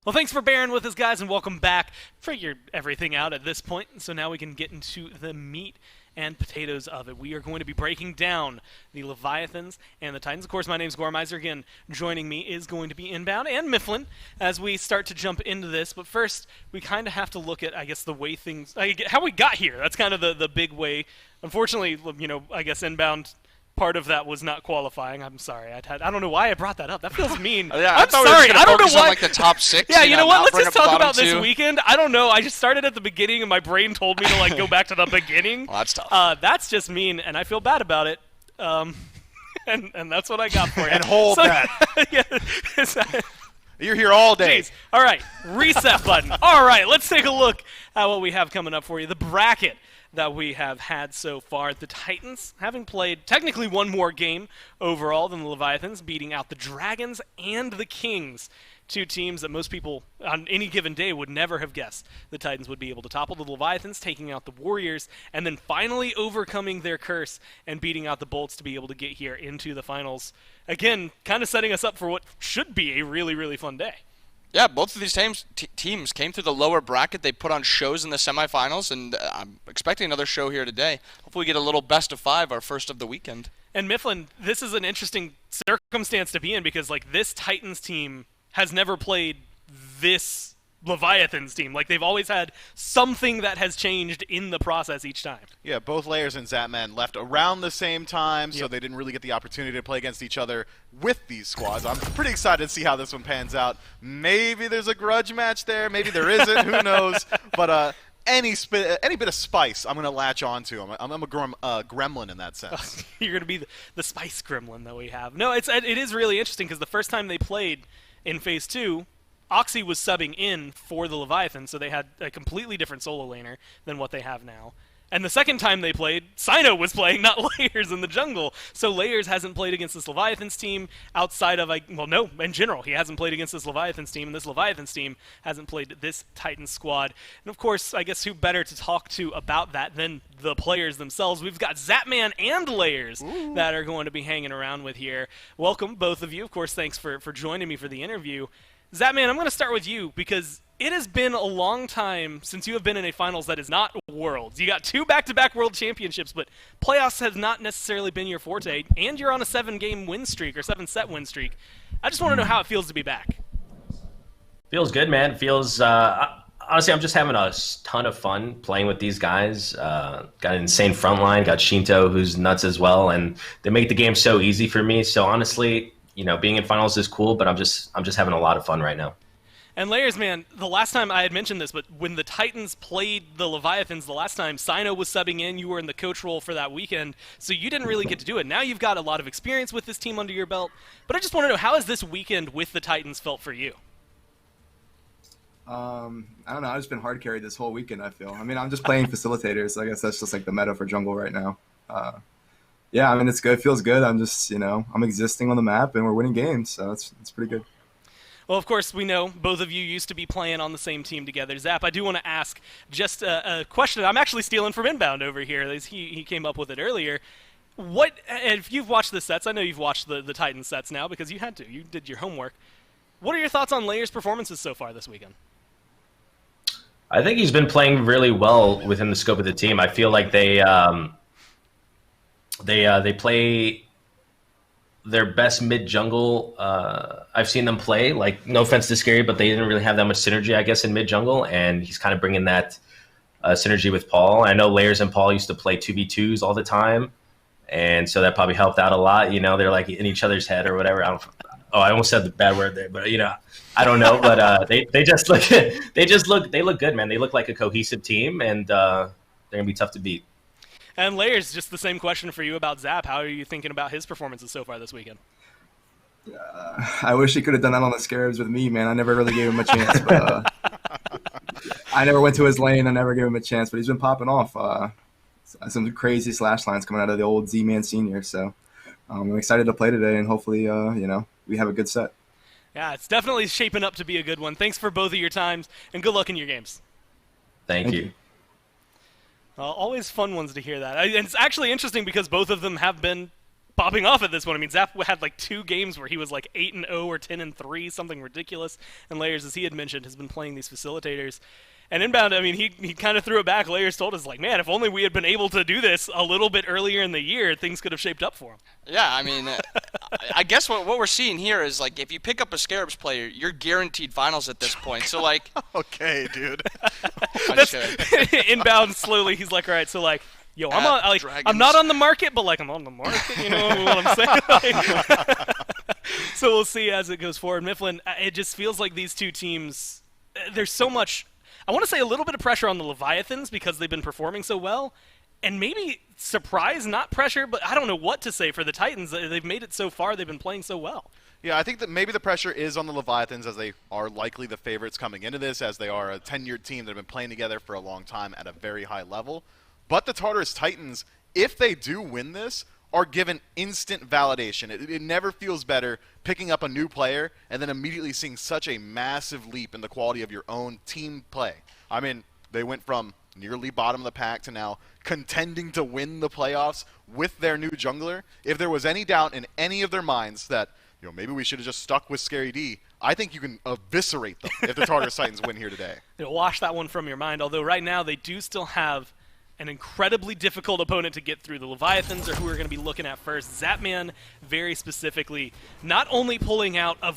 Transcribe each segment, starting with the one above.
Well, thanks for bearing with us, guys, and welcome back. Figured everything out at this point, so now we can get into the meat and potatoes of it. We are going to be breaking down the Leviathans and the Titans. Of course, my name's Gormizer. Again, joining me is going to be Inbound and Mifflin as we start to jump into this. But first, we kind of have to look at, I guess, the way things, how we got here. That's kind of the big way. Unfortunately, I guess Inbound, part of that was not qualifying. I'm sorry. I don't know why I brought that up. That feels mean. Yeah, I'm sorry. I don't know why. On, like, the top six. Yeah, you know what? Let's just talk about this weekend. I don't know. I just started at the beginning, and my brain told me to go back to the beginning. Well, that's tough. That's just mean, and I feel bad about it. And that's what I got for you. And hold that. You're here all day. Jeez. All right, reset button. All right, let's take a look at what we have coming up for you. The bracket that we have had so far. The Titans, having played technically one more game overall than the Leviathans, beating out the Dragons and the Kings, two teams that most people on any given day would never have guessed the Titans would be able to topple. The Leviathans taking out the Warriors, and then finally overcoming their curse and beating out the Bolts to be able to get here into the finals. Again, kind of setting us up for what should be a really, really fun day. Yeah, both of these teams came through the lower bracket. They put on shows in the semifinals, and I'm expecting another show here today. Hopefully we get a little best of five, our first of the weekend. And Mifflin, this is an interesting circumstance to be in because this Titans team has never played this Leviathans team. They've always had something that has changed in the process each time. Yeah, both Layers and Zapman left around the same time, so they didn't really get the opportunity to play against each other with these squads. I'm pretty excited to see how this one pans out. Maybe there's a grudge match there, maybe there isn't, who knows. But any bit of spice, I'm going to latch onto. I'm a gremlin in that sense. You're going to be the spice gremlin that we have. No, it is really interesting because the first time they played in Phase 2, Oxy was subbing in for the Leviathan, so they had a completely different solo laner than what they have now. And the second time they played, Sino was playing, not Layers in the jungle. So Layers hasn't played against this Leviathans team outside of, in general, he hasn't played against this Leviathans team, and this Leviathans team hasn't played this Titan squad. And of course, I guess who better to talk to about that than the players themselves? We've got Zapman and Layers that are going to be hanging around with here. Welcome, both of you. Of course, thanks for joining me for the interview. Zapman, I'm going to start with you because it has been a long time since you have been in a finals that is not Worlds. You got 2 back-to-back World Championships, but playoffs has not necessarily been your forte, and you're on a 7-game win streak or 7-set win streak. I just want to know how it feels to be back. Feels good, man. Feels honestly, I'm just having a ton of fun playing with these guys. Got an insane front line, got Shinto, who's nuts as well, and they make the game so easy for me. So honestly, being in finals is cool, but I'm just having a lot of fun right now. And Layers, man, the last time I had mentioned this, but when the Titans played the Leviathans the last time, Sino was subbing in, you were in the coach role for that weekend, so you didn't really get to do it. Now you've got a lot of experience with this team under your belt, but I just want to know, how has this weekend with the Titans felt for you? I don't know, I've just been hard carried this whole weekend, I feel. I'm just playing facilitators, so I guess that's just the meta for jungle right now. Yeah, it's good. It feels good. I'm just, I'm existing on the map, and we're winning games, so it's pretty good. Well, of course, we know both of you used to be playing on the same team together. Zap, I do want to ask just a question I'm actually stealing from Inbound over here. He came up with it earlier. If you've watched the sets, I know you've watched the Titan sets now because you had to. You did your homework. What are your thoughts on Layers' performances so far this weekend? I think he's been playing really well within the scope of the team. I feel like they play their best mid jungle I've seen them play. No offense to Scary, but they didn't really have that much synergy, I guess, in mid jungle, and he's kind of bringing that synergy with Paul. I know Layers and Paul used to play 2v2s all the time, and so that probably helped out a lot. They're in each other's head or whatever. I almost said the bad word there, but I don't know. But they look good, man. They look like a cohesive team, and they're gonna be tough to beat. And Layers, just the same question for you about Zap. How are you thinking about his performances so far this weekend? I wish he could have done that on the Scarabs with me, man. I never really gave him a chance. But, I never went to his lane. I never gave him a chance, but he's been popping off. Some crazy slash lines coming out of the old Z-Man Senior. So I'm excited to play today, and hopefully, we have a good set. Yeah, it's definitely shaping up to be a good one. Thanks for both of your times, and good luck in your games. Thank you. Always fun ones to hear that. And it's actually interesting because both of them have been popping off at this point. I mean, Zap had like 2 games where he was like 8-0 or 10-3, something ridiculous. And Layers, as he had mentioned, has been playing these facilitators. And Inbound, I mean, he kind of threw it back. Layers told us, like, man, if only we had been able to do this a little bit earlier in the year, things could have shaped up for him. Yeah, I mean, I guess what we're seeing here is, like, if you pick up a Scarabs player, you're guaranteed finals at this point. So, like... Okay, dude. Inbound slowly, he's like, all right, so, like, yo, I'm not on the market, but, like, I'm on the market, you know what I'm saying? So we'll see as it goes forward. Mifflin, it just feels like these two teams, there's so much... I want to say a little bit of pressure on the Leviathans because they've been performing so well, and maybe surprise, not pressure, but I don't know what to say for the Titans. They've made it so far. They've been playing so well. Yeah, I think that maybe the pressure is on the Leviathans as they are likely the favorites coming into this, as they are a tenured team that have been playing together for a long time at a very high level. But the Tartarus Titans, if they do win this, are given instant validation. It never feels better picking up a new player and then immediately seeing such a massive leap in the quality of your own team play. I mean, they went from nearly bottom of the pack to now contending to win the playoffs with their new jungler. If there was any doubt in any of their minds that, you know, maybe we should have just stuck with Scary D, I think you can eviscerate them if the Tartarus Titans win here today. Wash that one from your mind, although right now they do still have an incredibly difficult opponent to get through. The Leviathans are who we're going to be looking at first. Zapman, very specifically, not only pulling out a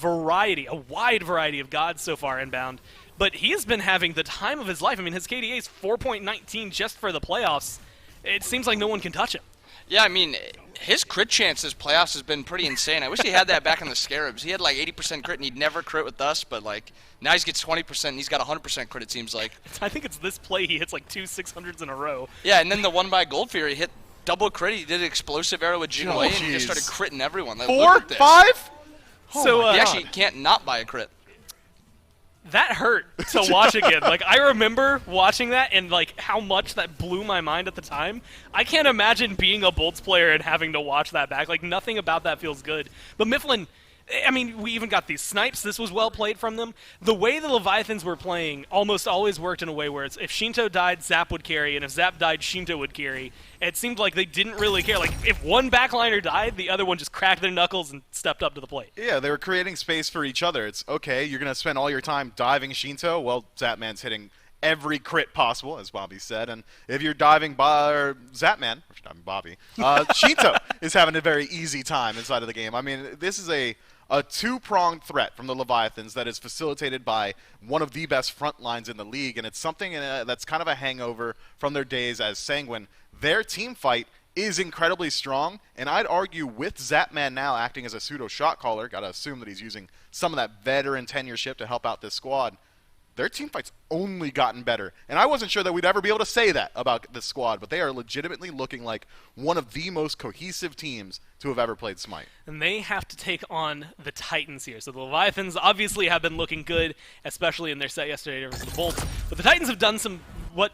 wide variety of gods so far Inbound, but he has been having the time of his life. I mean, his KDA is 4.19 just for the playoffs. It seems like no one can touch him. Yeah, I mean, his crit chance this playoffs has been pretty insane. I wish he had that back in the Scarabs. He had like 80% crit, and he'd never crit with us, but like now he gets 20%, and he's got 100% crit, it seems like. I think it's this play he hits like 2 600s in a row. Yeah, and then the one by Gold Fury hit double crit. He did an explosive arrow with Jinwei, and he just started critting everyone. Like, 4, 5? So he actually can't not buy a crit. That hurt to watch again. Like, I remember watching that and, like, how much that blew my mind at the time. I can't imagine being a Bolts player and having to watch that back. Like, nothing about that feels good. But Mifflin, I mean, we even got these snipes. This was well played from them. The way the Leviathans were playing almost always worked in a way where it's if Shinto died, Zap would carry, and if Zap died, Shinto would carry. It seemed like they didn't really care. Like, if one backliner died, the other one just cracked their knuckles and stepped up to the plate. Yeah, they were creating space for each other. It's, okay, you're going to spend all your time diving Shinto. Well, Zapman's hitting every crit possible, as Bobby said. And if you're diving Zapman, or diving Bobby, Shinto is having a very easy time inside of the game. I mean, this is a two-pronged threat from the Leviathans that is facilitated by one of the best front lines in the league, and it's something that's kind of a hangover from their days as Sanguine. Their team fight is incredibly strong, and I'd argue with Zapman now acting as a pseudo shot caller, gotta assume that he's using some of that veteran tenureship to help out this squad, their team fight's only gotten better. And I wasn't sure that we'd ever be able to say that about this squad, but they are legitimately looking like one of the most cohesive teams to have ever played Smite. And they have to take on the Titans here. So the Leviathans obviously have been looking good, especially in their set yesterday versus the Bolts. But the Titans have done what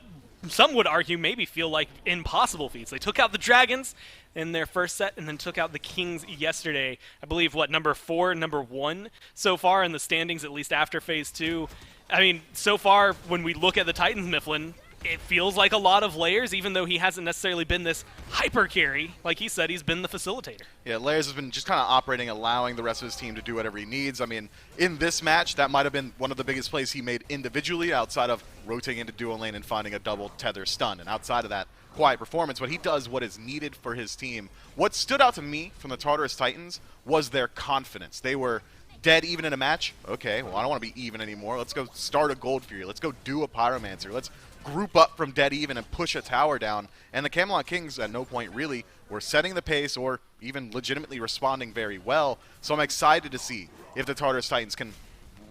some would argue maybe feel like impossible feats. They took out the Dragons in their first set and then took out the Kings yesterday. I believe, number 4, number 1 so far in the standings, at least after Phase 2. I mean, so far, when we look at the Titans, Mifflin, it feels like a lot of Layers, even though he hasn't necessarily been this hyper carry. Like he said, he's been the facilitator. Yeah, Layers has been just kind of operating, allowing the rest of his team to do whatever he needs. I mean, in this match, that might have been one of the biggest plays he made individually outside of rotating into dual lane and finding a double tether stun. And outside of that, quiet performance, but he does what is needed for his team. What stood out to me from the Tartarus Titans was their confidence. They were dead even in a match. Okay, well, I don't want to be even anymore. Let's go start a Gold Fury. Let's go do a Pyromancer. Let's group up from dead even and push a tower down. And the Camelot Kings at no point really were setting the pace or even legitimately responding very well. So I'm excited to see if the Tartarus Titans can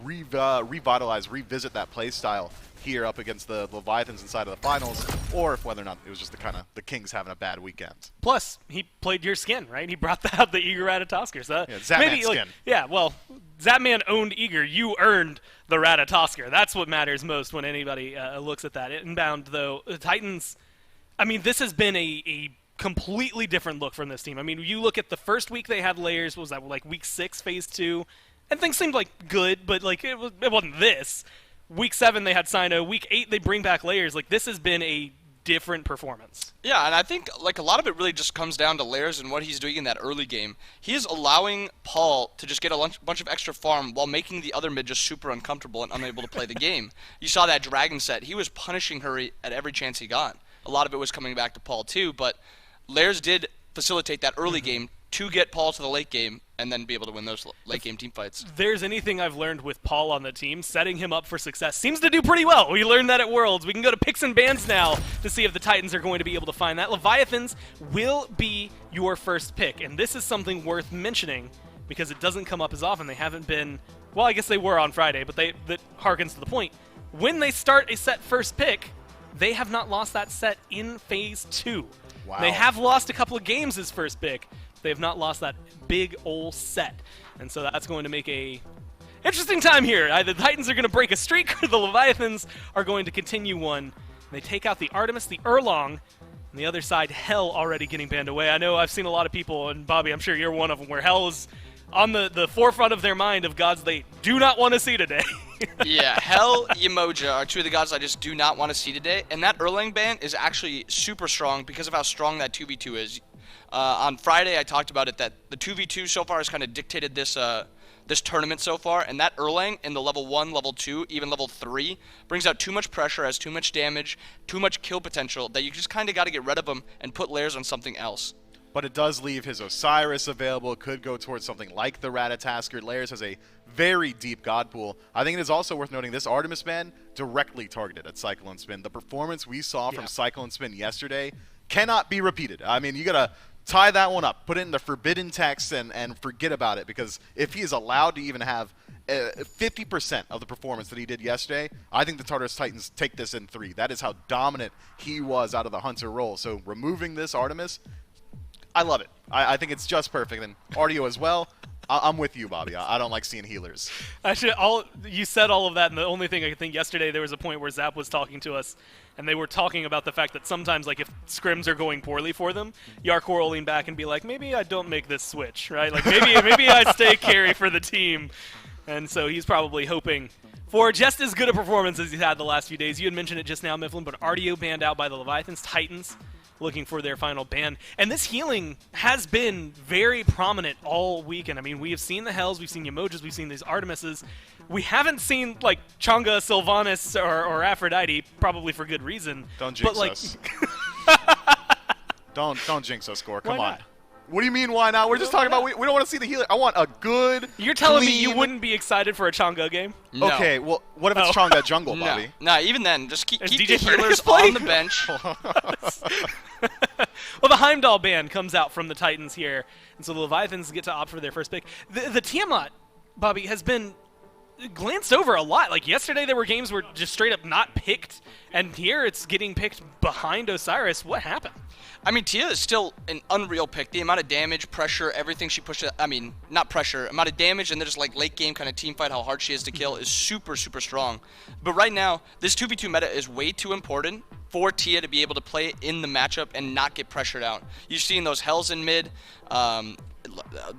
revisit that play style here up against the Leviathans inside of the finals, or if whether or not it was just the Kings having a bad weekend. Plus, he played your skin, right? He brought out the Eager Ratatosker. So yeah, Zapman skin. Yeah, well, Zapman owned Eager. You earned the Ratatosker. That's what matters most when anybody looks at that. Inbound, though, the Titans, I mean, this has been a completely different look from this team. I mean, you look at the first week they had Layers, what was that, like week 6, phase 2, and things seemed like good, but like it wasn't this. Week 7 they had Sino. Week 8 they bring back Layers. Like, this has been a different performance. Yeah, and I think like a lot of it really just comes down to Lairs and what he's doing in that early game. He is allowing Paul to just get a bunch of extra farm while making the other mid just super uncomfortable and unable to play the game. You saw that dragon set. He was punishing her at every chance he got. A lot of it was coming back to Paul too, but Lairs did facilitate that early game to get Paul to the late game and then be able to win those late game team fights. If there's anything I've learned with Paul on the team, setting him up for success seems to do pretty well. We learned that at Worlds. We can go to picks and bans now to see if the Titans are going to be able to find that. Leviathans will be your first pick, and this is something worth mentioning because it doesn't come up as often. They haven't been, well, I guess they were on Friday, but that harkens to the point. When they start a set first pick, they have not lost that set in Phase 2. Wow. They have lost a couple of games as first pick. They have not lost that big ol' set. And so that's going to make a interesting time here. Either the Titans are going to break a streak or the Leviathans are going to continue one. They take out the Artemis, the Erlong, and the other side, Hell, already getting banned away. I know I've seen a lot of people, and Bobby, I'm sure you're one of them, where Hell is on the forefront of their mind of gods they do not want to see today. Yeah, Hell, Yemoja are two of the gods I just do not want to see today. And that Erlang ban is actually super strong because of how strong that 2v2 is. On Friday, I talked about it that the 2v2 so far has kind of dictated this this tournament so far, and that Erlang in the level 1, level 2, even level 3 brings out too much pressure, has too much damage, too much kill potential that you just kind of got to get rid of him and put Lairs on something else. But it does leave his Osiris available. It could go towards something like the Ratatasker. Lairs has a very deep god pool. I think it is also worth noting this Artemis ban directly targeted at Cyclone Spin. The performance we saw from Cyclone Spin yesterday cannot be repeated. I mean, you got to tie that one up, put it in the forbidden text, and forget about it, because if he is allowed to even have 50% of the performance that he did yesterday, I think the Tartarus Titans take this in 3. That is how dominant he was out of the Hunter role. So removing this Artemis, I love it. I think it's just perfect. And Artio as well. I'm with you, Bobby. I don't like seeing healers. Actually, you said all of that, and the only thing I could think yesterday, there was a point where Zap was talking to us, and they were talking about the fact that sometimes, like, if scrims are going poorly for them, Yarkor will lean back and be like, maybe I don't make this switch, right? Like, maybe I stay carry for the team. And so he's probably hoping for just as good a performance as he's had the last few days. You had mentioned it just now, Mifflin, but Artio banned out by the Leviathans. Titans looking for their final ban. And this healing has been very prominent all weekend. I mean, we have seen the Hells, we've seen Yemojas, we've seen these Artemises. We haven't seen, like, Chang'e, Sylvanas, or Aphrodite, probably for good reason. Don't jinx but, us. don't jinx us, Score. Come Why on. not? What do you mean, why not? We're just talking about we don't want to see the healer. I want a good, You're telling me clean... you wouldn't be excited for a Chang'e game? No. Okay, well, what if it's Chang'e jungle, Bobby? No, even then, just keep the DJ healers playing? on the bench. Well, the Heimdall ban comes out from the Titans here, and so the Leviathans get to opt for their first pick. The Tiamat, Bobby, has been glanced over a lot. Like, yesterday there were games where just straight up not picked, and here it's getting picked behind Osiris. What happened? I mean, Tia is still an unreal pick. The amount of damage, pressure, everything she pushes, I mean, not pressure, amount of damage and then just like late game kind of team fight, how hard she is to kill is super, super strong. But right now, this 2v2 meta is way too important for Tia to be able to play in the matchup and not get pressured out. You've seen those Hells in mid, a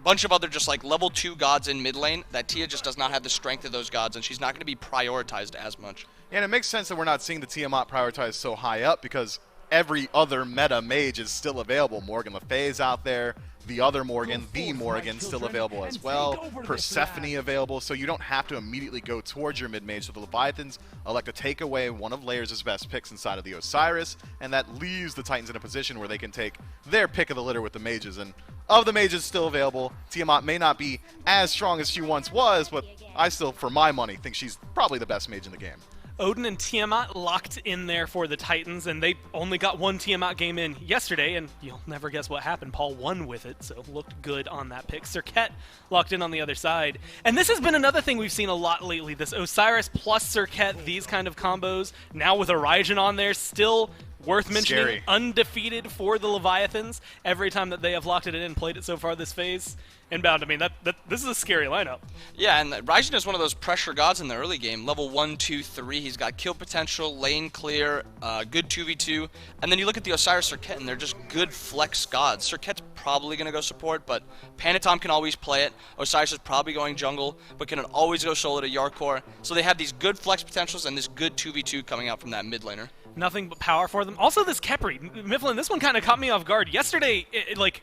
bunch of other just like level 2 gods in mid lane that Tia just does not have the strength of those gods, and she's not going to be prioritized as much. And it makes sense that we're not seeing the Tiamat prioritized so high up because every other meta mage is still available. Morgan Le Fay's out there. The other Morgan, the Morgan, still available as well. Persephone available, so you don't have to immediately go towards your mid-mage. So the Leviathans elect to take away one of Lairs' best picks inside of the Osiris, and that leaves the Titans in a position where they can take their pick of the litter with the mages. And of the mages still available, Tiamat may not be as strong as she once was, but I still, for my money, think she's probably the best mage in the game. Odin and Tiamat locked in there for the Titans, and they only got one Tiamat game in yesterday, and you'll never guess what happened. Paul won with it, so looked good on that pick. Serket locked in on the other side. And this has been another thing we've seen a lot lately, this Osiris plus Serket, these kind of combos. Now with Origen on there, still worth mentioning, Scary. Undefeated for the Leviathans every time that they have locked it in and played it so far this phase. Inbound, I mean, this is a scary lineup. Yeah, and Raijin is one of those pressure gods in the early game. Level 1, 2, 3. He's got kill potential, lane clear, good 2v2. And then you look at the Osiris Serket, and they're just good flex gods. Serket's probably going to go support, but Panatom can always play it. Osiris is probably going jungle, but can always go solo to Yarkor. So they have these good flex potentials and this good 2v2 coming out from that mid laner. Nothing but power for them. Also, this Khepri, Mifflin, this one kind of caught me off guard. Yesterday, like,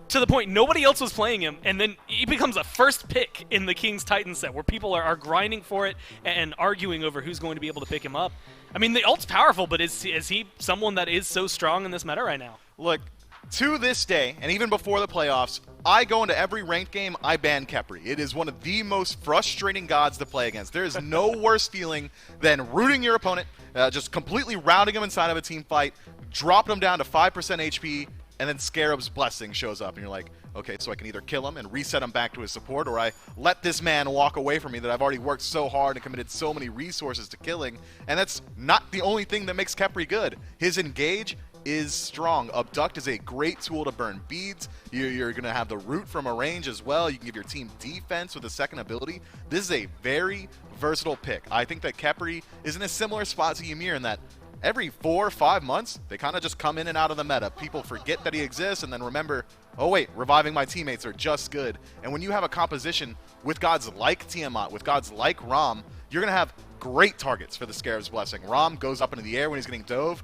to the point nobody else was playing him, and then he becomes a first pick in the Kings Titans set where people are grinding for it and arguing over who's going to be able to pick him up. I mean, the ult's powerful, but is he someone that is so strong in this meta right now? Look, to this day, and even before the playoffs, I go into every ranked game, I ban Khepri. It is one of the most frustrating gods to play against. There is no worse feeling than rooting your opponent, just completely rounding him inside of a team fight, dropping him down to 5% HP, and then Scarab's Blessing shows up, and you're like, okay, so I can either kill him and reset him back to his support, or I let this man walk away from me that I've already worked so hard and committed so many resources to killing. And that's not the only thing that makes Khepri good. His engage is strong. Abduct is a great tool to burn beads. You're going to have the root from a range as well. You can give your team defense with a second ability. This is a very versatile pick. I think that Khepri is in a similar spot to Ymir in that every 4 or 5 months, they kind of just come in and out of the meta. People forget that he exists and then remember, oh wait, reviving my teammates are just good. And when you have a composition with gods like Tiamat, with gods like Ram, you're going to have great targets for the Scarab's Blessing. Ram goes up into the air when he's getting dove,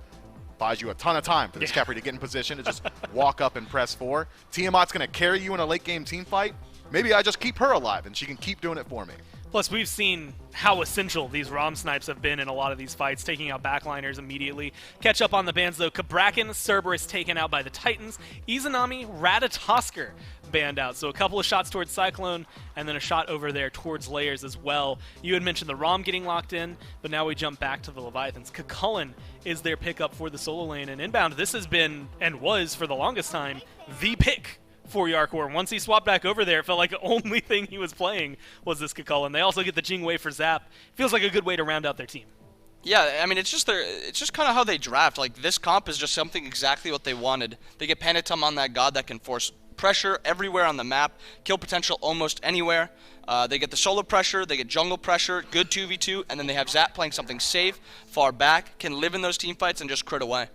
buys you a ton of time for this Khepri to get in position to just walk up and press 4. Tiamat's going to carry you in a late game team fight. Maybe I just keep her alive and she can keep doing it for me. Plus, we've seen how essential these ROM snipes have been in a lot of these fights, taking out backliners immediately. Catch up on the bans, though. Kabrakan, Cerberus taken out by the Titans. Izanami, Ratatosker banned out. So a couple of shots towards Cyclone, and then a shot over there towards Layers as well. You had mentioned the ROM getting locked in, but now we jump back to the Leviathans. Kakullen is their pickup for the solo lane, and inbound, this has been, and was for the longest time, the pick for Yarkor. Once he swapped back over there, it felt like the only thing he was playing was this Kakullen. They also get the Jingwei for Zap. Feels like a good way to round out their team. Yeah, I mean, it's just kind of how they draft. Like, this comp is just something exactly what they wanted. They get Panatum on that god that can force pressure everywhere on the map, kill potential almost anywhere. They get the solo pressure, they get jungle pressure, good 2v2, and then they have Zap playing something safe, far back, can live in those team fights and just crit away.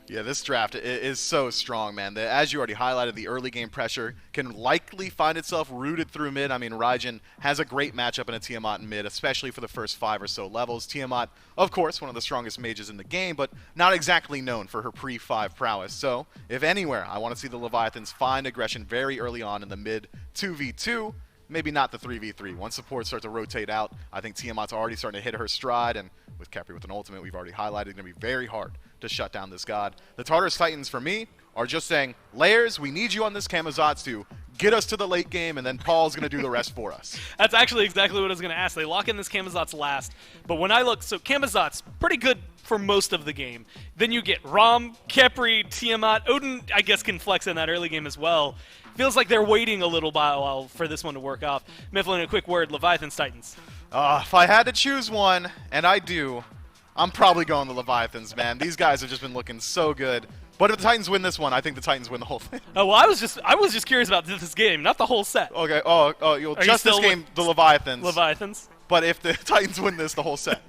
Yeah, this draft is so strong, man. As you already highlighted, the early game pressure can likely find itself rooted through mid. I mean, Raijin has a great matchup in a Tiamat in mid, especially for the first 5 or so levels. Tiamat, of course, one of the strongest mages in the game, but not exactly known for her pre-5 prowess. So, if anywhere, I want to see the Leviathans find aggression very early on in the mid 2v2, maybe not the 3v3. Once supports start to rotate out, I think Tiamat's already starting to hit her stride, and with Khepri with an ultimate we've already highlighted, it's going to be very hard to shut down this god. The Tartarus Titans, for me, are just saying, Layers, we need you on this Camazotz get us to the late game, and then Paul's going to do the rest for us. That's actually exactly what I was going to ask. They lock in this Camazotz last, but when I look, so Camazotz, pretty good for most of the game. Then you get Ram, Khepri, Tiamat. Odin, I guess, can flex in that early game as well. Feels like they're waiting a little while for this one to work off. Mifflin, a quick word, Leviathans, Titans. If I had to choose one, and I do, I'm probably going the Leviathans, man. These guys have just been looking so good. But if the Titans win this one, I think the Titans win the whole thing. Oh, well, I was just curious about this game, not the whole set. Okay. You'll just this game, the Leviathans. Leviathans. But if the Titans win this, the whole set.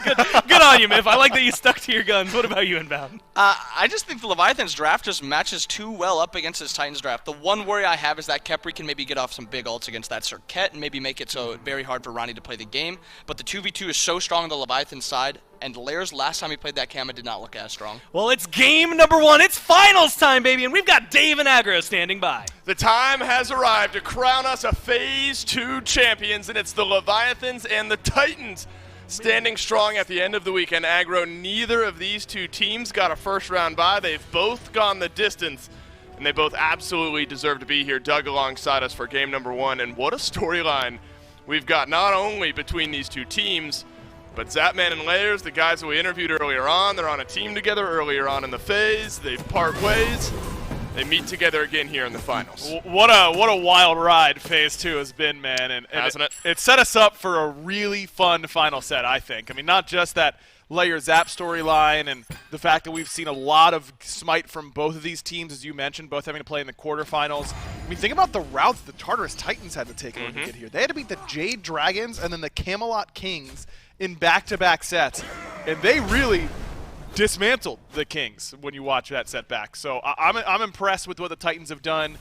Good on you, Miff. I like that you stuck to your guns. What about you, Inbound? I just think the Leviathans draft just matches too well up against this Titans draft. The one worry I have is that Khepri can maybe get off some big ults against that Circuit and maybe make it so very hard for Ronnie to play the game. But the 2v2 is so strong on the Leviathan side, and Layers last time he played that Kama did not look as strong. Well, it's game number 1. It's finals time, baby, and we've got Dave and Aggro standing by. The time has arrived to crown us a Phase 2 champions, and it's the Leviathans and the Titans standing strong at the end of the weekend. Aggro, neither of these two teams got a first round bye. They've both gone the distance, and they both absolutely deserve to be here, dug alongside us for game number 1. And what a storyline we've got, not only between these two teams, but Zapman and Layers, the guys that we interviewed earlier on, they're on a team together earlier on in the phase. They part ways. They meet together again here in the finals. What a wild ride Phase 2 has been, man. And hasn't it? It set us up for a really fun final set, I think. I mean, not just that Layer Zap storyline and the fact that we've seen a lot of SMITE from both of these teams, as you mentioned, both having to play in the quarterfinals. I mean, think about the routes the Tartarus Titans had to take in order to get here. They had to beat the Jade Dragons and then the Camelot Kings in back-to-back sets. And they really dismantled the Kings when you watch that set back. So I'm impressed with what the Titans have done.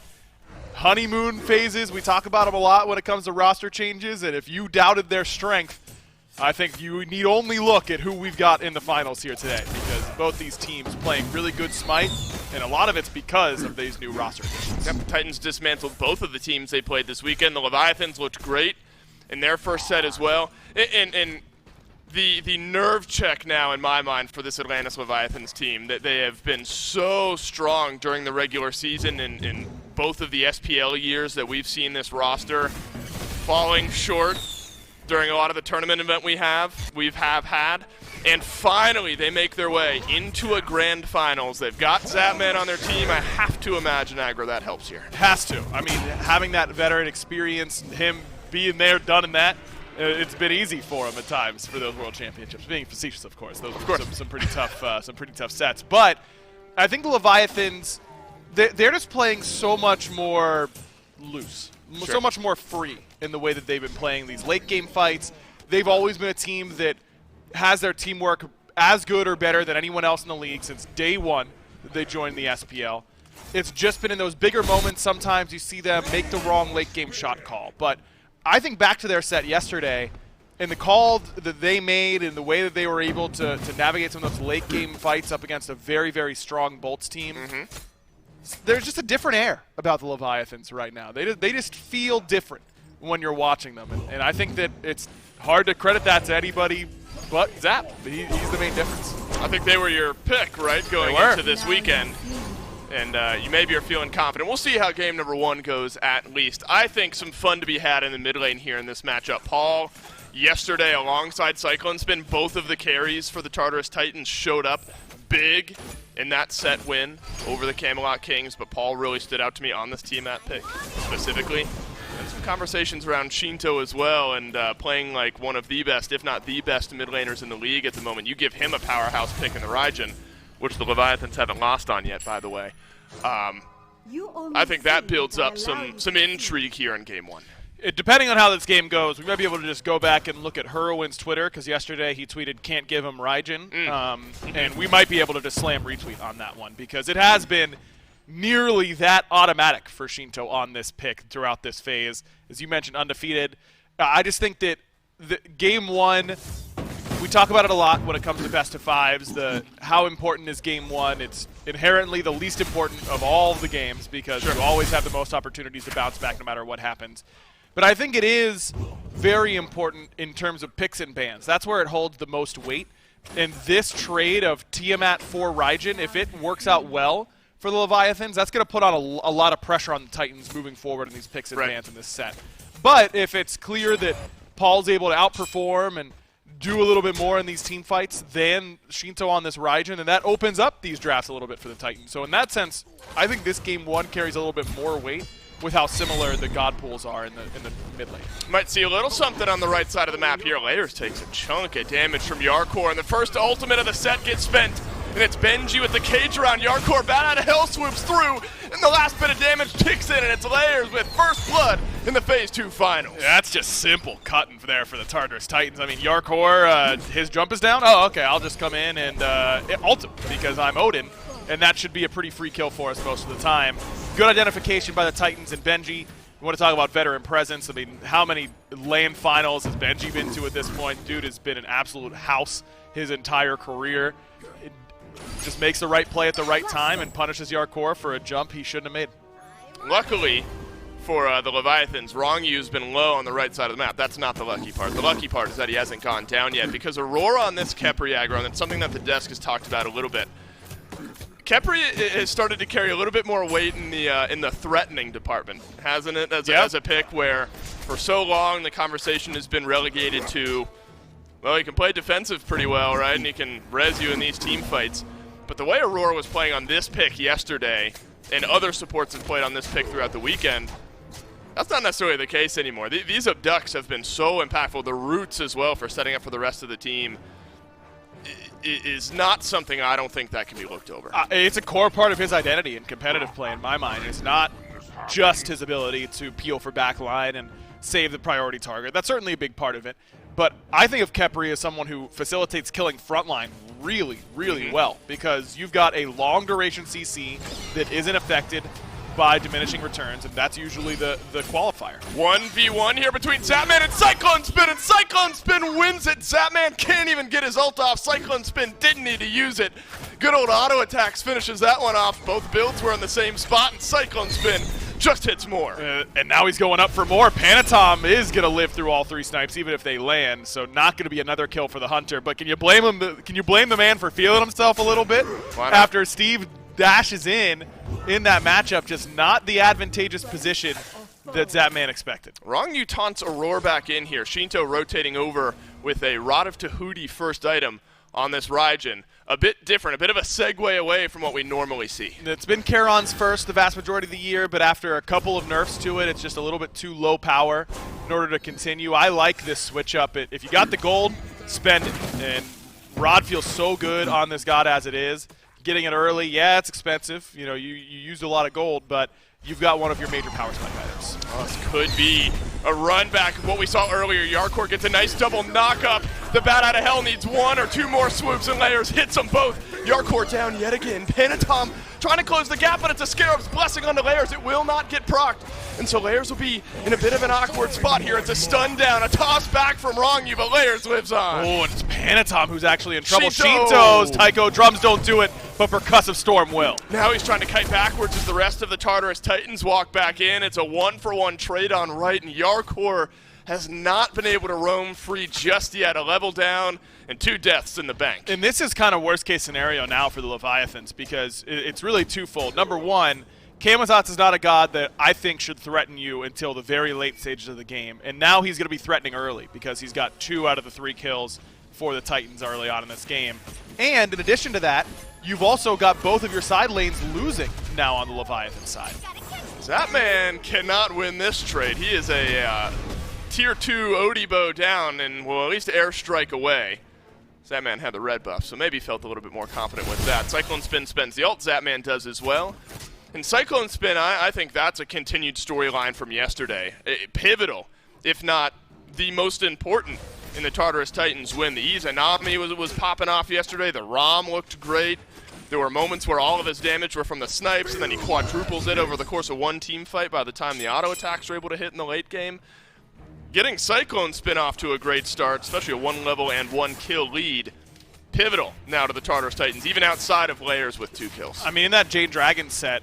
Honeymoon phases, we talk about them a lot when it comes to roster changes, and if you doubted their strength, I think you need only look at who we've got in the finals here today, because both these teams playing really good Smite, and a lot of it's because of these new roster additions. Yep, the Titans dismantled both of the teams they played this weekend. The Leviathans looked great in their first set as well. And the nerve check now, in my mind, for this Atlantis Leviathans team, that they have been so strong during the regular season in both of the SPL years that we've seen this roster falling short during a lot of the tournament event we have had. And finally, they make their way into a grand finals. They've got Zapman on their team. I have to imagine, Aggro, that helps here. Has to. I mean, having that veteran experience, him being there, done in that, it's been easy for him at times for those World Championships. Being facetious, of course. Those were some pretty tough sets. But I think the Leviathans, they're just playing so much more loose, so much more free in the way that they've been playing these late game fights. They've always been a team that has their teamwork as good or better than anyone else in the league since day one that they joined the SPL. It's just been in those bigger moments sometimes you see them make the wrong late game shot call. But I think back to their set yesterday and the call that they made and the way that they were able to navigate some of those late game fights up against a very, very strong Bolts team. There's just a different air about the Leviathans right now. They just feel different when you're watching them. And I think that it's hard to credit that to anybody but Zap. He's the main difference. I think they were your pick, right, going into this weekend. And you maybe are feeling confident. We'll see how game number 1 goes at least. I think some fun to be had in the mid lane here in this matchup. Paul, yesterday alongside Cyclone Spin, both of the carries for the Tartarus Titans showed up big in that set win over the Camelot Kings, but Paul really stood out to me on this Tiamat pick specifically. And some conversations around Shinto as well, and playing like one of the best, if not the best mid laners in the league at the moment. You give him a powerhouse pick in the Raijin, which the Leviathans haven't lost on yet, by the way. I think that builds up some intrigue here in game 1. Depending on how this game goes, we might be able to just go back and look at Hurwin's Twitter, because yesterday he tweeted, "Can't give him Raijin," and we might be able to just slam retweet on that one, because it has been nearly that automatic for Shinto on this pick throughout this phase. As you mentioned, undefeated. I just think that game 1, we talk about it a lot when it comes to best of 5s, how important is game 1. It's inherently the least important of all of the games, because you always have the most opportunities to bounce back no matter what happens. But I think it is very important in terms of picks and bans. That's where it holds the most weight. And this trade of Tiamat for Raijin, if it works out well for the Leviathans, that's going to put on a lot of pressure on the Titans moving forward in these picks and bans in this set. But if it's clear that Paul's able to outperform and do a little bit more in these team fights than Shinto on this Raijin, and that opens up these drafts a little bit for the Titans. So in that sense, I think this game 1 carries a little bit more weight with how similar the God pools are in the mid lane. Might see a little something on the right side of the map here. Layers takes a chunk of damage from Yarkor, and the first ultimate of the set gets spent. And it's Benji with the cage around Yarkor. Bat out of hell swoops through, and the last bit of damage ticks in, and it's Layers with first blood in the Phase 2 finals. Yeah, that's just simple cutting there for the Tartarus Titans. I mean, Yarkor, his jump is down. Oh, okay, I'll just come in and ult him because I'm Odin, and that should be a pretty free kill for us most of the time. Good identification by the Titans and Benji. We want to talk about veteran presence. I mean, how many LAN finals has Benji been to at this point? Dude has been an absolute house his entire career. It just makes the right play at the right time and punishes Yarkor for a jump he shouldn't have made. Luckily for the Leviathans, Rongyu's been low on the right side of the map. That's not the lucky part. The lucky part is that he hasn't gone down yet, because Aurora on this Khepri aggro, and it's something that the desk has talked about a little bit. Khepri has started to carry a little bit more weight in the threatening department, hasn't it? As a pick where, for so long, the conversation has been relegated to, well, he can play defensive pretty well, right? And he can res you in these team fights. But the way Aurora was playing on this pick yesterday, and other supports have played on this pick throughout the weekend, that's not necessarily the case anymore. These abducts have been so impactful. The roots as well for setting up for the rest of the team is not something I don't think that can be looked over. It's a core part of his identity in competitive play in my mind. It's not just his ability to peel for backline and save the priority target. That's certainly a big part of it. But I think of Khepri as someone who facilitates killing frontline really, really well, because you've got a long duration CC that isn't affected. by diminishing returns, and that's usually the qualifier. 1v1 here between Zapman and Cyclone Spin, and Cyclone Spin wins it. Zapman can't even get his ult off. Cyclone Spin didn't need to use it. Good old auto attacks finishes that one off. Both builds were in the same spot, and Cyclone Spin just hits more. And now he's going up for more. Panatom is going to live through all 3 snipes, even if they land, so not going to be another kill for the Hunter. But can you blame him? Can you blame the man for feeling himself a little bit after Steve dashes in that matchup? Just not the advantageous position that Zapman expected. Rongyu taunts Aurora back in here. Shinto rotating over with a Rod of Tahuti first item on this Raijin. A bit different, a bit of a segue away from what we normally see. It's been Charon's first the vast majority of the year, but after a couple of nerfs to it, it's just a little bit too low power in order to continue. I like this switch up. If you got the gold, spend it. And Rod feels so good on this god as it is. Getting it early, yeah, it's expensive. You know, you used a lot of gold, but you've got one of your major power spike items. Oh, this could be a run back of what we saw earlier. Yarkor gets a nice double knock-up. The Bat Out of Hell needs 1 or 2 more swoops, and Layers hits them both. Yarkor down yet again. Panatom trying to close the gap, but it's a Scarab's Blessing on the Layers. It will not get procced, and so Layers will be in a bit of an awkward spot here. It's a stun down, a toss back from Rongyu, but Layers lives on. Oh, and it's Panatom who's actually in trouble. Shinto! Shinto's Taiko drums don't do it, but Percussive Storm will. Now he's trying to kite backwards as the rest of the Tartarus Titans walk back in. It's a 1-for-1 trade on right, and Yarkor has not been able to roam free just yet. A level down and 2 deaths in the bank. And this is kind of worst case scenario now for the Leviathans, because it's really twofold. Number one, Camazotz is not a god that I think should threaten you until the very late stages of the game. And now he's going to be threatening early because he's got 2 out of the 3 kills for the Titans early on in this game. And in addition to that, you've also got both of your side lanes losing now on the Leviathan side. Zapman cannot win this trade. He is a tier 2 Odibo down and will at least airstrike away. Zapman had the red buff, so maybe felt a little bit more confident with that. Cyclone Spin spends the ult, Zapman does as well. And Cyclone Spin, I think that's a continued storyline from yesterday. Pivotal, if not the most important in the Tartarus Titans win. The Izanami was popping off yesterday. The Rom looked great. There were moments where all of his damage were from the snipes, and then he quadruples it over the course of one team fight by the time the auto attacks were able to hit in the late game. Getting Cyclone Spin off to a great start, especially a 1-level and 1-kill lead. Pivotal now to the Tartarus Titans, even outside of Layers with 2 kills. I mean, in that Jade Dragon set,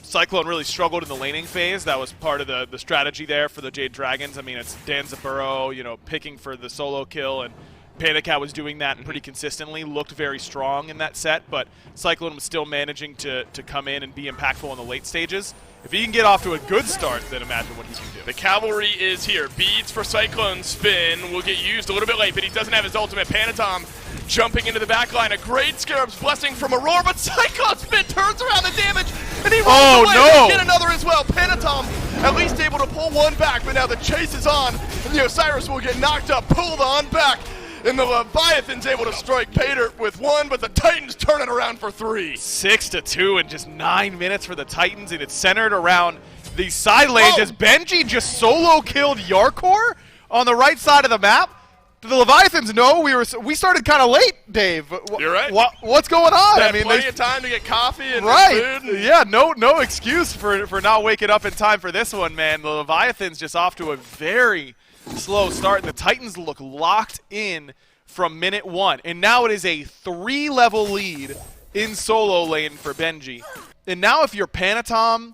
Cyclone really struggled in the laning phase. That was part of the strategy there for the Jade Dragons. I mean, it's Dan Zaburo, you know, picking for the solo kill, and Panda Cat was doing that pretty consistently, looked very strong in that set, but Cyclone was still managing to come in and be impactful in the late stages. If he can get off to a good start, then imagine what he can do. The cavalry is here. Beads for Cyclone Spin will get used a little bit late, but he doesn't have his ultimate. Panatom jumping into the back line. A great Scarab's Blessing from Aurora, but Cyclone Spin turns around the damage, and he runs away. No! Get another as well. Panatom at least able to pull one back, but now the chase is on, and the Osiris will get knocked up, pulled on back. And the Leviathan's able to strike Paydirt with 1, but the Titans turn it around for 3. 6-2 in just 9 minutes for the Titans, and it's centered around the side lanes as Benji just solo killed Yarkor on the right side of the map. Do the Leviathans know we started kind of late, Dave? You're right. What's going on? I mean, plenty of time to get coffee and right. food. Yeah, no excuse for not waking up in time for this one, man. The Leviathans just off to a very slow start, and the Titans look locked in from minute 1. And now it is a 3-level lead in solo lane for Benji. And now if you're Panatom,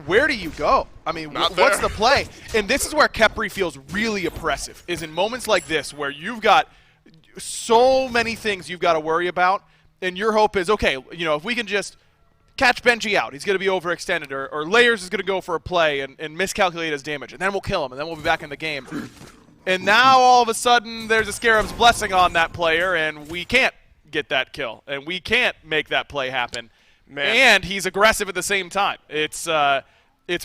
where do you go? I mean, what's the play? And this is where Khepri feels really oppressive, is in moments like this where you've got so many things you've got to worry about, and your hope is, okay, you know, if we can just catch Benji out, he's going to be overextended, or Layers is going to go for a play and miscalculate his damage, and then we'll kill him, and then we'll be back in the game. And now all of a sudden there's a Scarab's Blessing on that player, and we can't get that kill, and we can't make that play happen. Man. And he's aggressive at the same time. It's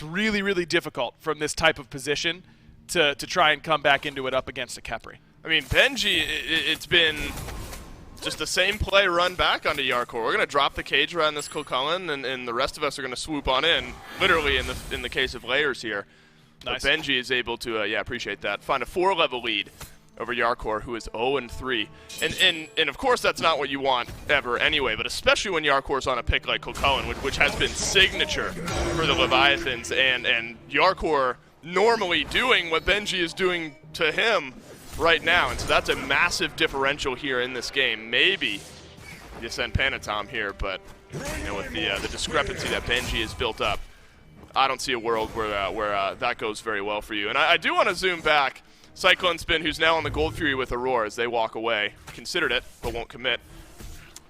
really, really difficult from this type of position to try and come back into it up against a Khepri. I mean, Benji, it's been just the same play run back onto Yarkor. We're going to drop the cage around this Kilcullen, and the rest of us are going to swoop on in, literally in the case of Layers here. Nice. But Benji is able to, appreciate that, find a 4-level lead over Yarkor, who is 0-3. And of course that's not what you want ever anyway, but especially when Yarkor's on a pick like Kilcullen, which has been signature for the Leviathans, and Yarkor normally doing what Benji is doing to him right now. And so that's a massive differential here in this game. Maybe you send Panatom here, but with the discrepancy that Benji has built up, I don't see a world where that goes very well for you. And I do want to zoom back. Cyclone Spin, who's now on the Gold Fury with Aurora as they walk away. Considered it, but won't commit.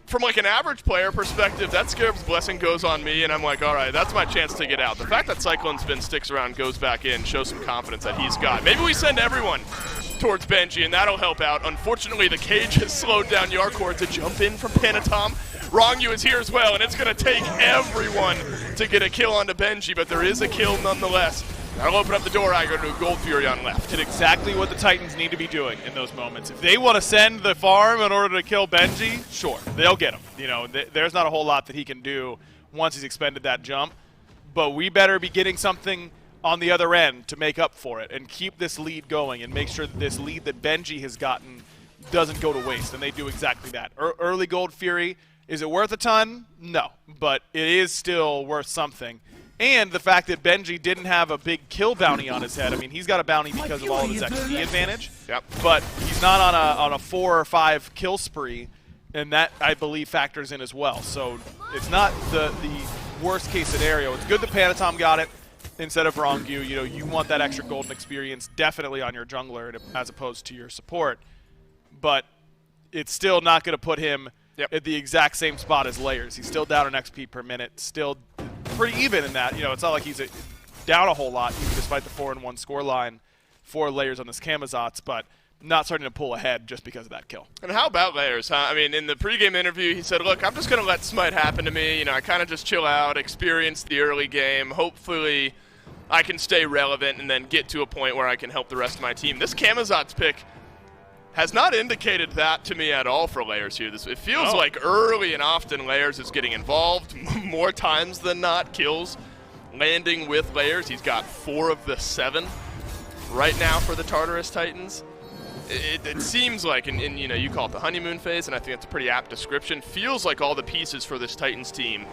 From like an average player perspective, that Scarab's Blessing goes on me, and I'm like, all right, that's my chance to get out. The fact that Cyclone Spin sticks around, goes back in, shows some confidence that he's got. Maybe we send everyone towards Benji, and that'll help out. Unfortunately, the cage has slowed down Yarkor to jump in from Panatom. Wrongyu is here as well, and it's going to take everyone to get a kill onto Benji, but there is a kill nonetheless. That'll open up the door, Aggro, to Gold Fury on left. Did exactly what the Titans need to be doing in those moments. If they want to send the farm in order to kill Benji, sure, they'll get him. There's not a whole lot that he can do once he's expended that jump, but we better be getting something on the other end to make up for it and keep this lead going and make sure that this lead that Benji has gotten doesn't go to waste, and they do exactly that. Early Gold Fury, is it worth a ton? No, but it is still worth something. And the fact that Benji didn't have a big kill bounty on his head. I mean, he's got a bounty because of all of his XP advantage. Yep. But he's not on a 4 or 5 kill spree, and that, I believe, factors in as well. So it's not the worst case scenario. It's good that Panatom got it instead of Wrongyu. You want that extra golden experience definitely on your jungler as opposed to your support. But it's still not going to put him at the exact same spot as Layers. He's still down in XP per minute, still pretty even in that. It's not like he's down a whole lot, even despite the 4-1 score line for Layers on this Camazotz, but not starting to pull ahead just because of that kill. And how about Layers, huh? I mean, in the pregame interview, he said, look, I'm just going to let SMITE happen to me. I kind of just chill out, experience the early game. Hopefully I can stay relevant and then get to a point where I can help the rest of my team. This Camazotz pick has not indicated that to me at all for Layers here. It feels like early and often Layers is getting involved more times than not. Kills landing with Layers. He's got 4 of the 7 right now for the Tartarus Titans. It seems like, and you call it the honeymoon phase, and I think that's a pretty apt description. Feels like all the pieces for this Titans team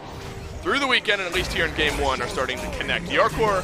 through the weekend, and at least here in Game 1, are starting to connect. Yarkor,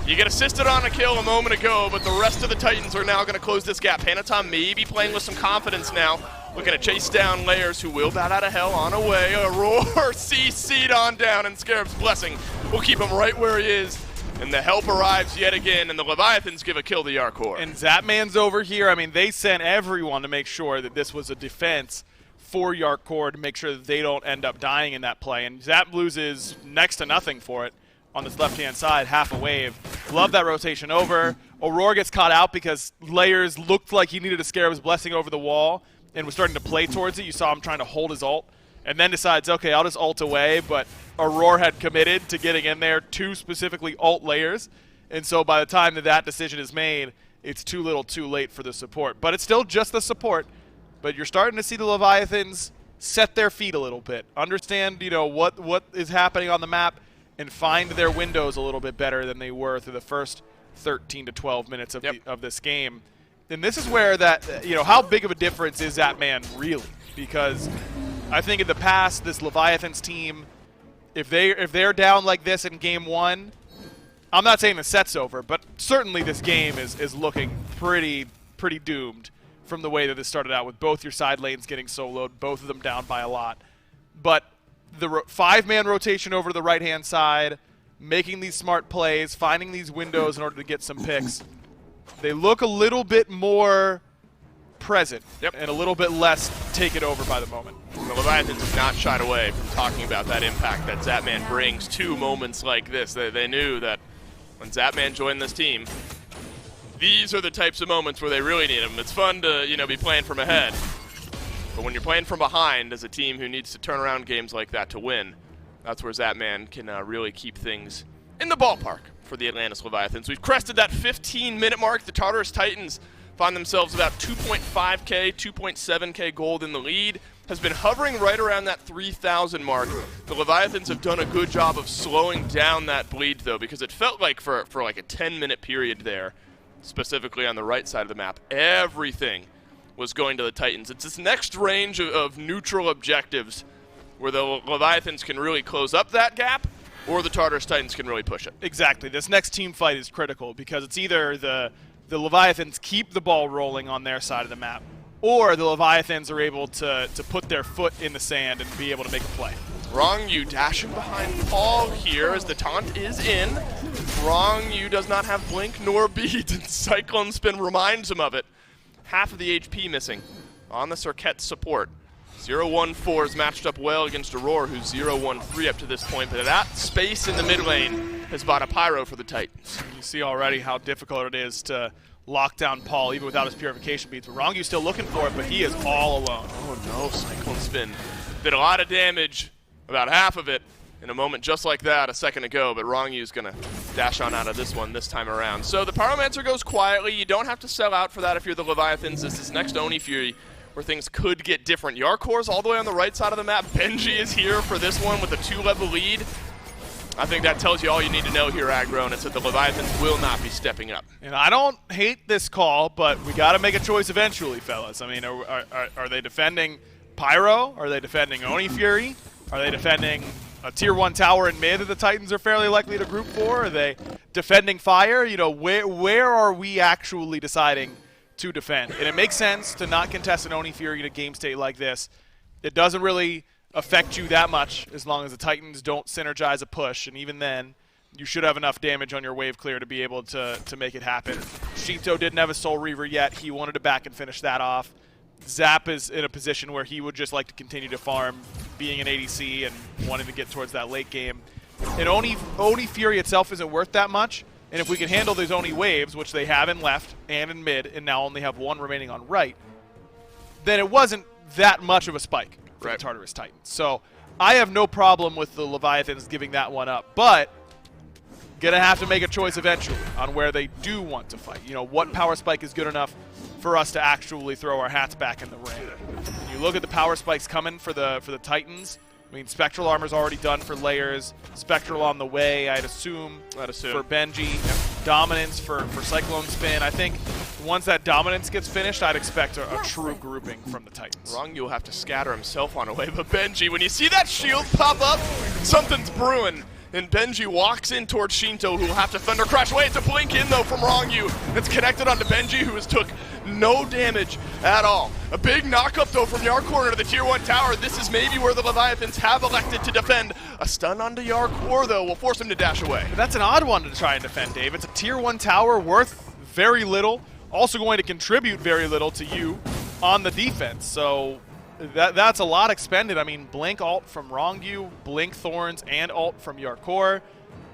you get assisted on a kill a moment ago, but the rest of the Titans are now going to close this gap. Panatom maybe playing with some confidence now, looking to chase down Layers, who will bat out of hell on a way. Aurora CC'd on down, and Scarab's Blessing will keep him right where he is. And the help arrives yet again, and the Leviathans give a kill to Yarkor. And Zapman's over here. I mean, they sent everyone to make sure that this was a defense for Yarkor to make sure that they don't end up dying in that play. And Zap loses next to nothing for it on this left-hand side, half a wave. Love that rotation over. Aurora gets caught out because Layers looked like he needed to scare his Blessing over the wall and was starting to play towards it. You saw him trying to hold his ult, and then decides, okay, I'll just ult away, but Aurora had committed to getting in there to specifically ult Layers, and so by the time that decision is made, it's too little too late for the support. But it's still just the support, but you're starting to see the Leviathans set their feet a little bit, understand what is happening on the map, and find their windows a little bit better than they were through the first 13 to 12 minutes of this game. And this is where how big of a difference is that man really? Because I think in the past, this Leviathans team, if they're down like this in Game 1, I'm not saying the set's over, but certainly this game is looking pretty doomed from the way that this started out, with both your side lanes getting soloed, both of them down by a lot. But the 5-man rotation over to the right-hand side, making these smart plays, finding these windows in order to get some picks, they look a little bit more present and a little bit less take it over by the moment. The Leviathans have not shied away from talking about that impact that Zapman brings to moments like this. They knew that when Zapman joined this team, these are the types of moments where they really need him. It's fun to be playing from ahead, but when you're playing from behind as a team who needs to turn around games like that to win, that's where Zapman can really keep things in the ballpark for the Atlantis Leviathans. We've crested that 15-minute mark. The Tartarus Titans find themselves about 2.5K, 2.7K gold in the lead. Has been hovering right around that 3,000 mark. The Leviathans have done a good job of slowing down that bleed, though, because it felt like for like a 10-minute period there, specifically on the right side of the map, everything was going to the Titans. It's this next range of neutral objectives where the Leviathans can really close up that gap, or the Tartarus Titans can really push it. Exactly. This next team fight is critical because it's either the Leviathans keep the ball rolling on their side of the map, or the Leviathans are able to put their foot in the sand and be able to make a play. Wrong you dashing behind Paul here as the taunt is in. Wrong you does not have blink nor beat, and Cyclone Spin reminds him of it. Half of the HP missing on the Cirquette support. 0-1-4 is matched up well against Aurora, who's 0-1-3 up to this point, but that space in the mid lane has bought a pyro for the Titans. You see already how difficult it is to lock down Paul even without his purification beats. But Rongyu's still looking for it, but he is all alone. Oh no, Cyclone Spin did a lot of damage, about half of it, in a moment just like that a second ago, but Rongyu's going to dash on out of this one this time around. So the Pyromancer goes quietly. You don't have to sell out for that if you're the Leviathans. This is next Oni Fury, where things could get different. Yarkor's all the way on the right side of the map. Benji is here for this one with a 2-level lead. I think that tells you all you need to know here, Aggro, and it's that the Leviathans will not be stepping up. And I don't hate this call, but we got to make a choice eventually, fellas. I mean, are they defending Pyro? Are they defending Oni Fury? Are they defending a tier 1 tower in mid that the Titans are fairly likely to group for? Are they defending Fire? You know, where are we actually deciding to defend? And it makes sense to not contest an Oni Fury in a game state like this. It doesn't really affect you that much as long as the Titans don't synergize a push, and even then, you should have enough damage on your wave clear to be able to make it happen. Shinto didn't have a Soul Reaver yet. He wanted to back and finish that off. Zap is in a position where he would just like to continue to farm, being an ADC and wanting to get towards that late game. And Oni Fury itself isn't worth that much, and if we can handle those Oni waves, which they have in left and in mid, and now only have one remaining on right, then it wasn't that much of a spike for the Tartarus Titans. So I have no problem with the Leviathans giving that one up, but gonna have to make a choice eventually on where they do want to fight. You know, what power spike is good enough for us to actually throw our hats back in the ring. When you look at the power spikes coming for the Titans, I mean, Spectral Armor's already done for Layers, Spectral on the way, I'd assume for Benji, Dominance for Cyclone Spin. I think once that Dominance gets finished, I'd expect a true grouping from the Titans. Wrong, you'll have to scatter himself on a way, but Benji, when you see that shield pop up, something's brewing. And Benji walks in towards Shinto, who will have to Thunder Crash away. It's a blink in, though, from Wrongyu. It's connected onto Benji, who has took no damage at all. A big knock-up, though, from Yarkor to the Tier 1 tower. This is maybe where the Leviathans have elected to defend. A stun onto Yarkor, though, will force him to dash away. But that's an odd one to try and defend, Dave. It's a Tier 1 tower worth very little, also going to contribute very little to you on the defense. So that's a lot expended. I mean, Blink ult from Wrongyu, Blink Thorns, and ult from Yarkor.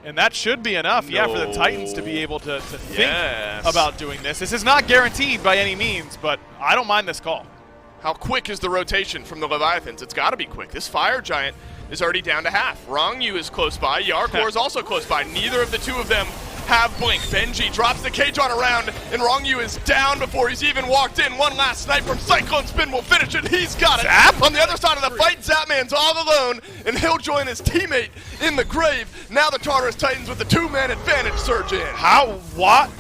And that should be enough, yeah, for the Titans to be able to think about doing this. This is not guaranteed by any means, but I don't mind this call. How quick is the rotation from the Leviathans? It's got to be quick. This Fire Giant is already down to half. Wrongyu is close by. Yarkor is also close by. Neither of the two of them have Blink. Benji drops the cage on around, and Wrongyu is down before he's even walked in. One last snipe from Cyclone Spin will finish it. He's got it. Zap! On the other side of the fight, Zapman's all alone, and he'll join his teammate in the grave. Now the Tartarus Titans with the 2-man advantage surge in. How? What?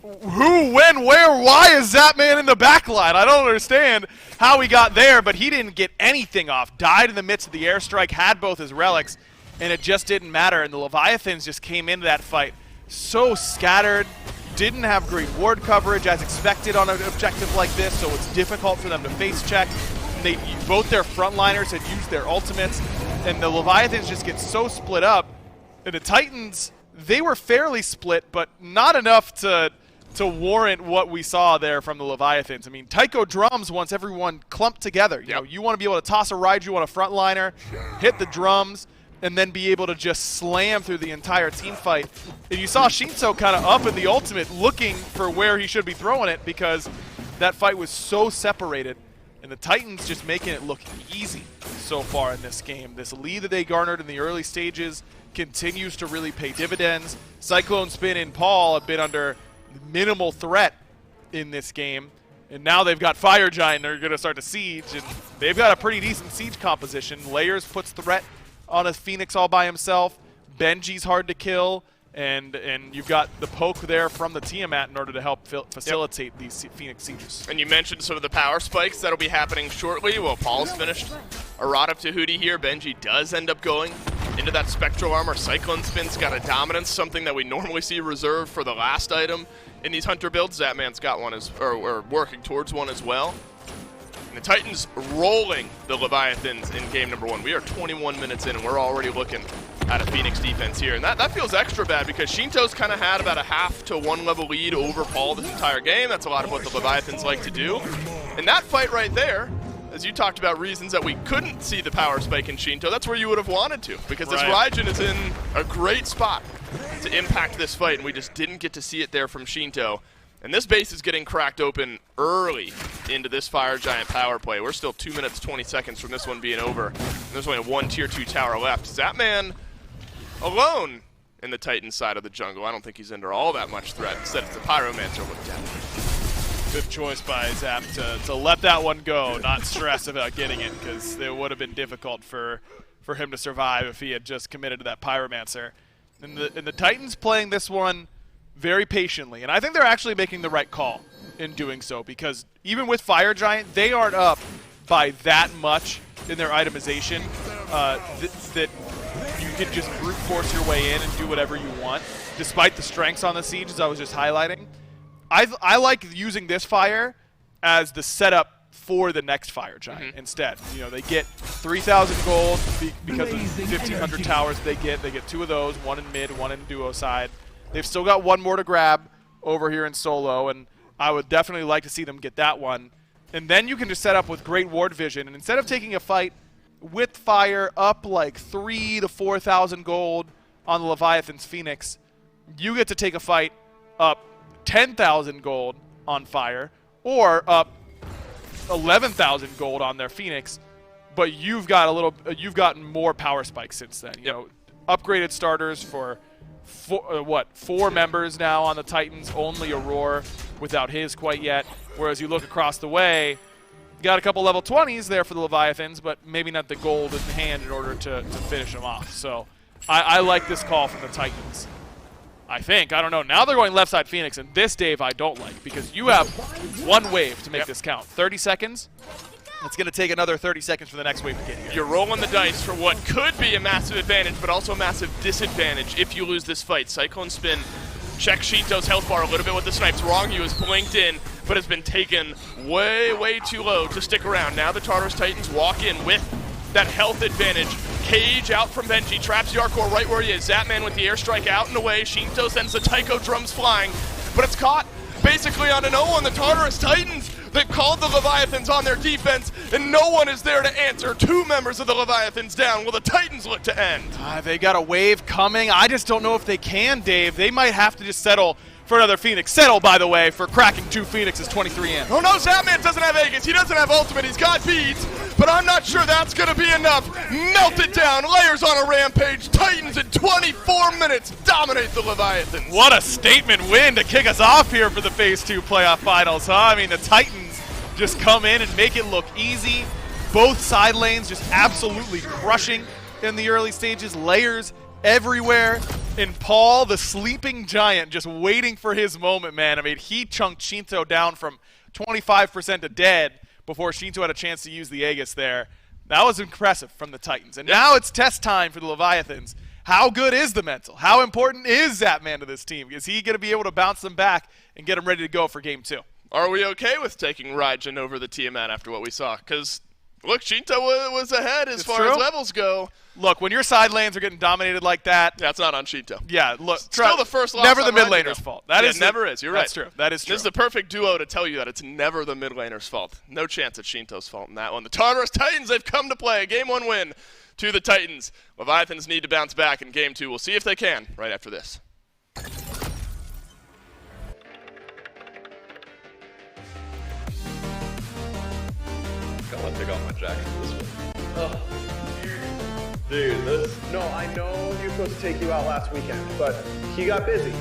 Who? When? Where? Why is Zapman in the backline? I don't understand how he got there, but he didn't get anything off. Died in the midst of the airstrike, had both his relics, and it just didn't matter. And the Leviathans just came into that fight so scattered, didn't have great ward coverage as expected on an objective like this, so it's difficult for them to face check. Both their frontliners had used their ultimates, and the Leviathans just get so split up. And the Titans, they were fairly split, but not enough to warrant what we saw there from the Leviathans. I mean, Taiko drums wants everyone clumped together. You know, you want to be able to toss a Raiju on a frontliner, hit the drums, and then be able to just slam through the entire team fight. And you saw Shinto kind of up in the ultimate looking for where he should be throwing it because that fight was so separated. And the Titans just making it look easy so far in this game. This lead that they garnered in the early stages continues to really pay dividends. Cyclone Spin and Paul have been under minimal threat in this game. And now they've got Fire Giant. They're going to start to siege. And they've got a pretty decent siege composition. Layers puts threat on a Phoenix all by himself. Benji's hard to kill. and you've got the poke there from the Tiamat in order to help facilitate these Phoenix sieges. And you mentioned some of the power spikes that'll be happening shortly. Well, Paul's finished a rod up to Hootie here. Benji does end up going into that Spectral Armor. Cyclone Spin's got a dominance, something that we normally see reserved for the last item in these Hunter builds. Zatman's got one, or working towards one as well. And the Titans rolling the Leviathans in game number 1. We are 21 minutes in, and we're already looking at a Phoenix defense here. And that feels extra bad because Shinto's kind of had about a half to 1 level lead over Paul this entire game. That's a lot of what the Leviathans like to do. And that fight right there, as you talked about reasons that we couldn't see the power spike in Shinto, that's where you would have wanted to, because this Raijin is in a great spot to impact this fight, and we just didn't get to see it there from Shinto. And this base is getting cracked open early into this Fire Giant power play. We're still 2 minutes, 20 seconds from this one being over. And there's only one Tier 2 tower left. Zatman alone in the Titan side of the jungle. I don't think he's under all that much threat. Instead, it's the Pyromancer looked at. Good choice by Zap to let that one go, not stress about getting it, because it would have been difficult for him to survive if he had just committed to that Pyromancer. And the Titans playing this one very patiently, and I think they're actually making the right call in doing so, because even with Fire Giant, they aren't up by that much in their itemization that you can just brute force your way in and do whatever you want, despite the strengths on the siege, as I was just highlighting. I like using this fire as the setup for the next Fire Giant instead. You know, they get 3,000 gold because of 1,500 towers they get. They get 2 of those, 1 in mid, 1 in duo side. They've still got 1 more to grab over here in solo, and I would definitely like to see them get that one. And then you can just set up with great ward vision, and instead of taking a fight with fire up like 3,000 to 4,000 gold on the Leviathan's Phoenix, you get to take a fight up 10,000 gold on fire, or up 11,000 gold on their Phoenix, but you've gotten more power spikes since then. You know, upgraded starters for 4 members now on the Titans, only Aurora without his quite yet. Whereas you look across the way, you got a couple level 20s there for the Leviathans, but maybe not the gold in hand in order to finish them off. So I like this call from the Titans. I think. I don't know. Now they're going left side Phoenix, and this, Dave, I don't like, because you have 1 wave to make this count. 30 seconds. It's going to take another 30 seconds for the next wave to get here. You're rolling the dice for what could be a massive advantage, but also a massive disadvantage if you lose this fight. Cyclone Spin checks Shinto's health bar a little bit with the snipes. Wrong, he was blinked in, but has been taken way, way too low to stick around. Now the Tartarus Titans walk in with that health advantage. Cage out from Benji, traps Yarkor right where he is. Zatman with the airstrike out and away. Shinto sends the Taiko drums flying, but it's caught basically on an O on the Tartarus Titans. They've called the Leviathans on their defense, and no one is there to answer. 2 members of the Leviathans down. Will the Titans look to end? They got a wave coming. I just don't know if they can, Dave. They might have to just settle for another Phoenix. Settle, by the way, for cracking 2 Phoenixes 23 in. Oh no, Zatman doesn't have Aegis. He doesn't have ultimate. He's got beads, but I'm not sure that's going to be enough. Melt it down. Layers on a rampage. Titans in 24 minutes dominate the Leviathans. What a statement win to kick us off here for the Phase 2 playoff finals, huh? I mean, the Titans just come in and make it look easy. Both side lanes just absolutely crushing in the early stages. Layers everywhere. And Paul, the sleeping giant, just waiting for his moment, man. I mean, he chunked Shinto down from 25% to dead before Shinto had a chance to use the Aegis there. That was impressive from the Titans. And now it's test time for the Leviathans. How good is the mental? How important is Zatman to this team? Is he going to be able to bounce them back and get them ready to go for Game 2? Are we okay with taking Raijin over the Tiamat after what we saw? Because, look, Shinto was ahead as far as levels go. Look, when your side lanes are getting dominated like that... That's not on Shinto. Yeah, look. Still the first loss never the mid Raijin, laner's though. fault. That never is. You're right. That's true. That is true. This is the perfect duo to tell you that it's never the mid laner's fault. No chance it's Shinto's fault in that one. The Tartarus Titans, they've come to play. A Game 1 win to the Titans. Leviathans need to bounce back in Game 2. We'll see if they can right after this. I want to take off my jacket this way. Oh, dude, this... No, I know he was supposed to take you out last weekend, but he got busy.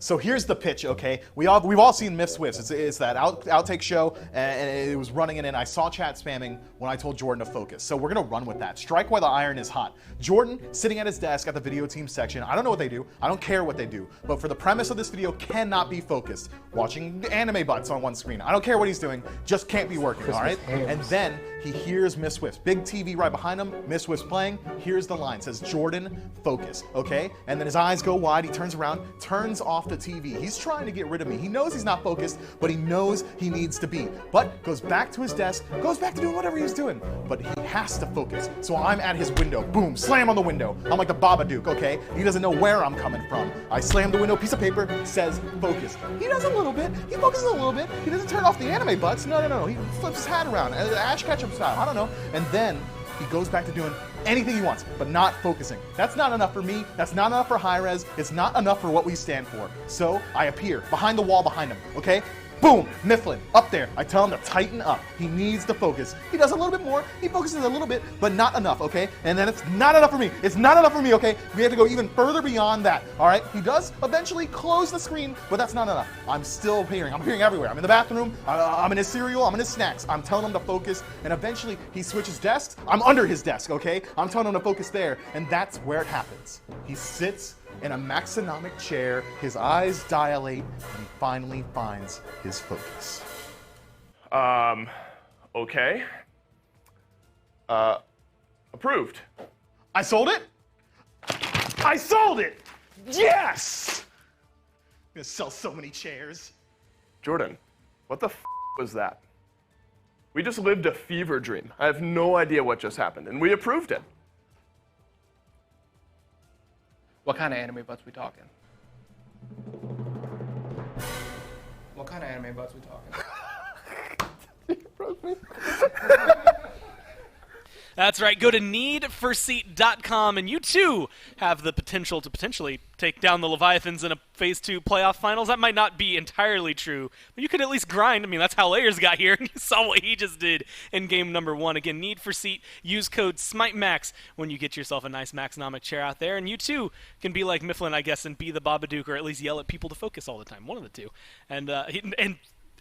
So here's the pitch, okay? We've all seen Miss Swifts. It's that outtake show, and it was running in, and I saw chat spamming when I told Jordan to focus. So we're gonna run with that. Strike while the iron is hot. Jordan, sitting at his desk at the video team section. I don't know what they do. I don't care what they do. But for the premise of this video, cannot be focused. Watching anime butts on one screen. I don't care what he's doing. Just can't be working, all right? And then he hears Miss Swift's big TV right behind him. Miss Swift's playing. Here's the line. Says, Jordan, focus, okay? And then his eyes go wide. He turns around, turns off the TV. He's trying to get rid of me. He knows he's not focused, but he knows he needs to be. But goes back to his desk, goes back to doing whatever he was doing. But he has to focus. So I'm at his window. Boom, slam on the window. I'm like the Babadook, okay? He doesn't know where I'm coming from. I slam the window, piece of paper, says focus. He does a little bit. He focuses a little bit. He doesn't turn off the anime butts. No. He flips his hat around, Ash Ketchum style. I don't know. And then he goes back to doing anything he wants, but not focusing. That's not enough for me. That's not enough for hi-rez. It's not enough for what we stand for. So I appear behind the wall behind him, okay? Boom, Mifflin, up there. I tell him to tighten up. He needs to focus. He does a little bit more. He focuses a little bit, but not enough, okay? And then it's not enough for me. It's not enough for me, okay? We have to go even further beyond that, all right? He does eventually close the screen, but that's not enough. I'm still appearing. I'm appearing everywhere. I'm in the bathroom. I'm in his cereal. I'm in his snacks. I'm telling him to focus, and eventually he switches desks. I'm under his desk, okay? I'm telling him to focus there, and that's where it happens. He sits in a maxonomic chair, his eyes dilate, and he finally finds his focus. Okay. Approved. I sold it? I sold it! Yes! I'm gonna sell so many chairs. Jordan, what the was that? We just lived a fever dream. I have no idea what just happened, and we approved it. What kind of anime butts we talking? What kind of anime butts we talking? Broke me. That's right. Go to needforseat.com, and you too have the potential to potentially take down the Leviathans in a Phase 2 playoff finals. That might not be entirely true, but you could at least grind. I mean, that's how Layers got here. You saw what he just did in game number 1. Again, Need for Seat. Use code SMITEMAX when you get yourself a nice Maxonomic chair out there. And you too can be like Mifflin, I guess, and be the Babadook, or at least yell at people to focus all the time. One of the two. And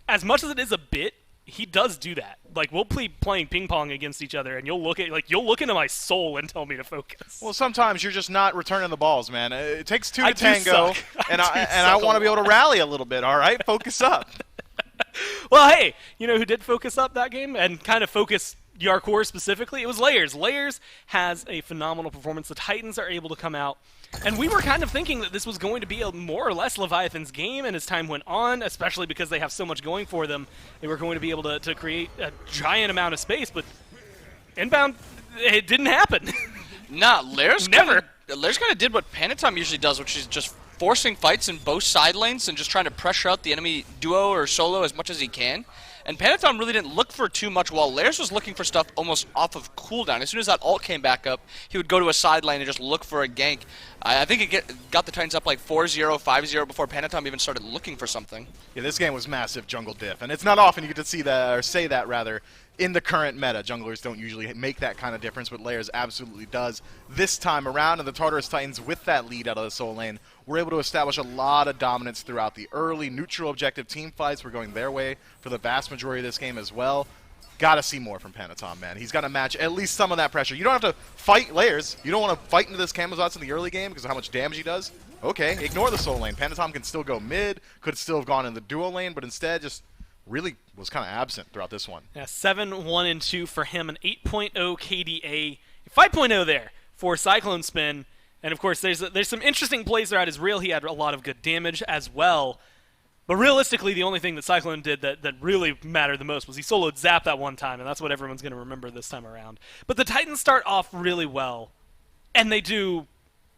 as much as it is a bit, he does do that. Like, we'll be playing ping pong against each other, and you'll look into my soul and tell me to focus. Well, sometimes you're just not returning the balls, man. It takes two to tango, and I I want to be able to rally a little bit. All right, focus up. Well, hey, you know who did focus up that game and kind of focus Yarkor specifically? It was Layers. Layers has a phenomenal performance. The Titans are able to come out. And we were kind of thinking that this was going to be a more or less Leviathans game, and as time went on, especially because they have so much going for them, they were going to be able to create a giant amount of space, but inbound, it didn't happen. Nah, Layers Never. Layers kind of did what Panatom usually does, which is just forcing fights in both side lanes and just trying to pressure out the enemy duo or solo as much as he can. And Panatom really didn't look for too much, while Layers was looking for stuff almost off of cooldown. As soon as that ult came back up, he would go to a side lane and just look for a gank. I think it got the Titans up like 4-0, 5-0 before Panatom even started looking for something. Yeah, this game was massive jungle diff, and it's not often you get to see that, or say that rather, in the current meta. Junglers don't usually make that kind of difference, but Layers absolutely does this time around, and the Tartarus Titans, with that lead out of the soul lane, were able to establish a lot of dominance throughout the early neutral objective team fights. We're going their way for the vast majority of this game as well. Gotta see more from Panatom, man. He's got to match at least some of that pressure. You don't have to fight Layers. You don't want to fight into this Camazotz in the early game because of how much damage he does. Okay, ignore the soul lane. Panatom can still go mid, could still have gone in the duo lane, but instead just really was kind of absent throughout this one. Yeah, 7-1-2 for him, an 8.0 KDA, 5.0 there for Cyclone Spin. And of course, there's some interesting plays throughout his reel. He had a lot of good damage as well. But realistically, the only thing that Cyclone did that really mattered the most was he soloed Zap that one time, and that's what everyone's going to remember this time around. But the Titans start off really well, and they do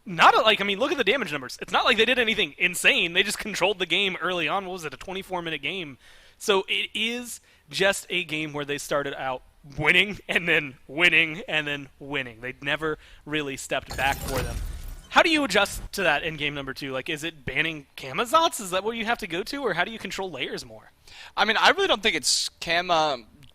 look at the damage numbers. It's not like they did anything insane. They just controlled the game early on. What was it, a 24-minute game? So it is just a game where they started out winning and then winning and then winning. They never really stepped back for them. How do you adjust to that in game number 2? Like, is it banning Camazotz? Is that what you have to go to, or how do you control Layers more? I mean, I really don't think it's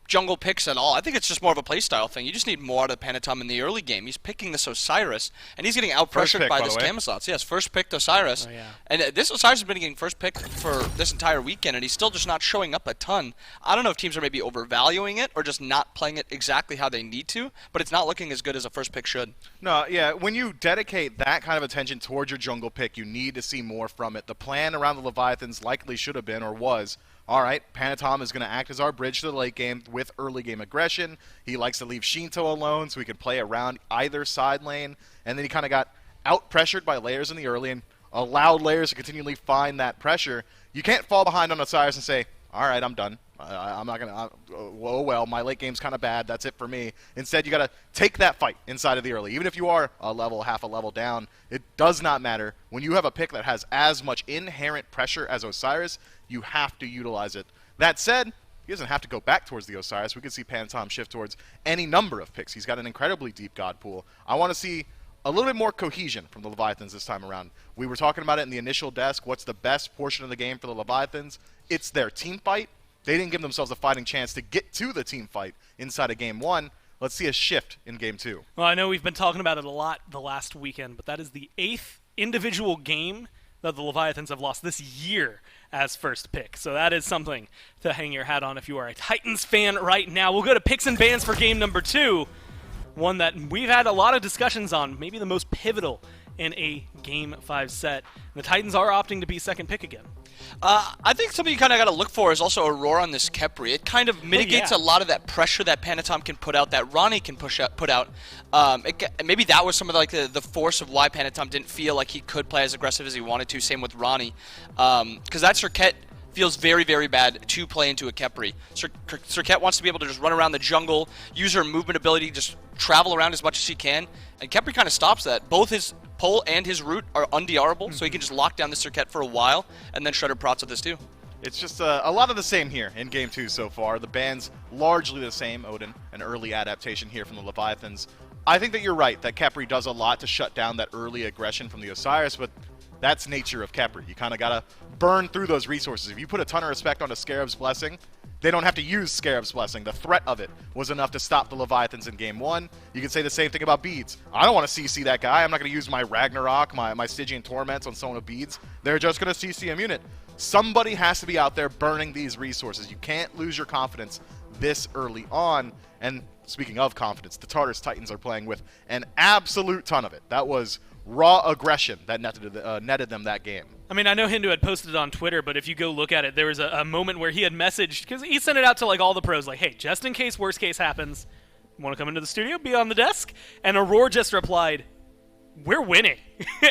jungle picks at all. I think it's just more of a playstyle thing. You just need more out of Panatom in the early game. He's picking this Osiris, and he's getting out-pressured by this Camelot. Yes, first picked Osiris. Oh, yeah. And this Osiris has been getting first pick for this entire weekend, and he's still just not showing up a ton. I don't know if teams are maybe overvaluing it or just not playing it exactly how they need to, but it's not looking as good as a first pick should. No, yeah, when you dedicate that kind of attention towards your jungle pick, you need to see more from it. The plan around the Leviathans likely should have been or was, all right, Panatom is going to act as our bridge to the late game with early game aggression. He likes to leave Shinto alone so he can play around either side lane. And then he kind of got out-pressured by layers in the early and allowed layers to continually find that pressure. You can't fall behind on Osiris and say, all right, I'm done. I'm not going to, oh, well, my late game's kind of bad. That's it for me. Instead, you got to take that fight inside of the early. Even if you are a level, half a level down, it does not matter. When you have a pick that has as much inherent pressure as Osiris, you have to utilize it. That said, he doesn't have to go back towards the Osiris. We could see Panatom shift towards any number of picks. He's got an incredibly deep god pool. I want to see a little bit more cohesion from the Leviathans this time around. We were talking about it in the initial desk. What's the best portion of the game for the Leviathans? It's their team fight. They didn't give themselves a fighting chance to get to the team fight inside of Game 1. Let's see a shift in Game 2. Well, I know we've been talking about it a lot the last weekend, but that is the 8th individual game that the Leviathans have lost this year as first pick. So that is something to hang your hat on if you are a Titans fan right now. We'll go to picks and bans for game number 2, one that we've had a lot of discussions on, maybe the most pivotal in a Game 5 set. The Titans are opting to be second pick again. I think something you kind of got to look for is also Aurora on this Khepri. It kind of mitigates a lot of that pressure that Panatom can put out, that Ronnie can put out. Maybe that was some of the force of why Panatom didn't feel like he could play as aggressive as he wanted to. Same with Ronnie, because that Serket feels very, very bad to play into a Khepri. Serket wants to be able to just run around the jungle, use her movement ability, just travel around as much as she can, and Khepri kind of stops that. Both his pull and his root are unDRable, so he can just lock down the Serket for a while, and then Shredder prots with this too. It's just a lot of the same here in Game 2 so far. The ban's largely the same. Odin, an early adaptation here from the Leviathans. I think that you're right, that Khepri does a lot to shut down that early aggression from the Osiris, but that's nature of Khepri. You kind of got to burn through those resources. If you put a ton of respect onto Scarab's Blessing, they don't have to use Scarab's Blessing. The threat of it was enough to stop the Leviathans in Game 1. You can say the same thing about Beads. I don't want to CC that guy. I'm not going to use my Ragnarok, my Stygian Torments on someone with Beads. They're just going to CC a unit. Somebody has to be out there burning these resources. You can't lose your confidence this early on. And speaking of confidence, the Tartarus Titans are playing with an absolute ton of it. That was raw aggression that netted them that game. I mean, I know Hindu had posted it on Twitter, but if you go look at it, there was a moment where he had messaged, because he sent it out to like all the pros, like, hey, just in case worst case happens, you want to come into the studio, be on the desk? And Aurora just replied, we're winning.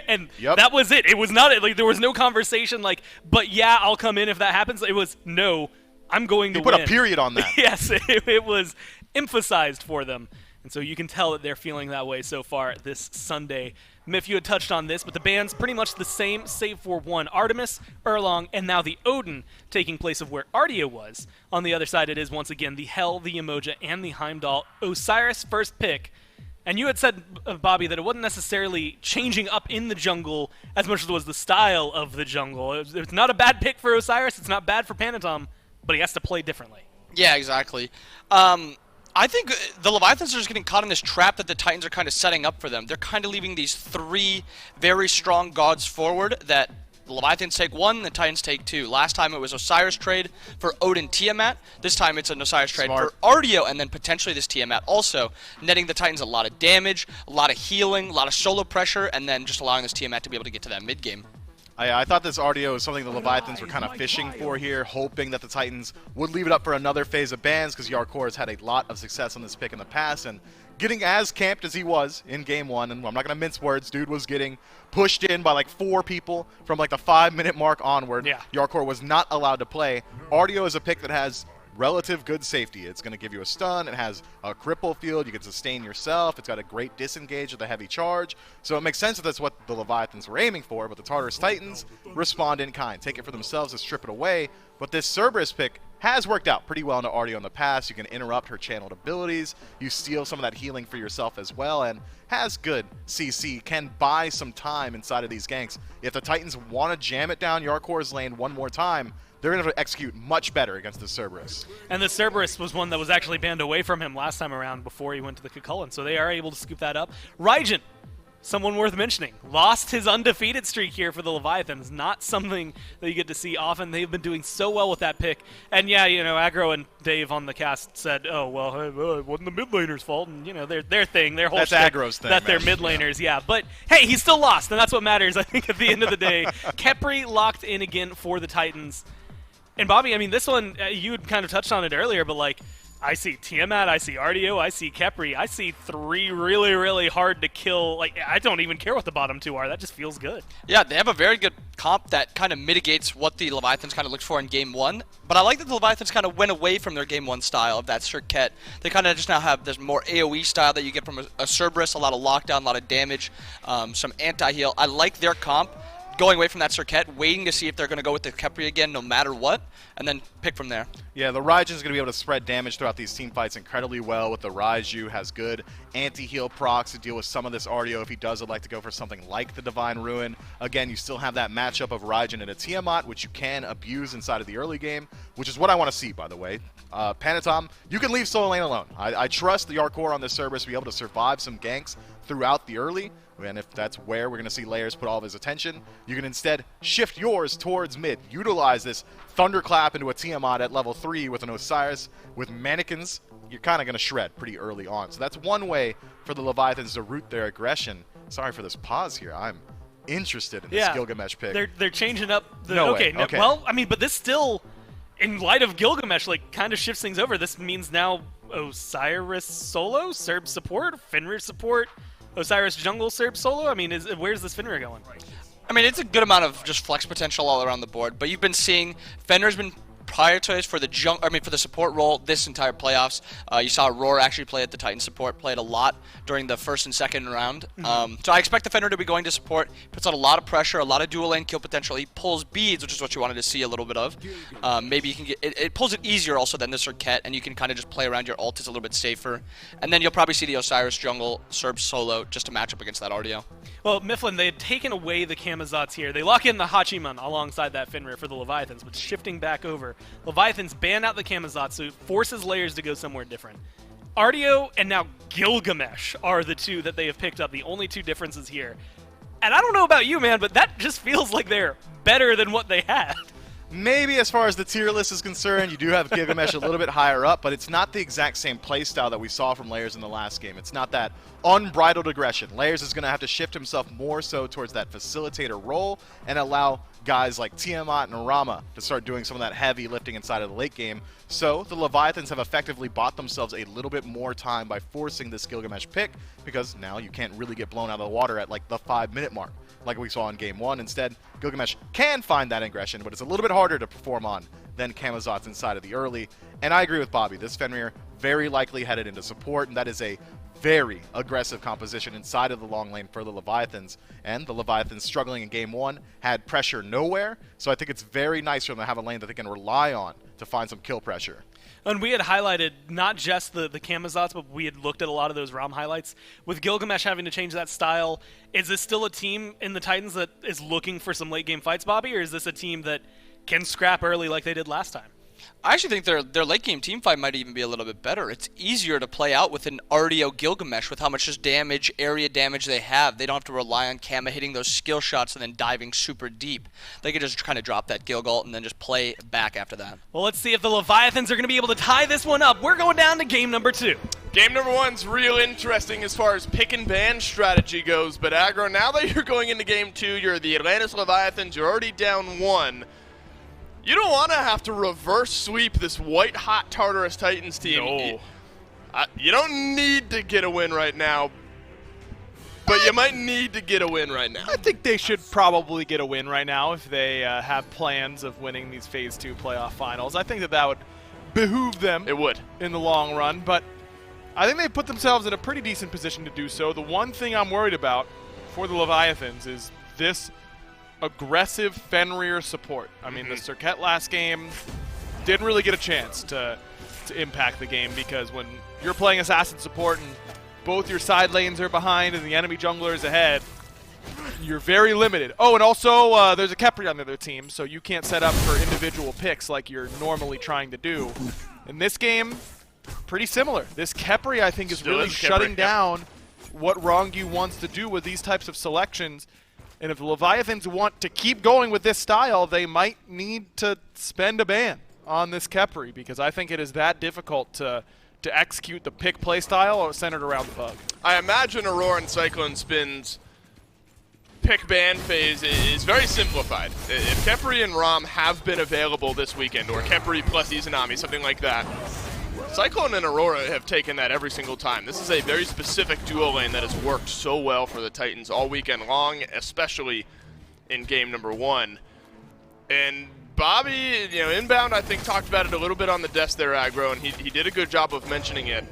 And that was it. It was not, like, there was no conversation like, but yeah, I'll come in if that happens. It was, no, I'm going to win. You put a period on that. Yes, it was emphasized for them. And so you can tell that they're feeling that way so far this Sunday. Myth, you had touched on this, but the band's pretty much the same, save for one. Artemis, Erlong, and now the Odin taking place of where Ardia was. On the other side, it is once again the Hel, the Emoja, and the Heimdall. Osiris first pick. And you had said, Bobby, that it wasn't necessarily changing up in the jungle as much as it was the style of the jungle. It's not a bad pick for Osiris. It's not bad for Panatom, but he has to play differently. Yeah, exactly. I think the Leviathans are just getting caught in this trap that the Titans are kind of setting up for them. They're kind of leaving these 3 very strong gods forward that the Leviathans take 1, the Titans take 2. Last time it was Osiris trade for Odin Tiamat. This time it's an Osiris trade for Ardio, and then potentially this Tiamat also, netting the Titans a lot of damage, a lot of healing, a lot of solo pressure, and then just allowing this Tiamat to be able to get to that mid game. I thought this Ardio was something the Leviathans were kind of fishing for here, hoping that the Titans would leave it up for another phase of bans, because Yarkor has had a lot of success on this pick in the past, and getting as camped as he was in Game 1, and I'm not going to mince words, dude was getting pushed in by like 4 people from like the 5-minute mark onward. Yeah. Yarkor was not allowed to play. Ardio is a pick that has relative good safety. It's going to give you a stun. It has a cripple field. You can sustain yourself. It's got a great disengage with a heavy charge. So it makes sense that that's what the Leviathans were aiming for, but the Tartarus Titans respond in kind. Take it for themselves and strip it away. But this Cerberus pick has worked out pretty well into Artio in the past. You can interrupt her channeled abilities. You steal some of that healing for yourself as well, and has good CC, can buy some time inside of these ganks. If the Titans want to jam it down Yarkor's lane one more time, they're going to execute much better against the Cerberus. And the Cerberus was one that was actually banned away from him last time around before he went to the Cucullin, so they are able to scoop that up. Raijin, someone worth mentioning, lost his undefeated streak here for the Leviathans. Not something that you get to see often. They've been doing so well with that pick. And yeah, you know, Aggro and Dave on the cast said, oh, well, it wasn't the mid laner's fault. And, you know, their thing, their whole That's shtick, Aggro's thing, that man. they're mid laners, yeah. But, hey, he still lost, and that's what matters, I think, at the end of the day. Khepri locked in again for the Titans. And, Bobby, I mean, this one, you had kind of touched on it earlier, but, like, I see Tiamat, I see Artio, I see Khepri. I see 3 really, really hard to kill. Like, I don't even care what the bottom 2 are. That just feels good. Yeah, they have a very good comp that kind of mitigates what the Leviathans kind of looked for in Game 1. But I like that the Leviathans kind of went away from their Game 1 style of that Circuit. They kind of just now have this more AoE style that you get from a Cerberus, a lot of lockdown, a lot of damage, some anti-heal. I like their comp. Going away from that Circuit, waiting to see if they're going to go with the Khepri again no matter what, and then pick from there. Yeah, the Raijin's going to be able to spread damage throughout these team fights incredibly well with the Raiju, has good anti-heal procs to deal with some of this Artio if he does like to go for something like the Divine Ruin. Again, you still have that matchup of Raijin and a Tiamat, which you can abuse inside of the early game, which is what I want to see, by the way. Panatom, you can leave solo lane alone. I trust the Yarkor on this Cerberus to be able to survive some ganks throughout the early. And if that's where we're going to see Layers put all of his attention, you can instead shift yours towards mid. Utilize this Thunderclap into a Tiamat at level 3 with an Osiris. With Mannequins, you're kind of going to shred pretty early on. So that's one way for the Leviathans to root their aggression. Sorry for this pause here. I'm interested in this Gilgamesh pick. They're changing up the... No okay, way. Okay. Well, I mean, but this still, in light of Gilgamesh, like, kind of shifts things over. This means now Osiris solo, Serb support, Fenrir support, Osiris jungle, Serb solo? I mean, where's this Fenrir going? I mean, it's a good amount of just flex potential all around the board, but you've been seeing Fenrir's been prioritized for the support role this entire playoffs. You saw Roar actually play at the Titan support, played a lot during the first and second round. So I expect the Fenrir to be going to support. Puts on a lot of pressure, a lot of dual lane kill potential. He pulls beads, which is what you wanted to see a little bit of. Maybe you can get it pulls it easier also than the Circuit, and you can kind of just play around your ult. It's a little bit safer. And then you'll probably see the Osiris jungle, Serb solo, just to match up against that Artio. Well, Mifflin, they had taken away the Camazotz here. They lock in the Hachiman alongside that Fenrir for the Leviathans, but shifting back over. Leviathans ban out the Camazotz, so it forces Layers to go somewhere different. Artio and now Gilgamesh are the 2 that they have picked up, the only 2 differences here. And I don't know about you, man, but that just feels like they're better than what they had. Maybe as far as the tier list is concerned, you do have Gilgamesh a little bit higher up, but it's not the exact same playstyle that we saw from Layers in the last game. It's not that unbridled aggression. Layers is going to have to shift himself more so towards that facilitator role and allow guys like Tiamat and Rama to start doing some of that heavy lifting inside of the late game. So the Leviathans have effectively bought themselves a little bit more time by forcing this Gilgamesh pick, because now you can't really get blown out of the water at like the 5-minute mark like we saw in Game 1. Instead, Gilgamesh can find that aggression, but it's a little bit harder to perform on than Camazotz inside of the early. And I agree with Bobby. This Fenrir very likely headed into support, and that is a very aggressive composition inside of the long lane for the Leviathans. And the Leviathans, struggling in Game 1, had pressure nowhere, so I think it's very nice for them to have a lane that they can rely on to find some kill pressure. And we had highlighted not just the Camazotz, but we had looked at a lot of those ROM highlights. With Gilgamesh having to change that style, is this still a team in the Titans that is looking for some late game fights, Bobby, or is this a team that can scrap early like they did last time? I actually think their late game team fight might even be a little bit better. It's easier to play out with an Artio Gilgamesh with how much just damage, area damage they have. They don't have to rely on Kama hitting those skill shots and then diving super deep. They can just kind of drop that Gilgalt and then just play back after that. Well, let's see if the Leviathans are going to be able to tie this one up. We're going down to game number 2. Game number 1's real interesting as far as pick and ban strategy goes, but Aggro, now that you're going into game 2, you're the Atlantis Leviathans, you're already down 1. You don't want to have to reverse sweep this white-hot Tartarus Titans team. No. You don't need to get a win right now, but you might need to get a win right now. I think they should probably get a win right now if they have plans of winning these Phase 2 playoff finals. I think that would behoove them. It would. In the long run, but I think they put themselves in a pretty decent position to do so. The one thing I'm worried about for the Leviathans is this aggressive Fenrir support. I mean, the Circuit last game, didn't really get a chance to impact the game, because when you're playing assassin support and both your side lanes are behind and the enemy jungler is ahead, you're very limited. Oh, and also there's a Khepri on the other team, so you can't set up for individual picks like you're normally trying to do. In this game, pretty similar. This Khepri, I think, is really shutting down what Rongyu wants to do with these types of selections. And if the Leviathans want to keep going with this style, they might need to spend a ban on this Khepri, because I think it is that difficult to execute the pick play style centered around the bug. I imagine Aurora and Cyclone Spin's pick ban phase is very simplified. If Khepri and Rom have been available this weekend, or Khepri plus Izanami, something like that, Cyclone and Aurora have taken that every single time. This is a very specific duo lane that has worked so well for the Titans all weekend long, especially in game number 1. And Bobby, inbound, I think, talked about it a little bit on the desk there, Aggro, and he did a good job of mentioning it.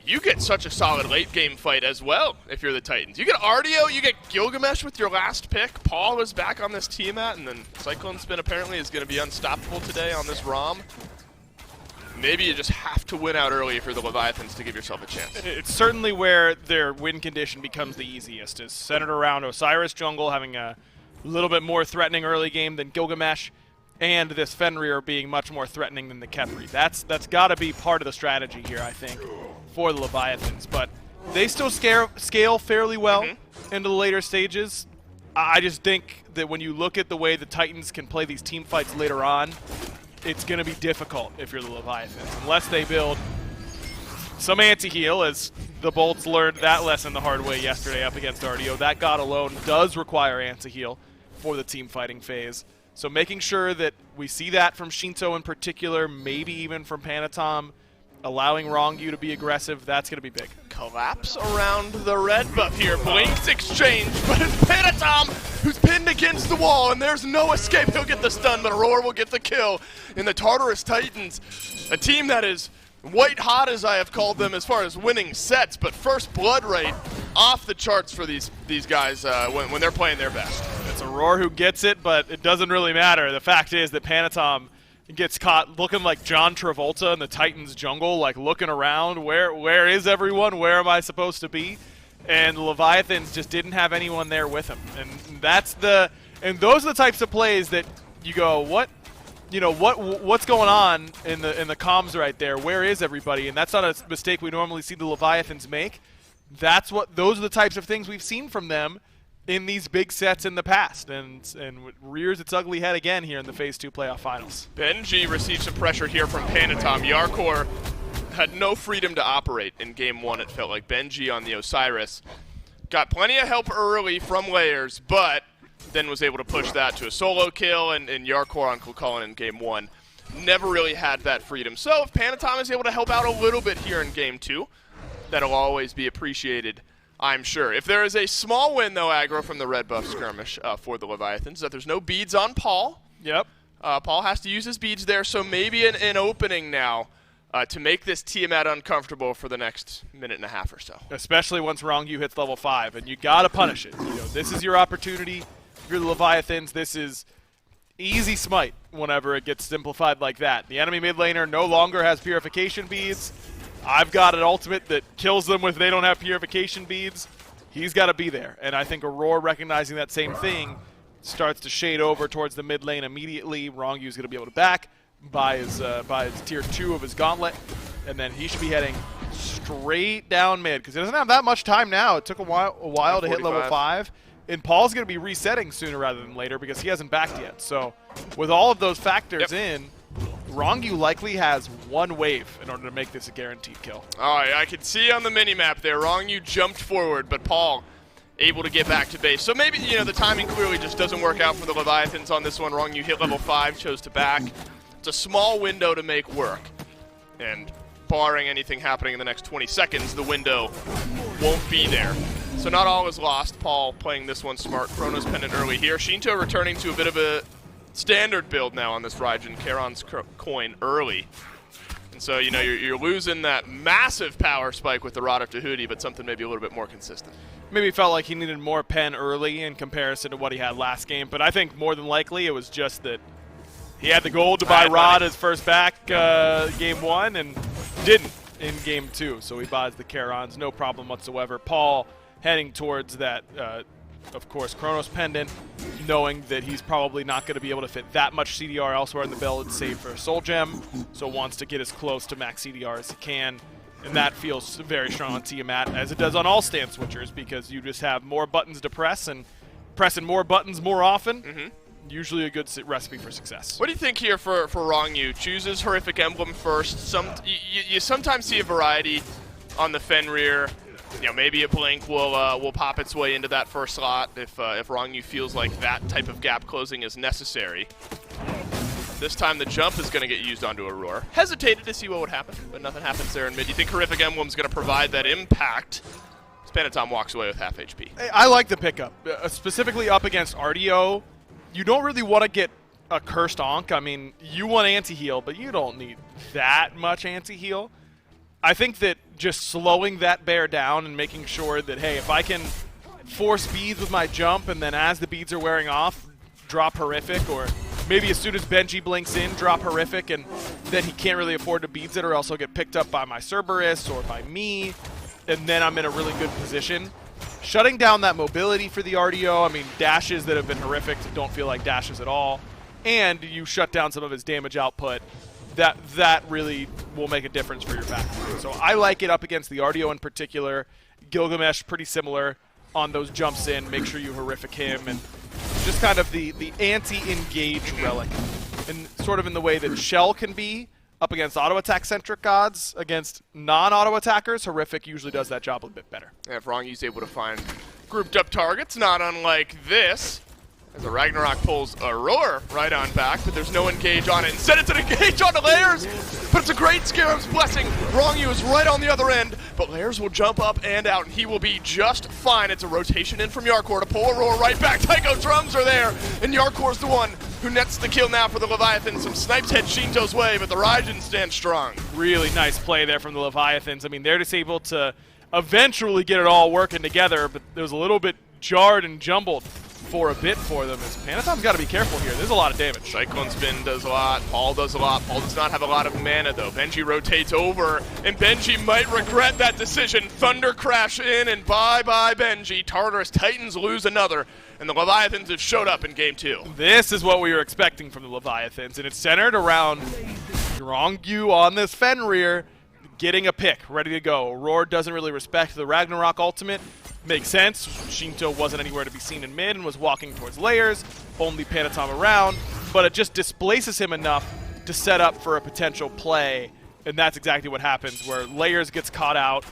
You get such a solid late game fight as well if you're the Titans. You get Ardio, you get Gilgamesh with your last pick. Paul is back on this Tiamat, and then Cyclone Spin apparently is going to be unstoppable today on this ROM. Maybe you just have to win out early if you're the Leviathans to give yourself a chance. It's certainly where their win condition becomes the easiest, is centered around Osiris jungle having a little bit more threatening early game than Gilgamesh, and this Fenrir being much more threatening than the Khepri. That's got to be part of the strategy here, I think, for the Leviathans. But they still scale fairly well into the later stages. I just think that when you look at the way the Titans can play these team fights later on, it's going to be difficult if you're the Leviathans, unless they build some anti-heal, as the Bolts learned that lesson the hard way yesterday up against Ardio. That god alone does require anti-heal for the team fighting phase. So making sure that we see that from Shinto in particular, maybe even from Panatom, allowing Rongyu to be aggressive, that's going to be big. Collapse around the red buff here. Blinks exchange, but it's Panatom who's pinned against the wall, and there's no escape. He'll get the stun, but Aurora will get the kill. In the Tartarus Titans, a team that is white hot, as I have called them, as far as winning sets, but first blood rate off the charts for these guys when they're playing their best. It's Aurora who gets it, but it doesn't really matter. The fact is that Panatom gets caught looking like John Travolta in the Titans jungle, like looking around, where is everyone, where am I supposed to be? And the Leviathans just didn't have anyone there with him. And those are the types of plays that you go, what's going on in the comms right there? Where is everybody? And that's not a mistake we normally see the Leviathans make. Those are the types of things we've seen from them in these big sets in the past, and rears its ugly head again here in the Phase 2 playoff finals. Benji received some pressure here from Panatom. Yarkor had no freedom to operate in Game 1, it felt like. Benji on the Osiris got plenty of help early from Layers, but then was able to push that to a solo kill, and Yarkor on Kulkullen in Game 1 never really had that freedom. So if Panatom is able to help out a little bit here in Game 2, that'll always be appreciated, I'm sure. If there is a small win, though, Aggro, from the red buff skirmish for the Leviathans, that there's no beads on Paul. Yep. Paul has to use his beads there, so maybe an opening now to make this Tiamat uncomfortable for the next minute and a half or so. Especially once Rongyu hits level 5, and you got to punish it. This is your opportunity. You're the Leviathans. This is easy smite whenever it gets simplified like that. The enemy mid laner no longer has purification beads. I've got an ultimate that kills them if they don't have purification beads. He's got to be there. And I think Aurora, recognizing that same thing, starts to shade over towards the mid lane immediately. Rongyu's going to be able to back by his tier 2 of his gauntlet. And then he should be heading straight down mid, because he doesn't have that much time now. It took a while to hit level 5. And Paul's going to be resetting sooner rather than later because he hasn't backed yet. So with all of those factors in, Rongyu likely has one wave in order to make this a guaranteed kill. All right, I can see on the mini-map there, Rongyu jumped forward, but Paul able to get back to base. So maybe, the timing clearly just doesn't work out for the Leviathans on this one. Rongyu hit level 5, chose to back. It's a small window to make work. And barring anything happening in the next 20 seconds, the window won't be there. So not all is lost. Paul playing this one smart. Chronos pendant early here. Shinto returning to a bit of a standard build now on this Raijin. Charon's coin early. And so, you're losing that massive power spike with the Rod of Tahuti, but something maybe a little bit more consistent. Maybe felt like he needed more pen early in comparison to what he had last game, but I think more than likely it was just that He had the gold to buy Rod his first back game 1 and didn't in game 2, so he buys the Charons, no problem whatsoever. Paul heading towards that, of course, Chronos Pendant, knowing that he's probably not going to be able to fit that much CDR elsewhere in the build, save for Soul Gem, so wants to get as close to max CDR as he can. And that feels very strong on Tiamat, as it does on all stand switchers, because you just have more buttons to press, and pressing more buttons more often, usually a good recipe for success. What do you think here for Rongyu? Chooses Horrific Emblem first. You sometimes see a variety on the Fenrir. You know, maybe a Blink will pop its way into that first slot if Rongyu feels like that type of gap closing is necessary. This time the jump is going to get used onto Aurora. Hesitated to see what would happen, but nothing happens there in mid. You think Horrific Emblem's going to provide that impact? Panatom walks away with half HP. I like the pickup, specifically up against RDO. You don't really want to get a cursed Onk. I mean, you want anti-heal, but you don't need that much anti-heal. I think that just slowing that bear down and making sure that, hey, if I can force beads with my jump and then as the beads are wearing off, drop Horrific, or maybe as soon as Benji blinks in, drop Horrific, and then he can't really afford to beads it or else he'll get picked up by my Cerberus or by me, and then I'm in a really good position. Shutting down that mobility for the RDO, I mean, dashes that have been horrific don't feel like dashes at all, and you shut down some of his damage output. That really will make a difference for your back. So I like it up against the RDO in particular. Gilgamesh, pretty similar on those jumps in. Make sure you horrific him, and just kind of the anti-engage relic. And sort of in the way that Shell can be up against auto-attack-centric gods. Against non-auto attackers, Horrific usually does that job a bit better. Yeah, if Rongyu's able to find grouped up targets, not unlike this. As the Ragnarok pulls a roar right on back, but there's no engage on it. Instead, it's an engage on the Layers, but it's a great Scarab's Blessing. Rongyu is right on the other end, but Layers will jump up and out, and he will be just fine. It's a rotation in from Yarkor to pull a roar right back. Taiko drums are there, and Yarkor's the one who nets the kill now for the Leviathans. Some snipes head Shinto's way, but the Raijin stand strong. Really nice play there from the Leviathans. I mean, they're just able to eventually get it all working together, but it was a little bit jarred and jumbled for a bit for them. As Panatom's got to be careful here. There's a lot of damage. Cyclone Spin does a lot. Paul does a lot. Paul does not have a lot of mana, though. Benji rotates over, and Benji might regret that decision. Thunder crash in, and bye-bye Benji. Tartarus Titans lose another, and the Leviathans have showed up in Game 2. This is what we were expecting from the Leviathans, and it's centered around Rongyu on this Fenrir, getting a pick, ready to go. Roar doesn't really respect the Ragnarok ultimate. Makes sense. Shinto wasn't anywhere to be seen in mid and was walking towards Layers, only Panatom around, but it just displaces him enough to set up for a potential play, and that's exactly what happens, where Layers gets caught out.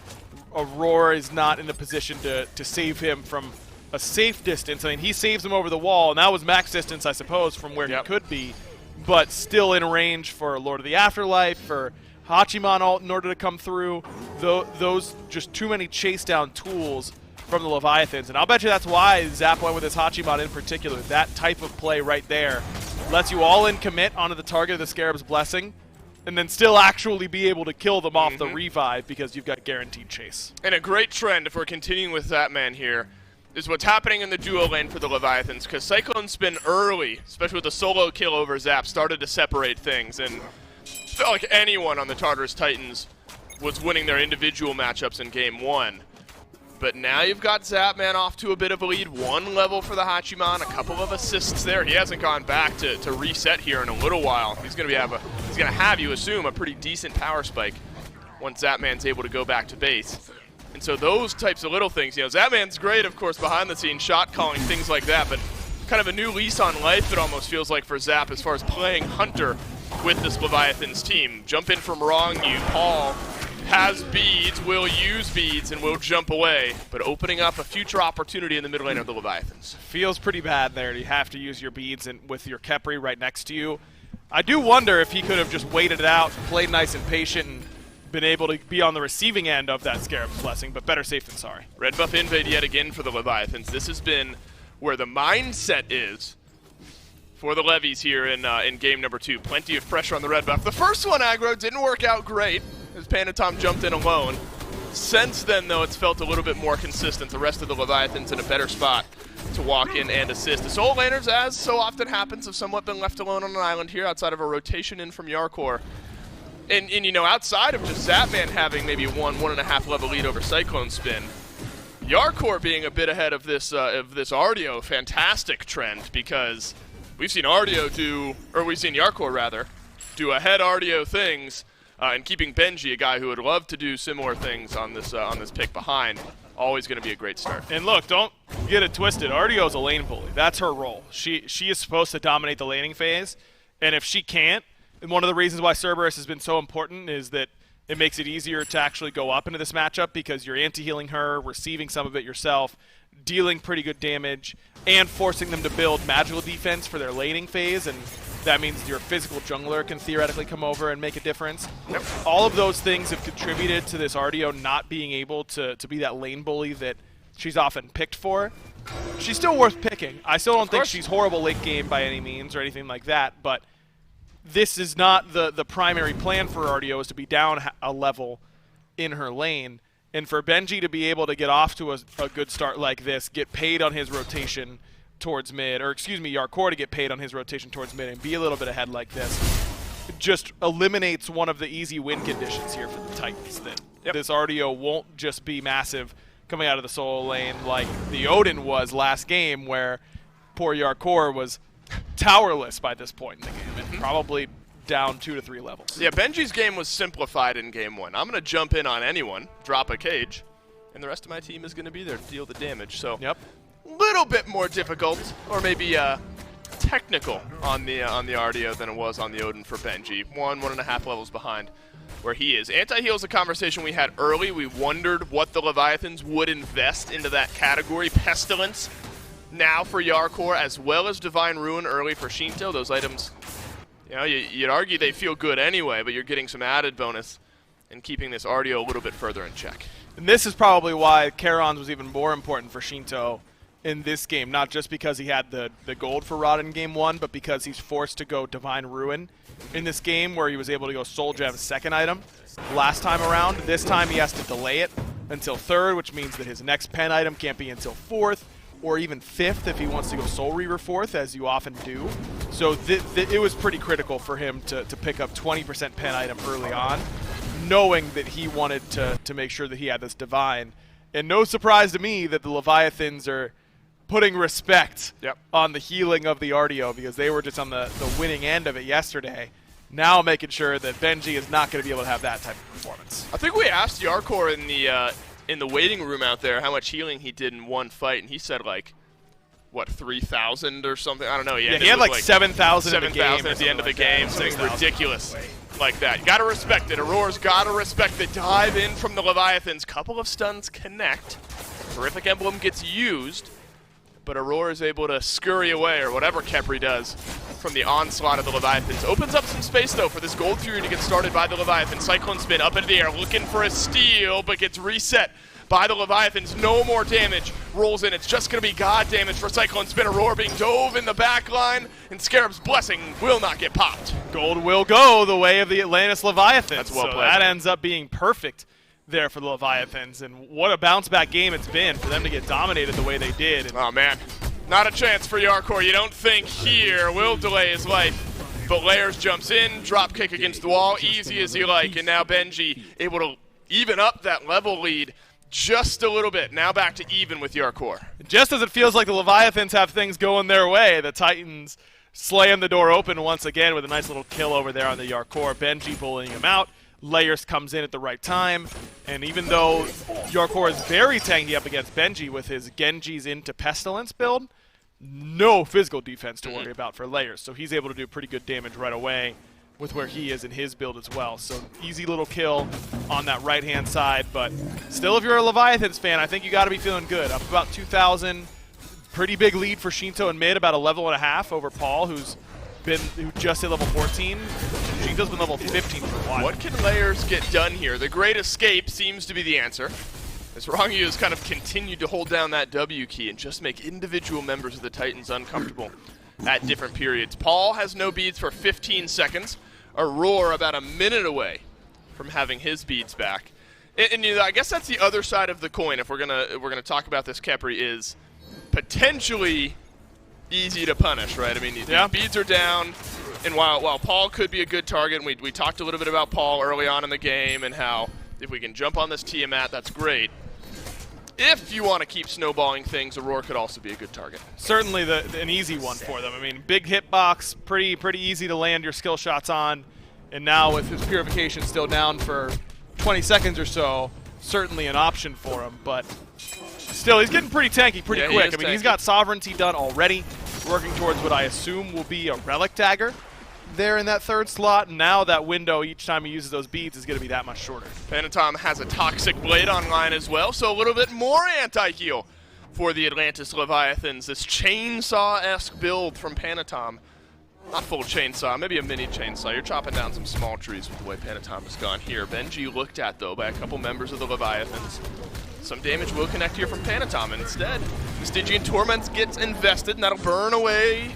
Aurora is not in a position to save him from a safe distance. I mean, he saves him over the wall, and that was max distance, I suppose, from where he could be, but still in range for Lord of the Afterlife, for Hachiman ult in order to come through. Those just too many chase down tools from the Leviathans, and I'll bet you that's why Zap went with his Hachiman in particular. That type of play right there lets you all in commit onto the target of the Scarab's Blessing, and then still actually be able to kill them off the revive because you've got guaranteed chase. And a great trend, if we're continuing with that man here, is what's happening in the duo lane for the Leviathans, because Cyclone Spin early, especially with the solo kill over Zap, started to separate things, and it felt like anyone on the Tartarus Titans was winning their individual matchups in Game 1. But now you've got Zapman off to a bit of a lead. 1 level for the Hachiman, a couple of assists there. He hasn't gone back to reset here in a little while. He's gonna have, you assume, a pretty decent power spike once Zapman's able to go back to base. And so those types of little things, you know, Zapman's great, of course, behind the scenes, shot calling, things like that, but kind of a new lease on life, it almost feels like, for Zap as far as playing Hunter with this Leviathans team. Jump in from Rongyu. Paul has beads, will use beads, and will jump away, but opening up a future opportunity in the mid lane of the Leviathans. Feels pretty bad there. You have to use your beads and with your Khepri right next to you. I do wonder if he could have just waited it out, played nice and patient, and been able to be on the receiving end of that Scarab's Blessing, but better safe than sorry. Red buff invade yet again for the Leviathans. This has been where the mindset is for the Levies here in game number 2. Plenty of pressure on the red buff. The first one, aggro, didn't work out great as Panatom jumped in alone. Since then, though, it's felt a little bit more consistent. The rest of the Leviathans in a better spot to walk in and assist. The solo laners, as so often happens, have somewhat been left alone on an island here outside of a rotation in from Yarkor. And you know, outside of just Zapman having maybe a 1.5 level lead over Cyclone Spin, Yarkor being a bit ahead of this Ardio fantastic trend, because we've seen Yarkor rather, do ahead Ardio things, and keeping Benji, a guy who would love to do similar things on this pick behind, always going to be a great start. And look, don't get it twisted. Ardio's a lane bully. That's her role. She is supposed to dominate the laning phase, and if she can't, and one of the reasons why Cerberus has been so important is that it makes it easier to actually go up into this matchup because you're anti-healing her, receiving some of it yourself, dealing pretty good damage, and forcing them to build magical defense for their laning phase, and that means your physical jungler can theoretically come over and make a difference. Yep. All of those things have contributed to this Ardio not being able to be that lane bully that she's often picked for. She's still worth picking. I still don't think she's horrible late game by any means or anything like that, but this is not the primary plan for Ardio, is to be down a level in her lane. And for Benji to be able to get off to a good start like this, get paid on his rotation towards mid, or excuse me, Yarkor to get paid on his rotation towards mid and be a little bit ahead like this, just eliminates one of the easy win conditions here for the Titans. That this Ardio won't just be massive coming out of the solo lane like the Odin was last game, where poor Yarkor was towerless by this point in the game and probably down 2 to 3 levels. Yeah, Benji's game was simplified in game 1. I'm going to jump in on anyone, drop a cage, and the rest of my team is going to be there to deal the damage. So, little bit more difficult, or maybe technical on the Ardio than it was on the Odin for Benji. 1.5 levels behind where he is. Anti-heal is a conversation we had early. We wondered what the Leviathans would invest into that category. Pestilence now for Yarkor, as well as Divine Ruin early for Shinto. Those items, you know, you'd argue they feel good anyway, but you're getting some added bonus and keeping this Ardio a little bit further in check. And this is probably why Charon's was even more important for Shinto in this game, not just because he had the gold for Rod in game 1, but because he's forced to go Divine Ruin in this game, where he was able to go Soul Gem's second item last time around. This time he has to delay it until 3rd, which means that his next pen item can't be until 4th, or even 5th if he wants to go Soul Reaver 4th, as you often do. So it was pretty critical for him to pick up 20% pen item early on, knowing that he wanted to make sure that he had this Divine. And no surprise to me that the Leviathans are putting respect on the healing of the Ardio, because they were just on the winning end of it yesterday. Now making sure that Benji is not going to be able to have that type of performance. I think we asked Yarkor in the waiting room out there how much healing he did in one fight, and he said like, what, 3,000 or something? I don't know. Yeah, he had like 7,000 at the end of the game. Something ridiculous like that. You got to respect it. Aurora's got to respect the dive in from the Leviathans. Couple of stuns connect. Terrific Emblem gets used, but Aurora is able to scurry away, or whatever Khepri does, from the onslaught of the Leviathans. Opens up some space, though, for this Gold Fury to get started by the Leviathan. Cyclone Spin up into the air, looking for a steal, but gets reset by the Leviathans. No more damage. Rolls in. It's just going to be God damage for Cyclone Spin. Aurora being dove in the back line, and Scarab's Blessing will not get popped. Gold will go the way of the Atlantis Leviathans. That's well played. That ends up being perfect there for the Leviathans, and what a bounce-back game it's been for them to get dominated the way they did. Oh, man. Not a chance for Yarkor. You don't think here will delay his life. But Layers jumps in, drop kick against the wall, easy as you like, and now Benji able to even up that level lead just a little bit. Now back to even with Yarkor. Just as it feels like the Leviathans have things going their way, the Titans slam the door open once again with a nice little kill over there on the Yarkor. Benji bullying him out. Layers comes in at the right time, and even though Yarkor is very tanky up against Benji with his Genji's into Pestilence build, no physical defense to worry about for Layers, so he's able to do pretty good damage right away with where he is in his build as well. So easy little kill on that right-hand side, but still, if you're a Leviathans fan, I think you got to be feeling good. Up about 2,000, pretty big lead for Shinto in mid, about a level and a half over Paul, who just hit level 14. Shinto's been level 15 for a while. What can Layers get done here? The Great Escape seems to be the answer, as Rongyu has kind of continued to hold down that W key and just make individual members of the Titans uncomfortable at different periods. Paul has no beads for 15 seconds. Aurora about a minute away from having his beads back. And I guess that's the other side of the coin. If we're gonna talk about this, Khepri, is potentially easy to punish, right? I mean, these beads are down, and while Paul could be a good target, and we talked a little bit about Paul early on in the game and how if we can jump on this Tiamat, that's great. If you want to keep snowballing things, Aurora could also be a good target. Certainly an easy one for them. I mean, big hitbox, pretty easy to land your skill shots on, and now with his purification still down for 20 seconds or so, certainly an option for him. But still, he's getting pretty tanky pretty quick. I mean, he's got Sovereignty done already, working towards what I assume will be a Relic Dagger there in that third slot, and now that window each time he uses those beads is going to be that much shorter. Panatom has a Toxic Blade online as well, so a little bit more anti-heal for the Atlantis Leviathans. This chainsaw-esque build from Panatom. Not full chainsaw, maybe a mini chainsaw. You're chopping down some small trees with the way Panatom has gone here. Benji looked at, though, by a couple members of the Leviathans. Some damage will connect here from Panatom, and instead, the Stygian Torment gets invested, and that'll burn away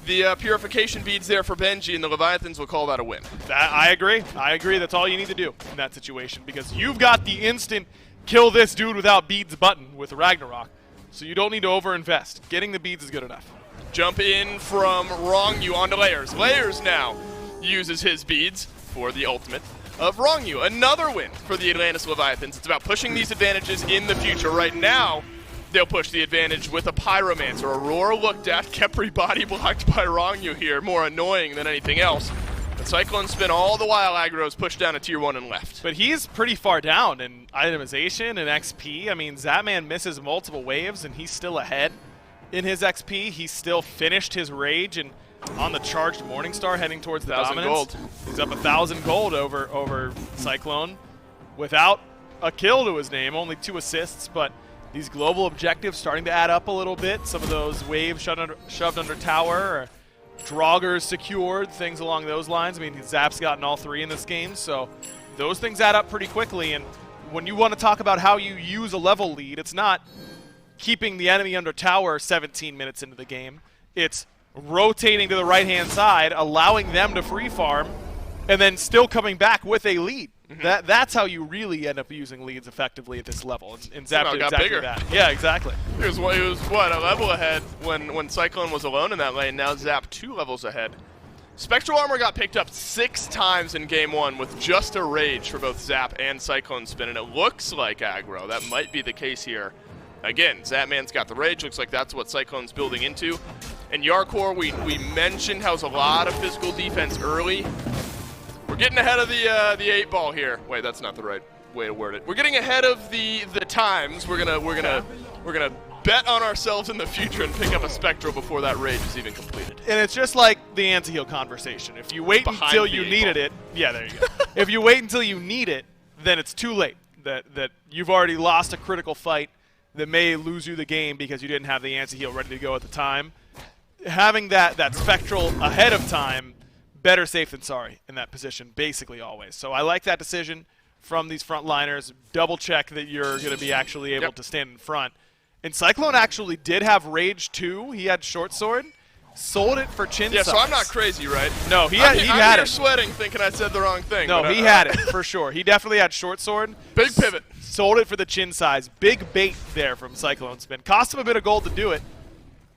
the purification beads there for Benji, and the Leviathans will call that a win. I agree. I agree. That's all you need to do in that situation, because you've got the instant kill this dude without beads button with Ragnarok, so you don't need to overinvest. Getting the beads is good enough. Jump in from Wrong You onto Layers. Layers now uses his beads for the ultimate of Wrong You. Another win for the Atlantis Leviathans. It's about pushing these advantages in the future. Right now, they'll push the advantage with a Pyromancer. Aurora looked at, Khepri body blocked by Wrong You here, more annoying than anything else. But Cyclone Spin all the while aggro's pushed down to tier 1 and left. But he's pretty far down in itemization and XP. I mean, Zatman misses multiple waves and he's still ahead in his XP. He's still finished his rage and on the charged Morningstar heading towards the dominance. Gold. He's up 1,000 gold over Cyclone without a kill to his name, only 2 assists, but these global objectives starting to add up a little bit. Some of those waves shoved under tower, or Draugrs secured, things along those lines. I mean, Zap's gotten all 3 in this game, so those things add up pretty quickly. And when you want to talk about how you use a level lead, it's not keeping the enemy under tower 17 minutes into the game. It's rotating to the right-hand side, allowing them to free farm, and then still coming back with a lead. That's how you really end up using leads effectively at this level. And Zap did exactly bigger. that. Yeah, exactly. He was what, a level ahead when Cyclone was alone in that lane. Now Zap 2 levels ahead. Spectral Armor got picked up 6 times in game 1 with just a rage for both Zap and Cyclone Spin, and it looks like aggro. That might be the case here. Again, Zapman's got the rage. Looks like that's what Cyclone's building into. And Yarkor, we mentioned has a lot of physical defense early. We're getting ahead of the 8 ball here. Wait, that's not the right way to word it. We're getting ahead of the times. We're gonna bet on ourselves in the future and pick up a Spectral before that rage is even completed. And it's just like the anti-heal conversation. If you wait until you needed it, yeah, there you go. If you wait until you need it, then it's too late. That you've already lost a critical fight that may lose you the game because you didn't have the anti-heal ready to go at the time. Having that Spectral ahead of time, better safe than sorry in that position, basically always. So I like that decision from these frontliners. Double check that you're going to be actually able to stand in front. And Cyclone actually did have Rage 2. He had Short Sword. Sold it for chin size. So I'm not crazy, right? No, he had I'm it. Sweating, thinking I said the wrong thing. No, he had it for sure. He definitely had Short Sword. Big pivot. Sold it for the chin size. Big bait there from Cyclone Spin. Cost him a bit of gold to do it,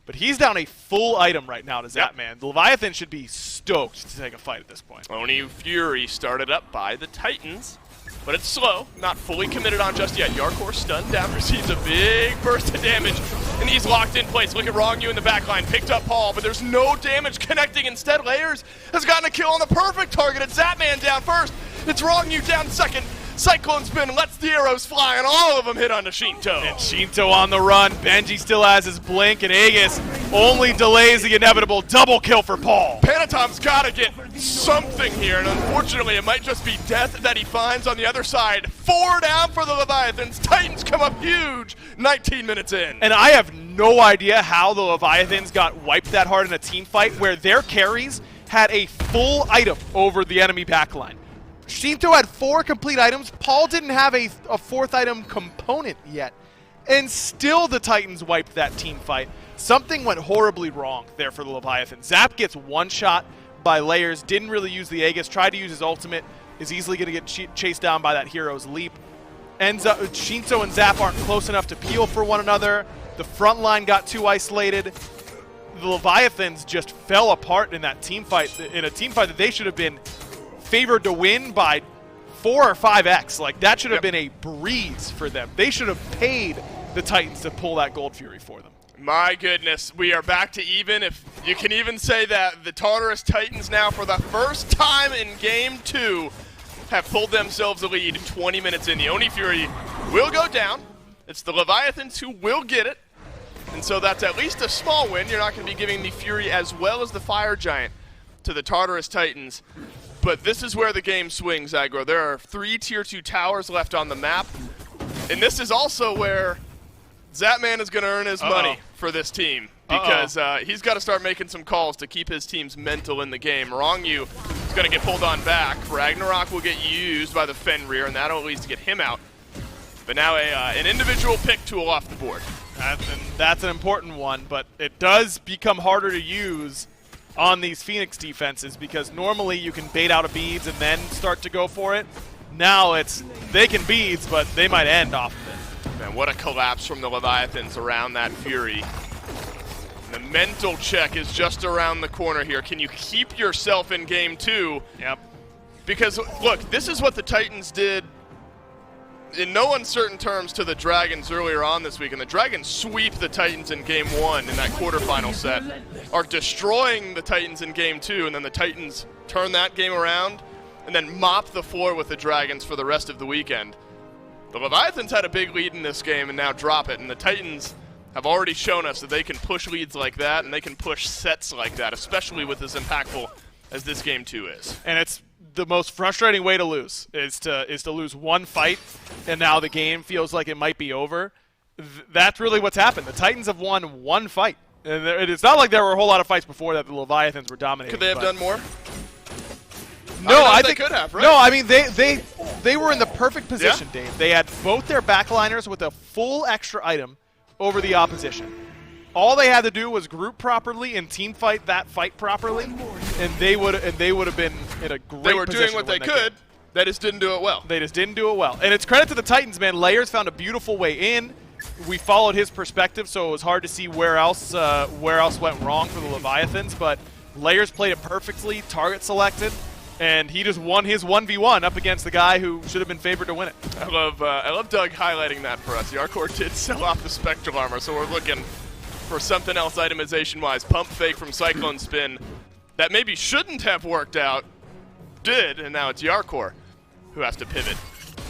but he's down a full item right now to Zapman. The Leviathan should be stoked to take a fight at this point. Oni Fury started up by the Titans, but it's slow, not fully committed on just yet. Yarkor stunned down, receives a big burst of damage, and he's locked in place. Look at Wrong You in the backline, picked up Paul, but there's no damage connecting. Instead, Layers has gotten a kill on the perfect target. It's Zapman down first. It's Wrong You down second. Cyclone Spin lets the arrows fly, and all of them hit onto Shinto. And Shinto on the run. Benji still has his blink, and Aegis only delays the inevitable double kill for Paul. Panatom's got to get something here, and unfortunately it might just be death that he finds on the other side. 4 down for the Leviathans. Titans come up huge 19 minutes in. And I have no idea how the Leviathans got wiped that hard in a team fight where their carries had a full item over the enemy backline. Shinto had 4 complete items. Paul didn't have a 4th item component yet. And still the Titans wiped that team fight. Something went horribly wrong there for the Leviathan. Zap gets one shot by Layers. Didn't really use the Aegis. Tried to use his ultimate. Is easily going to get chased down by that Hero's Leap. ends up Shinto and Zap aren't close enough to peel for one another. The front line got too isolated. The Leviathans just fell apart in that team fight, in a team fight that they should have been favored to win by 4 or 5x. Like, that should have been a breeze for them. They should have paid the Titans to pull that Gold Fury for them. My goodness, we are back to even. If you can even say that the Tartarus Titans now, for the first time in Game 2, have pulled themselves a lead 20 minutes in. The Oni Fury will go down. It's the Leviathans who will get it. And so that's at least a small win. You're not going to be giving the Fury as well as the Fire Giant to the Tartarus Titans. But this is where the game swings, Aggro. There are 3 Tier 2 towers left on the map. And this is also where Zapman is going to earn his money for this team, because he's got to start making some calls to keep his team's mental in the game. Wrongyu is going to get pulled on back. Ragnarok will get used by the Fenrir, and that'll at least get him out. But now an individual pick tool off the board. That's an important one, but it does become harder to use on these Phoenix defenses, because normally you can bait out a beads and then start to go for it. Now they can beads, but they might end off of it. Man, what a collapse from the Leviathans around that Fury. The mental check is just around the corner here. Can you keep yourself in Game 2? Yep. Because, look, this is what the Titans did in no uncertain terms to the Dragons earlier on this week. And the Dragons sweep the Titans in Game 1 in that quarterfinal set, are destroying the Titans in Game 2, and then the Titans turn that game around and then mop the floor with the Dragons for the rest of the weekend. The Leviathans had a big lead in this game and now drop it, and the Titans have already shown us that they can push leads like that and they can push sets like that, especially with as impactful as this Game 2 is. And it's the most frustrating way to lose, is to lose one fight, and now the game feels like it might be over. That's really what's happened. The Titans have won one fight. And it's not like there were a whole lot of fights before that the Leviathans were dominating. Could they have done more? No, I think they could have, right? No, I mean they were in the perfect position, Dave. They had both their backliners with a full extra item over the opposition. All they had to do was group properly and team fight that fight properly, and they would have been in a great position. They were doing what they could. They just didn't do it well. They just didn't do it well. And it's credit to the Titans, man. Layers found a beautiful way in. We followed his perspective, so it was hard to see where else went wrong for the Leviathans, but Layers played it perfectly, target selected, and he just won his 1v1 up against the guy who should have been favored to win it. I love Doug highlighting that for us. Yarkor did sell off the Spectral Armor, so we're looking for something else itemization-wise. Pump fake from Cyclone Spin that maybe shouldn't have worked out, did, and now it's Yarkor who has to pivot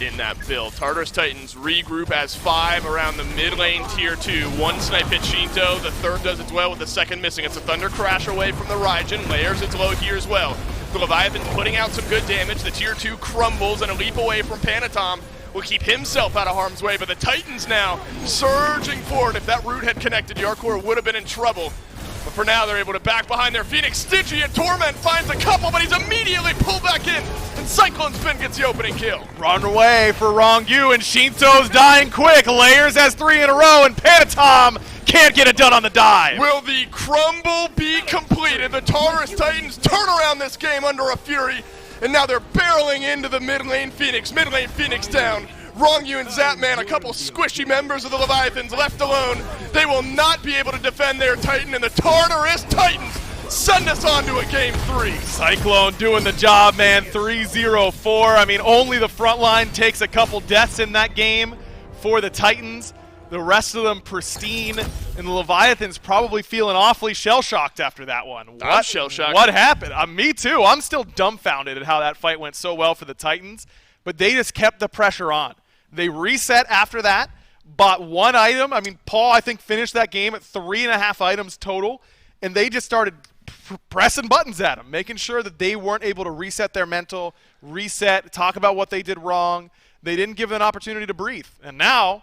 in that build. Tartarus Titans regroup as 5 around the mid lane Tier 2. One snipe hit Shinto, the third does its well with the second missing. It's a Thunder Crash away from the Raijin. Layers its low here as well. The Leviathan's putting out some good damage. The Tier 2 crumbles, and a leap away from Panatom will keep himself out of harm's way, but the Titans now surging forward. If that root had connected, Yarkor would have been in trouble. But for now, they're able to back behind their Phoenix. Stygia and Torment finds a couple, but he's immediately pulled back in, and Cyclone Spin gets the opening kill. Run away for Wrongyu, and Shinto's dying quick. Layers has 3 in a row, and Panatom can't get it done on the dive. Will the crumble be completed? The Tartarus Titans turn around this game under a Fury, and now they're barreling into the mid lane Phoenix. Mid lane Phoenix down. Wrongyu and Zapman, a couple squishy members of the Leviathans left alone. They will not be able to defend their Titan, and the Tartarus Titans send us on to a Game 3. Cyclone doing the job, man. 3-0-4. I mean, only the front line takes a couple deaths in that game for the Titans. The rest of them pristine, and the Leviathans probably feeling awfully shell-shocked after that one. I'm shell-shocked. What happened? Me too. I'm still dumbfounded at how that fight went so well for the Titans, but they just kept the pressure on. They reset after that, bought one item. I mean, Paul, I think, finished that game at 3.5 items total, and they just started pressing buttons at them, making sure that they weren't able to reset their mental, talk about what they did wrong. They didn't give them an opportunity to breathe. And now,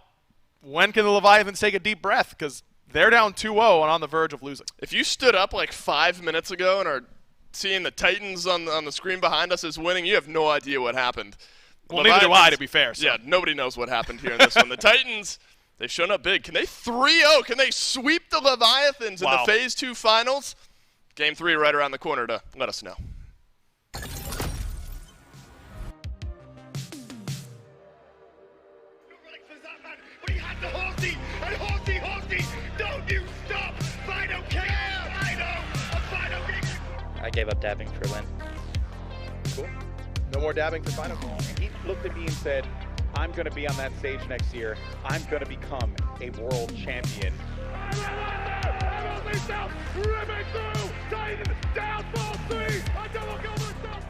when can the Leviathans take a deep breath? Because they're down 2-0 and on the verge of losing. If you stood up like 5 minutes ago and are seeing the Titans on the screen behind us as winning, you have no idea what happened. Well, neither do I, to be fair. So. Yeah, nobody knows what happened here in this one. The Titans, they've shown up big. Can they 3-0? Can they sweep the Leviathans in the Phase 2 finals? Game 3 right around the corner to let us know. gave up dabbing for a win. Cool. No more dabbing for final. He looked at me and said, I'm going to be on that stage next year. I'm going to become a world champion. Ripping through! Titan down, fall 3! A double kill myself!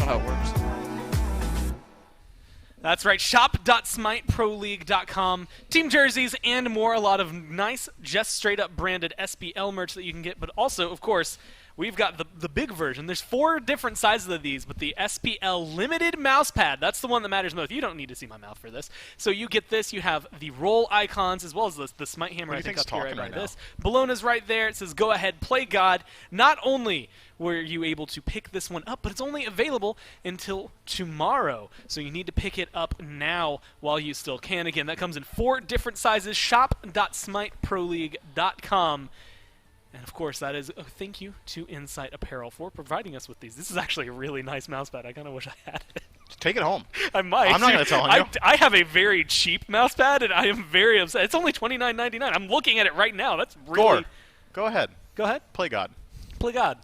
how it works. That's right, shop.smiteproleague.com. Team jerseys and more, a lot of nice, just straight-up branded SBL merch that you can get, but also, of course, we've got the big version. There's 4 different sizes of these, but the SPL limited mouse pad, that's the one that matters most. You don't need to see my mouth for this. So you get this. You have the roll icons as well as the Smite hammer. I think up here right this. Bologna's right there. It says go ahead, play God. Not only were you able to pick this one up, but it's only available until tomorrow. So you need to pick it up now while you still can. Again, that comes in 4 different sizes. Shop.smiteproleague.com. And of course, that is a thank you to Insight Apparel for providing us with these. This is actually a really nice mousepad. I kind of wish I had it. Take it home. I might. I'm not going to tell you. I have a very cheap mousepad, and I am very upset. It's only $29.99. I'm looking at it right now. That's really... Gore, go ahead. Go ahead. Play God. Play God.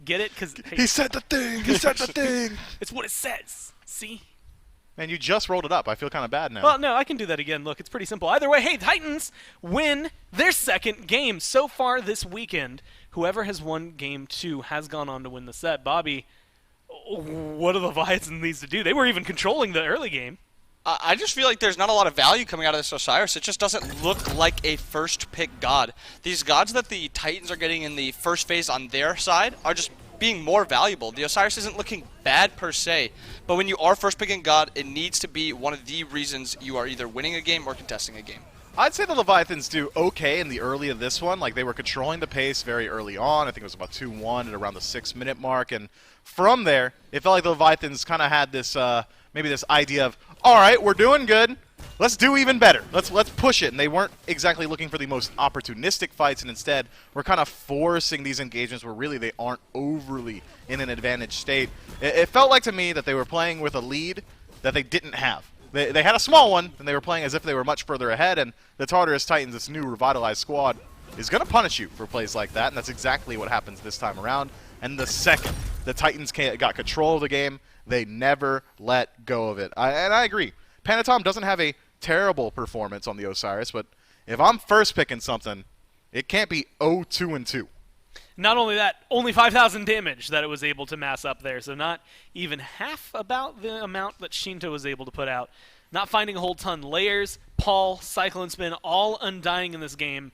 Get it? Because he said the thing. He said the thing. It's what it says. See? Man, you just rolled it up. I feel kind of bad now. Well, no, I can do that again. Look, it's pretty simple. Either way, hey, Titans win their second game. So far this weekend, whoever has won game 2 has gone on to win the set. Bobby, what do the Leviathans needs to do? They were even controlling the early game. I just feel like there's not a lot of value coming out of this Osiris. It just doesn't look like a first-pick god. These gods that the Titans are getting in the first phase on their side are just being more valuable. The Osiris isn't looking bad per se, but when you are first picking god, it needs to be one of the reasons you are either winning a game or contesting a game. I'd say the Leviathans do okay in the early of this one. Like, they were controlling the pace very early on. I think it was about 2-1 at around the 6-minute mark. And from there, it felt like the Leviathans kind of had this, maybe this idea of, all right, we're doing good. Let's do even better. Let's push it. And they weren't exactly looking for the most opportunistic fights, and instead we're kind of forcing these engagements where really they aren't overly in an advantage state. It felt like to me that they were playing with a lead that they didn't have. They had a small one, and they were playing as if they were much further ahead, and the Tartarus Titans, this new revitalized squad, is going to punish you for plays like that, and that's exactly what happens this time around. And the second the Titans got control of the game, they never let go of it. And I agree. Panatom doesn't have a terrible performance on the Osiris, but if I'm first picking something, it can't be 0-2-2. Not only that, only 5,000 damage that it was able to mass up there, so not even half about the amount that Shinto was able to put out. Not finding a whole ton. Layers, Paul, Cyclone Spin, all undying in this game.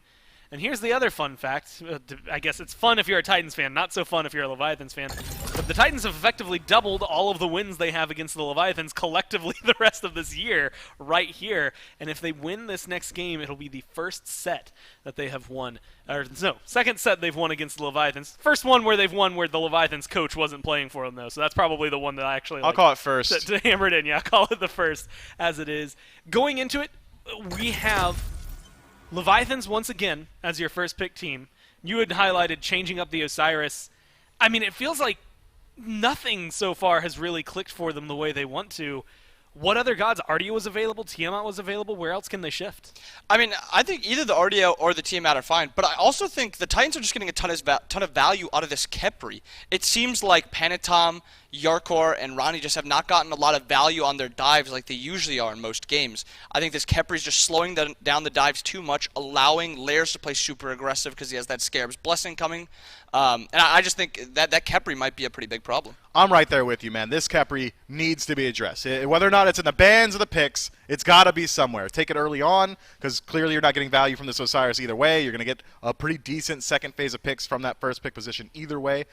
And here's the other fun fact. I guess it's fun if you're a Titans fan, not so fun if you're a Leviathans fan. But the Titans have effectively doubled all of the wins they have against the Leviathans collectively the rest of this year right here. And if they win this next game, it'll be the first set that they have won. Or no, second set they've won against the Leviathans. First one where they've won where the Leviathans coach wasn't playing for them, though. So that's probably the one that I actually I'll call it first. To hammer it in. Yeah, I'll call it the first as it is. Going into it, we have Leviathans once again as your first pick team. You had highlighted changing up the Osiris. I mean, it feels like nothing so far has really clicked for them the way they want to. What other gods? Ardia was available, Tiamat was available. Where else can they shift? I mean, I think either the Ardia or the Tiamat are fine, but I also think the Titans are just getting a ton of value out of this Khepri. It seems like Panatom, Yarkor, and Ronnie just have not gotten a lot of value on their dives like they usually are in most games. I think this Khepri is just slowing down the dives too much, allowing Layers to play super aggressive because he has that Scarab's Blessing coming. And I just think that Khepri might be a pretty big problem. I'm right there with you, man. This Khepri needs to be addressed. Whether or not it's in the bans or the picks, it's got to be somewhere. Take it early on, because clearly you're not getting value from this Osiris either way. You're going to get a pretty decent second phase of picks from that first pick position either way.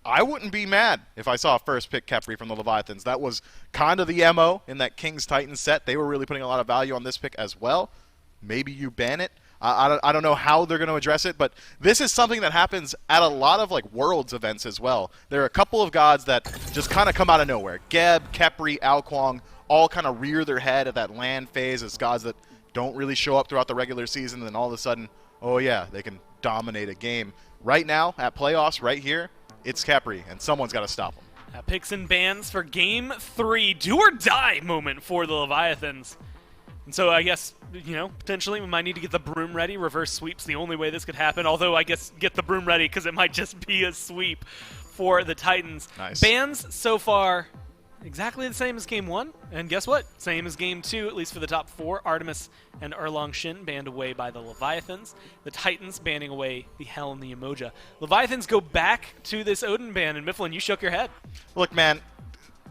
I wouldn't be mad if I saw a first pick Khepri from the Leviathans. That was kind of the MO in that Kings-Titans set. They were really putting a lot of value on this pick as well. Maybe you ban it. I don't know how they're going to address it, but this is something that happens at a lot of like Worlds events as well. There are a couple of gods that just kind of come out of nowhere. Geb, Khepri, Alquang all kind of rear their head at that land phase as gods that don't really show up throughout the regular season, and then all of a sudden, oh yeah, they can dominate a game. Right now, at playoffs, right here, it's Khepri, and someone's got to stop them. Picks and bans for Game 3. Do or die moment for the Leviathans. And so I guess, you know, potentially we might need to get the broom ready. Reverse sweep's the only way this could happen. Although I guess get the broom ready because it might just be a sweep for the Titans. Nice. Bans so far exactly the same as Game 1. And guess what? Same as Game 2, at least for the top 4. Artemis and Erlong Shin banned away by the Leviathans. The Titans banning away the Hell and the Umoja. Leviathans go back to this Odin ban. And Mifflin, you shook your head. Look, man,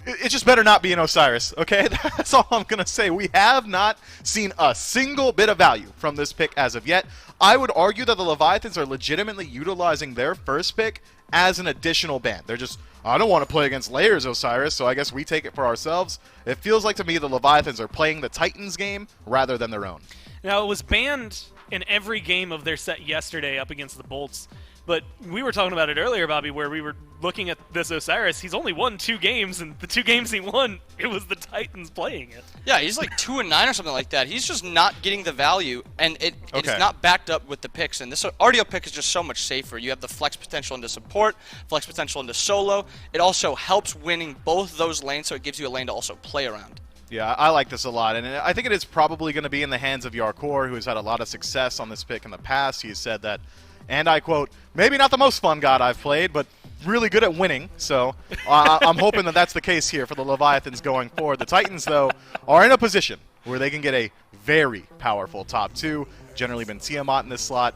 It just better not be an Osiris, okay? That's all I'm going to say. We have not seen a single bit of value from this pick as of yet. I would argue that the Leviathans are legitimately utilizing their first pick as an additional ban. They're just, I don't want to play against Layers Osiris, so I guess we take it for ourselves. It feels like to me the Leviathans are playing the Titans game rather than their own. Now, it was banned in every game of their set yesterday up against the Bolts. But we were talking about it earlier, Bobby, where we were looking at this Osiris. He's only won 2 games, and the 2 games he won, it was the Titans playing it. Yeah, he's like 2-9 or something like that. He's just not getting the value, and it's not backed up with the picks. And this RDO pick is just so much safer. You have the flex potential into support, flex potential into solo. It also helps winning both those lanes, so it gives you a lane to also play around. Yeah, I like this a lot, and I think it is probably going to be in the hands of Yarkor, who has had a lot of success on this pick in the past. He has said that, and I quote, maybe not the most fun god I've played, but really good at winning. So I'm hoping that that's the case here for the Leviathans going forward. The Titans, though, are in a position where they can get a very powerful top 2. Generally been Tiamat in this slot.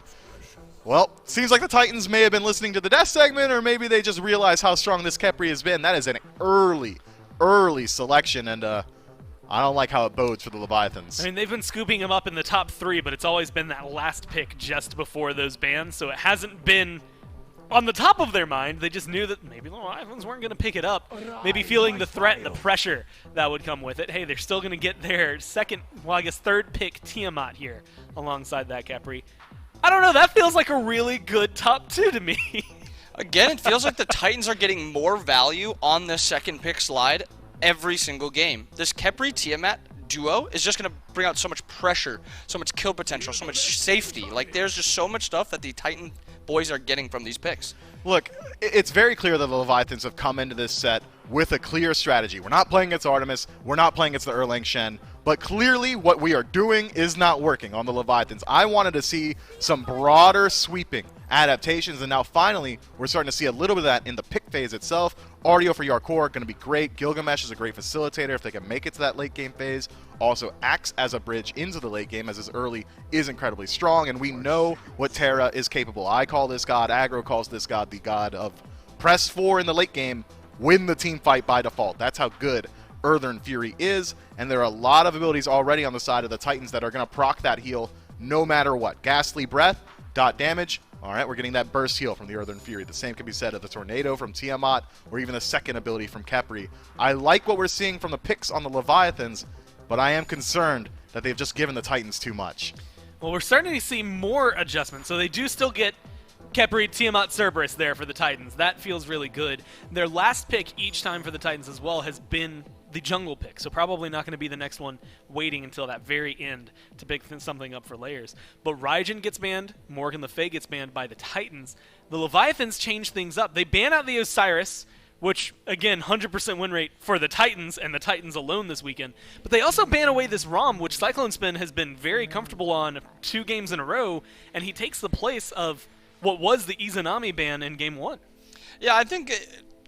Well, seems like the Titans may have been listening to the death segment, or maybe they just realized how strong this Khepri has been. That is an early selection, and I don't like how it bodes for the Leviathans. I mean, they've been scooping him up in the top 3, but it's always been that last pick just before those bans, so it hasn't been on the top of their mind. They just knew that maybe the Leviathans weren't going to pick it up, maybe feeling the threat and the pressure that would come with it. Hey, they're still going to get their third pick Tiamat here alongside that Khepri. I don't know, that feels like a really good top 2 to me. Again, it feels like the Titans are getting more value on the second pick slide every single game. This Khepri Tiamat duo is just going to bring out so much pressure, so much kill potential, so much safety. Like, there's just so much stuff that the Titan boys are getting from these picks. Look, it's very clear that the Leviathans have come into this set with a clear strategy. We're not playing against Artemis, we're not playing against the Erlang Shen, but clearly what we are doing is not working on the Leviathans. I wanted to see some broader sweeping adaptations, and now finally we're starting to see a little bit of that in the pick phase itself. RDO for Yarkor going to be great. Gilgamesh is a great facilitator if they can make it to that late game phase. Also acts as a bridge into the late game, as his early is incredibly strong, and we know what Terra is capable. I call this god, Aggro calls this god, the god of press 4 in the late game, win the team fight by default. That's how good Earthern Fury is, and there are a lot of abilities already on the side of the Titans that are going to proc that heal no matter what. Ghastly Breath, dot damage. All right, we're getting that burst heal from the Earthern Fury. The same can be said of the Tornado from Tiamat, or even the second ability from Khepri. I like what we're seeing from the picks on the Leviathans, but I am concerned that they've just given the Titans too much. Well, we're starting to see more adjustments, so they do still get Khepri, Tiamat, Cerberus there for the Titans. That feels really good. Their last pick each time for the Titans as well has been the jungle pick, so probably not going to be the next one waiting until that very end to pick something up for Layers. But Raijin gets banned, Morgan Le Fay gets banned by the Titans. The Leviathans change things up. They ban out the Osiris, which, again, 100% win rate for the Titans, and the Titans alone this weekend. But they also ban away this Rom, which Cyclone Spin has been very comfortable on 2 games in a row, and he takes the place of what was the Izanami ban in Game 1. Yeah, I think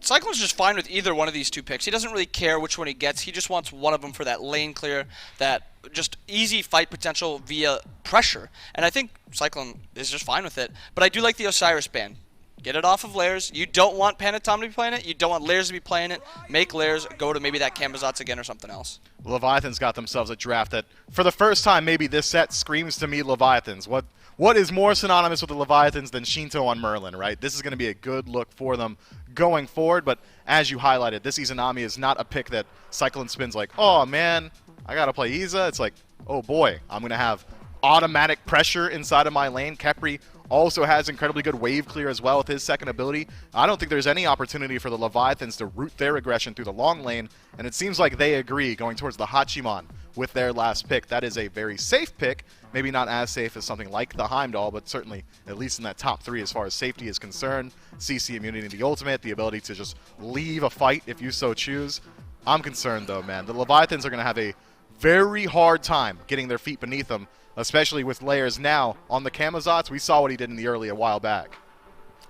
Cyclone's just fine with either one of these 2 picks. He doesn't really care which one he gets. He just wants one of them for that lane clear, that just easy fight potential via pressure. And I think Cyclone is just fine with it. But I do like the Osiris ban. Get it off of Layers. You don't want Panatom to be playing it. You don't want Layers to be playing it. Make Layers go to maybe that Camazotz again or something else. Leviathans got themselves a draft that, for the first time, maybe this set screams to me Leviathans. What is more synonymous with the Leviathans than Shinto on Merlin, right? This is going to be a good look for them going forward, but as you highlighted, this Izanami is not a pick that Cyclone Spin's like, oh man, I got to play Iza. It's like, oh boy, I'm going to have automatic pressure inside of my lane. Khepri also has incredibly good wave clear as well with his second ability. I don't think there's any opportunity for the Leviathans to root their aggression through the long lane, and it seems like they agree going towards the Hachiman with their last pick. That is a very safe pick, maybe not as safe as something like the Heimdall, but certainly at least in that top 3 as far as safety is concerned. CC immunity to the ultimate, the ability to just leave a fight if you so choose. I'm concerned though, man. The Leviathans are going to have a very hard time getting their feet beneath them, especially with Layers now on the Camazotz. We saw what he did in the early a while back.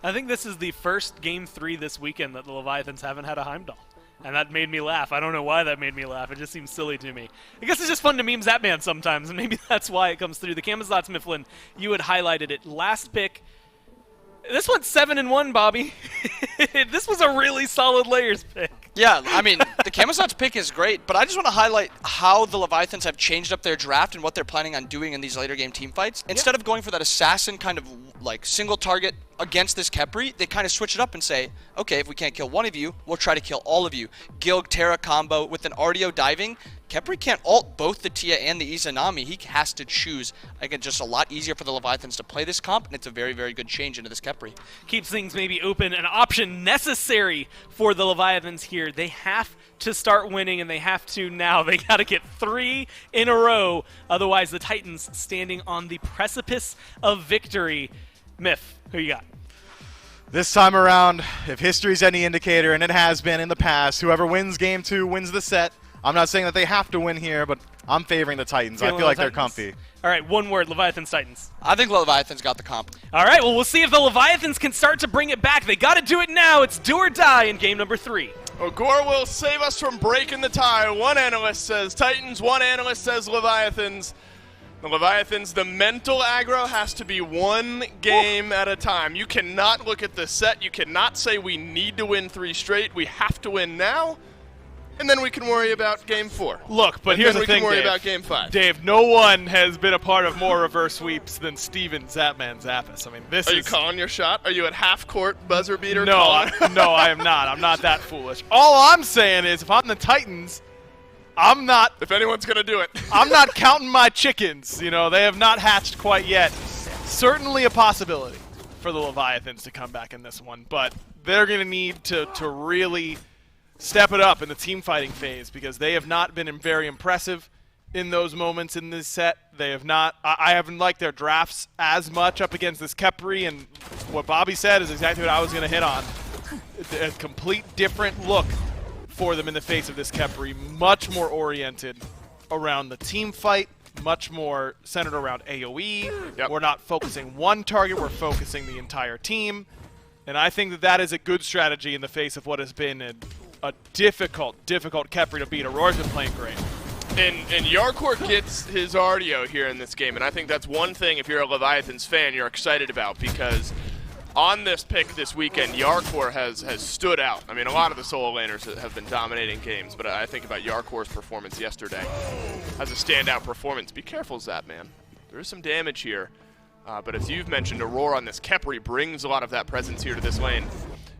I think this is the first Game 3 this weekend that the Leviathans haven't had a Heimdall. And that made me laugh. I don't know why that made me laugh. It just seems silly to me. I guess it's just fun to meme Zapman sometimes, and maybe that's why it comes through. The Camazotz Mifflin, you had highlighted it. Last pick. This went 7-1, Bobby. This was a really solid Layers pick. Yeah, I mean, the Camazot's pick is great, but I just want to highlight how the Leviathans have changed up their draft and what they're planning on doing in these later game team fights. Instead of going for that assassin kind of like single target against this Khepri, they kind of switch it up and say, okay, if we can't kill one of you, we'll try to kill all of you. Gilg Terra combo with an RDO diving. Khepri can't ult both the Tia and the Izanami. He has to choose. Again, just a lot easier for the Leviathans to play this comp, and it's a very, very good change into this Khepri. Keeps things maybe open, an option necessary for the Leviathans here. They have to start winning, and they have to now. They got to get 3 in a row. Otherwise, the Titans standing on the precipice of victory. Myth, who you got? This time around, if history's any indicator, and it has been in the past, whoever wins game 2 wins the set. I'm not saying that they have to win here, but I'm favoring the Titans. I feel like they're comfy. All right, one word, Leviathans, Titans. I think Leviathans got the comp. All right, well, we'll see if the Leviathans can start to bring it back. They got to do it now. It's do or die in game number 3. Ogor will save us from breaking the tie. One analyst says Titans, one analyst says Leviathans. The Leviathans, the mental aggro has to be one game at a time. You cannot look at the set. You cannot say we need to win 3 straight. We have to win now. And then we can worry about game 4. Look, but here's the thing, we can worry Dave. about game 5. Dave, no one has been a part of more reverse sweeps than Steven Zapman Zappis. I mean, this Are is... you calling your shot? Are you at half court buzzer beater? No, I am not. I'm not that foolish. All I'm saying is, if I'm the Titans, I'm not... If anyone's going to do it. I'm not counting my chickens. You know, they have not hatched quite yet. Certainly a possibility for the Leviathans to come back in this one, but they're going to need to really step it up in the team fighting phase because they have not been very impressive in those moments in this set. They have not. I haven't liked their drafts as much up against this Khepri, and what Bobby said is exactly what I was going to hit on. A complete different look for them in the face of this Khepri, much more oriented around the team fight, much more centered around AoE. Yep. We're not focusing one target, we're focusing the entire team. And I think that that is a good strategy in the face of what has been a difficult Khepri to beat. Aurora's been playing great. And Yarkor gets his RDO here in this game, and I think that's one thing, if you're a Leviathans fan, you're excited about, because on this pick this weekend, Yarkor has stood out. I mean, a lot of the solo laners have been dominating games, but I think about Yarkor's performance yesterday as a standout performance. Be careful, Zapman. There is some damage here, but as you've mentioned, Aurora on this Khepri brings a lot of that presence here to this lane.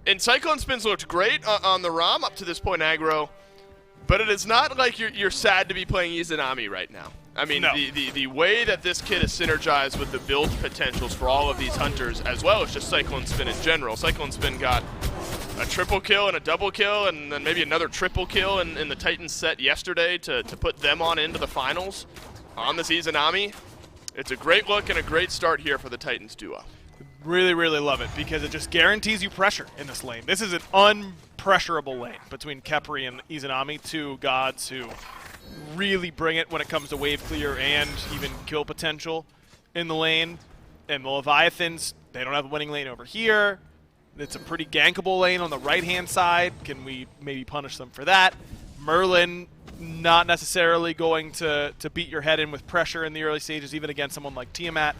And Cyclone Spins looked great on the ROM up to this point, aggro, but it is not like you're sad to be playing Izanami right now. I mean, no. the way that this kit is synergized with the build potentials for all of these hunters, as well as just Cyclone Spin in general. Cyclone Spin got a triple kill and a double kill, and then maybe another triple kill in the Titans set yesterday to put them on into the finals on this Izanami. It's a great look and a great start here for the Titans duo. Really, really love it because it just guarantees you pressure in this lane. This is an unpressurable lane between Khepri and Izanami, two gods who really bring it when it comes to wave clear and even kill potential in the lane. And the Leviathans, they don't have a winning lane over here. It's a pretty gankable lane on the right-hand side. Can we maybe punish them for that? Merlin, not necessarily going to beat your head in with pressure in the early stages, even against someone like Tiamat.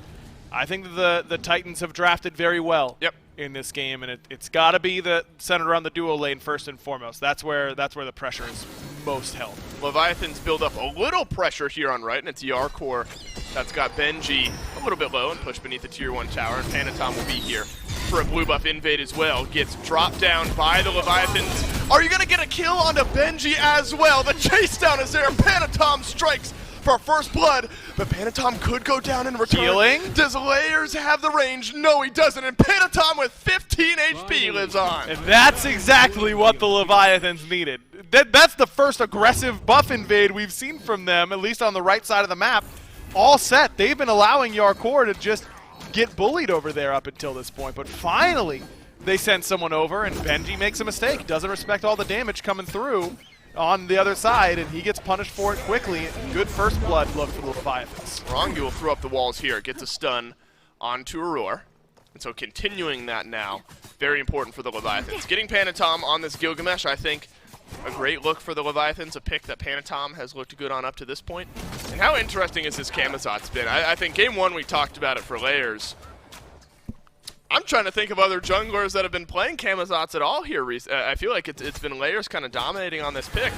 I think the Titans have drafted very well in this game, and it's got to be centered around the duo lane first and foremost. That's where the pressure is most held. Leviathans build up a little pressure here on right, and it's Yarkor that's got Benji a little bit low and pushed beneath the tier 1 tower, and Panatom will be here for a blue buff invade as well. Gets dropped down by the Leviathans. Are you going to get a kill onto Benji as well? The chase down is there. Panatom strikes for first blood, but Panatom could go down in return. Healing? Does Layers have the range? No, he doesn't, and Panatom with 15 HP lives on. And that's exactly what the Leviathans needed. That's the first aggressive buff invade we've seen from them, at least on the right side of the map. All set. They've been allowing Yarkor to just get bullied over there up until this point, but finally they send someone over, and Benji makes a mistake. Doesn't respect all the damage coming through on the other side, and he gets punished for it quickly. Good first blood look for the Leviathans. Rongu will throw up the walls here, gets a stun onto Aurora. And so continuing that now, very important for the Leviathans. Getting Panatom on this Gilgamesh, I think, a great look for the Leviathans, a pick that Panatom has looked good on up to this point. And how interesting has this Camazot's been? I think game 1 we talked about it for Layers. I'm trying to think of other junglers that have been playing Camazotz at all here. I feel like it's been Layers kind of dominating on this pick,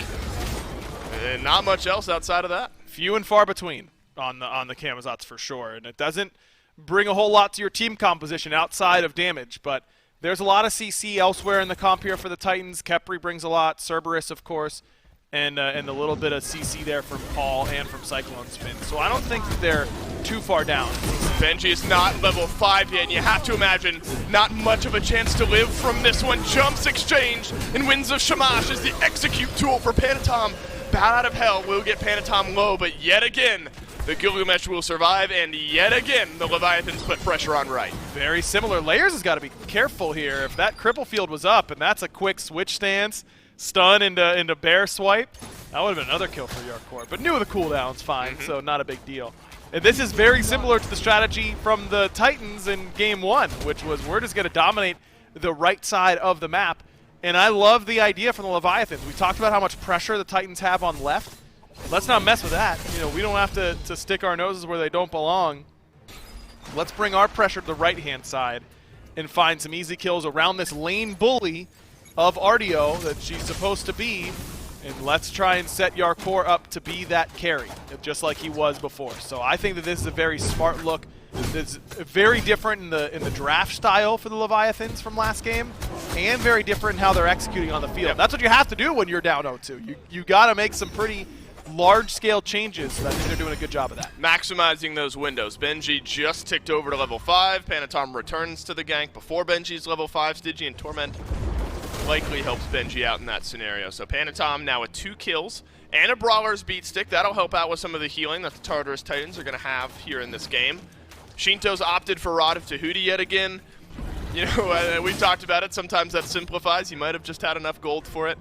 and not much else outside of that. Few and far between on the Camazotz for sure, and it doesn't bring a whole lot to your team composition outside of damage, but there's a lot of CC elsewhere in the comp here for the Titans. Khepri brings a lot, Cerberus, of course, and a little bit of CC there from Paul and from Cyclone Spin. So I don't think that they're too far down. Benji is not level 5 yet, and you have to imagine not much of a chance to live from this one. Jumps exchange, and Winds of Shamash is the execute tool for Panatom. Bat out of hell will get Panatom low, but yet again, the Gilgamesh will survive, and yet again, the Leviathans put pressure on right. Very similar. Layers has got to be careful here. If that cripple field was up, and that's a quick switch stance, stun into bear swipe, that would have been another kill for Yarkor. But knew the cooldown's fine, so not a big deal. And this is very similar to the strategy from the Titans in Game 1, which was we're just going to dominate the right side of the map. And I love the idea from the Leviathans. We talked about how much pressure the Titans have on left. Let's not mess with that. You know, we don't have to stick our noses where they don't belong. Let's bring our pressure to the right-hand side and find some easy kills around this lane bully of Artio that she's supposed to be. And let's try and set Yarkor up to be that carry, just like he was before. So I think that this is a very smart look. It's very different in the draft style for the Leviathans from last game, and very different in how they're executing on the field. Yep. That's what you have to do when you're down 0-2. You got to make some pretty large-scale changes. I think they're doing a good job of that. Maximizing those windows. Benji just ticked over to level 5. Panatom returns to the gank before Benji's level 5. Stygian and Torment likely helps Benji out in that scenario. So Panatom now with 2 kills and a Brawler's Beat Stick. That'll help out with some of the healing that the Tartarus Titans are going to have here in this game. Shinto's opted for Rod of Tahuti yet again. You know, we've talked about it. Sometimes that simplifies. He might have just had enough gold for it.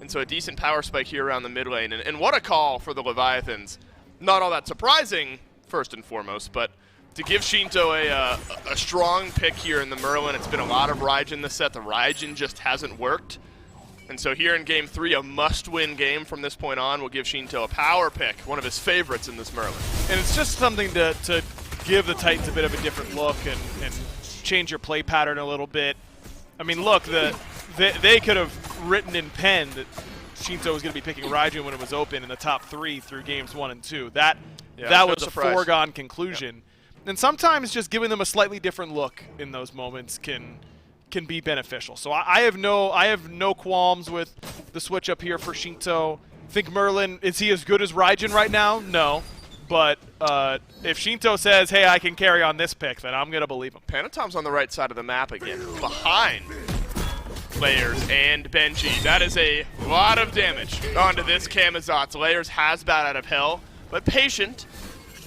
And so a decent power spike here around the mid lane. And what a call for the Leviathans. Not all that surprising, first and foremost, but to give Shinto a strong pick here in the Merlin. It's been a lot of Raijin this set. The Raijin just hasn't worked. And so here in Game 3, a must-win game from this point on will give Shinto a power pick, one of his favorites in this Merlin. And it's just something to give the Titans a bit of a different look and change your play pattern a little bit. I mean, look, they could have written in pen that Shinto was going to be picking Raijin when it was open in the top 3 through Games 1 and 2. That was a foregone conclusion. Yep. And sometimes just giving them a slightly different look in those moments can be beneficial. So I have no qualms with the switch up here for Shinto. Think Merlin, is he as good as Raijin right now? No. But if Shinto says, hey, I can carry on this pick, then I'm going to believe him. Panatom's on the right side of the map again, behind Layers and Benji. That is a lot of damage onto this Camazotz. Layers has Bat out of hell, but patient.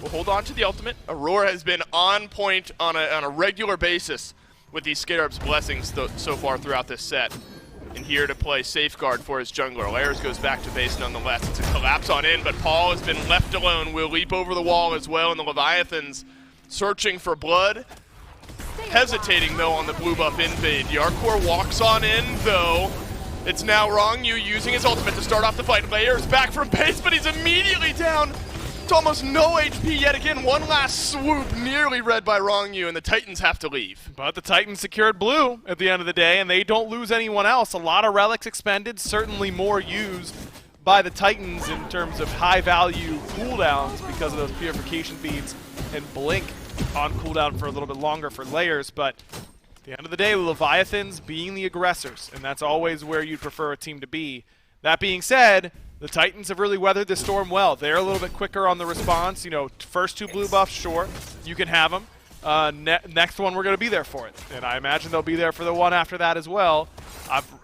We'll hold on to the ultimate. Aurora has been on point on a regular basis with these Scarab's blessings so far throughout this set. And here to play safeguard for his jungler. Layers goes back to base nonetheless. It's a collapse on in, but Paul has been left alone. Will leap over the wall as well, and the Leviathans searching for blood. Hesitating, though, on the blue buff invade. Yarkor walks on in, though. It's now Wrong Yu using his ultimate to start off the fight. Layers back from base, but he's immediately down to almost no HP yet again. One last swoop, nearly read by Wrong Yu, and the Titans have to leave. But the Titans secured blue at the end of the day, and they don't lose anyone else. A lot of relics expended, certainly more used by the Titans in terms of high-value cooldowns because of those purification beads and blink on cooldown for a little bit longer for Layers. But at the end of the day, the Leviathans being the aggressors, and that's always where you'd prefer a team to be. That being said, the Titans have really weathered the storm well. They're a little bit quicker on the response. You know, first 2 blue buffs, sure, you can have them. Next one, we're going to be there for it. And I imagine they'll be there for the one after that as well.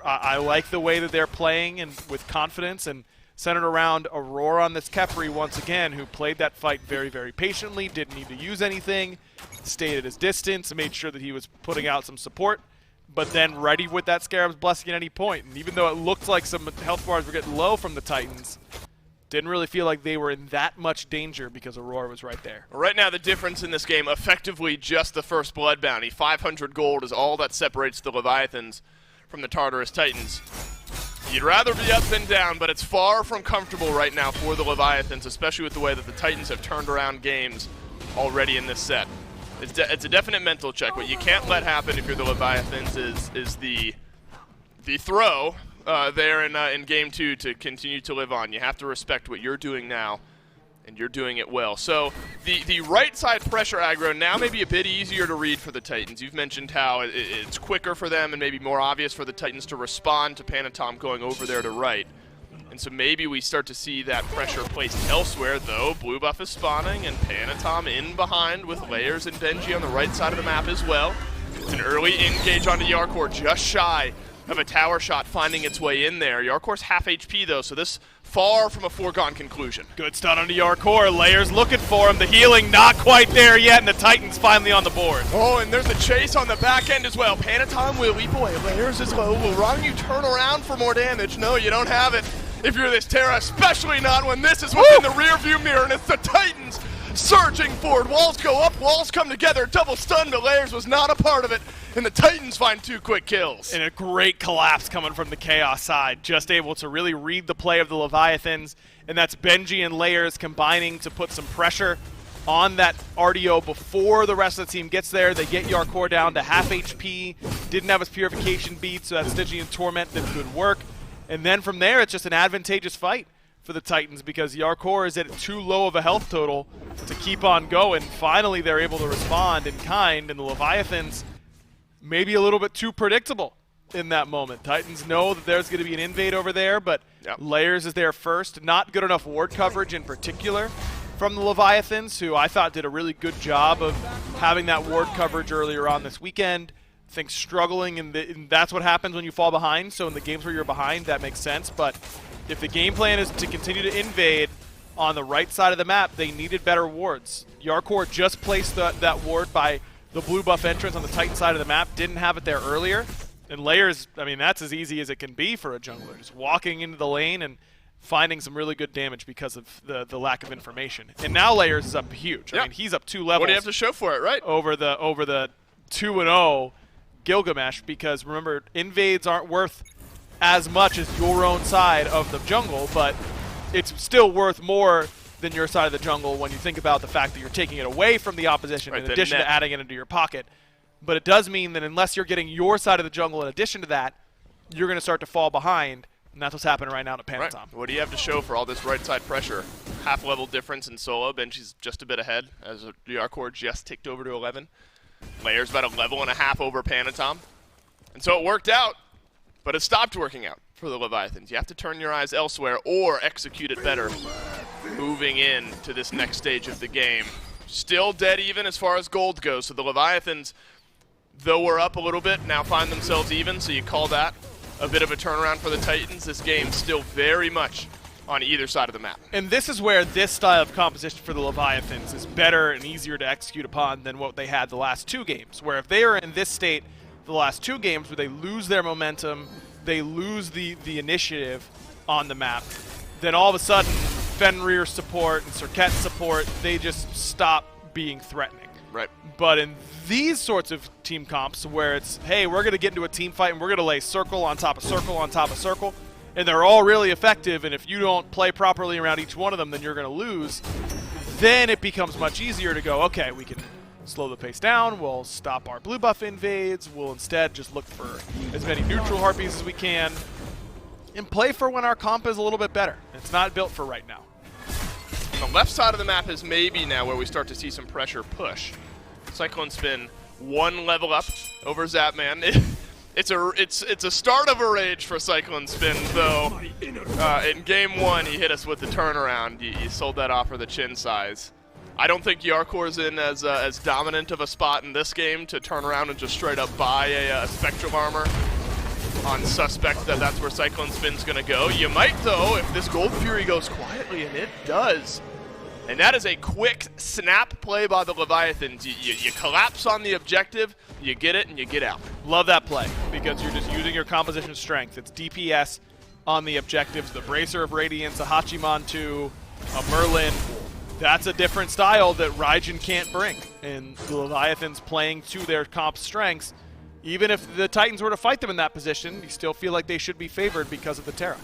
I like the way that they're playing and with confidence and centered around Aurora on this Khepri once again, who played that fight very, very patiently, didn't need to use anything, stayed at his distance, and made sure that he was putting out some support, but then ready with that Scarab's Blessing at any point. And even though it looked like some health bars were getting low from the Titans, didn't really feel like they were in that much danger because Aurora was right there. Right now, the difference in this game, effectively just the first blood bounty. 500 gold is all that separates the Leviathans from the Tartarus Titans. You'd rather be up than down, but it's far from comfortable right now for the Leviathans, especially with the way that the Titans have turned around games already in this set. It's a definite mental check. What you can't let happen if you're the Leviathans is the throw there in game 2 to continue to live on. You have to respect what you're doing now, and you're doing it well. So the right side pressure aggro now may be a bit easier to read for the Titans. You've mentioned how it's quicker for them and maybe more obvious for the Titans to respond to Panatom going over there to right. And so maybe we start to see that pressure placed elsewhere, though. Blue buff is spawning, and Panatom in behind with Layers and Benji on the right side of the map as well. It's an early engage onto Yarkor, just shy of a tower shot finding its way in there. Yarkor's half HP, though, so this far from a foregone conclusion. Good stun onto Yarkor. Layers looking for him. The healing not quite there yet, and the Titans finally on the board. Oh, and there's a chase on the back end as well. Panatom will leap away. Layers is low. Will Ronu turn around for more damage? No, you don't have it if you're this Terra, especially not when this is within the rear view mirror, and it's the Titans surging forward. Walls go up, walls come together, double stun, but Layers was not a part of it, and the Titans find 2 quick kills. And a great collapse coming from the Chaos side, just able to really read the play of the Leviathans, and that's Benji and Layers combining to put some pressure on that RDO before the rest of the team gets there. They get Yarkor down to half HP, didn't have his Purification beat, so that Stygian Torment did good work. And then from there, it's just an advantageous fight for the Titans because Yarkor is at too low of a health total to keep on going. Finally, they're able to respond in kind, and the Leviathans maybe a little bit too predictable in that moment. Titans know that there's going to be an invade over there, but Layers is there first. Not good enough ward coverage in particular from the Leviathans, who I thought did a really good job of having that ward coverage earlier on this weekend. I think struggling, and that's what happens when you fall behind. So in the games where you're behind, that makes sense. But if the game plan is to continue to invade on the right side of the map, they needed better wards. Yarkor just placed that ward by the blue buff entrance on the Titan side of the map, didn't have it there earlier. And Layers, I mean, that's as easy as it can be for a jungler. Just walking into the lane and finding some really good damage because of the lack of information. And now Layers is up huge. I mean, he's up 2 levels. What do you have to show for it, right? Over the 2-0 Gilgamesh, because remember, invades aren't worth as much as your own side of the jungle, but it's still worth more than your side of the jungle when you think about the fact that you're taking it away from the opposition in addition to adding it into your pocket. But it does mean that unless you're getting your side of the jungle in addition to that, you're going to start to fall behind, and that's what's happening right now to Panatom. Right. What do you have to show for all this right side pressure? Half level difference in solo. Benji's just a bit ahead as Yarkor just ticked over to 11. Layers about 1.5 levels over Panatom. And so it worked out, but it stopped working out for the Leviathans. You have to turn your eyes elsewhere or execute it better moving in to this next stage of the game. Still dead even as far as gold goes. So the Leviathans, though we're up a little bit, now find themselves even, so you call that a bit of a turnaround for the Titans. This game's still very much on either side of the map. And this is where this style of composition for the Leviathans is better and easier to execute upon than what they had the last 2 games, where if they are in this state the last 2 games where they lose their momentum, they lose the initiative on the map, then all of a sudden Fenrir support and Circuit support, they just stop being threatening. Right. But in these sorts of team comps where it's, hey, we're going to get into a team fight and we're going to lay circle on top of circle on top of circle, and they're all really effective, and if you don't play properly around each one of them, then you're going to lose, then it becomes much easier to go, okay, we can slow the pace down, we'll stop our blue buff invades, we'll instead just look for as many neutral harpies as we can, and play for when our comp is a little bit better. It's not built for right now. The left side of the map is maybe now where we start to see some pressure push. Cyclone Spin 1 level up over Zapman. It's a start of a rage for Cyclone Spin, though. In game 1, he hit us with the turnaround. You sold that off for the chin size. I don't think Yarkor's in as dominant of a spot in this game to turn around and just straight up buy a Spectral Armor on suspect that that's where Cyclone Spin's going to go. You might, though, if this Gold Fury goes quietly, and it does. And that is a quick snap play by the Leviathans. You collapse on the objective, you get it, and you get out. Love that play, because you're just using your composition strength. It's DPS on the objectives, the Bracer of Radiance, a Hachiman 2, a Merlin. That's a different style that Raijin can't bring. And the Leviathans playing to their comp strengths, even if the Titans were to fight them in that position, you still feel like they should be favored because of the Terra.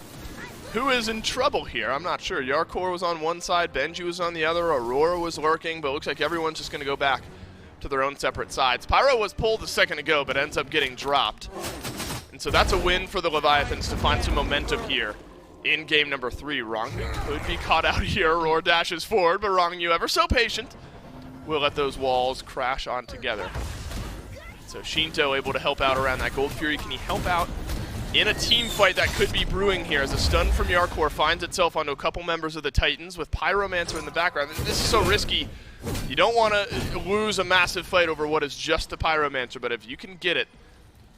Who is in trouble here? I'm not sure. Yarkor was on one side, Benji was on the other, Aurora was lurking, but it looks like everyone's just going to go back to their own separate sides. Pyro was pulled a second ago, but ends up getting dropped. And so that's a win for the Leviathans to find some momentum here in game number 3. Rongyu could be caught out here. Aurora dashes forward, but Rongyu, ever so patient, will let those walls crash on together. So Shinto able to help out around that Gold Fury. Can he help out in a team fight that could be brewing here as a stun from Yarkor finds itself onto a couple members of the Titans with Pyromancer in the background? This is so risky. You don't want to lose a massive fight over what is just the Pyromancer, but if you can get it,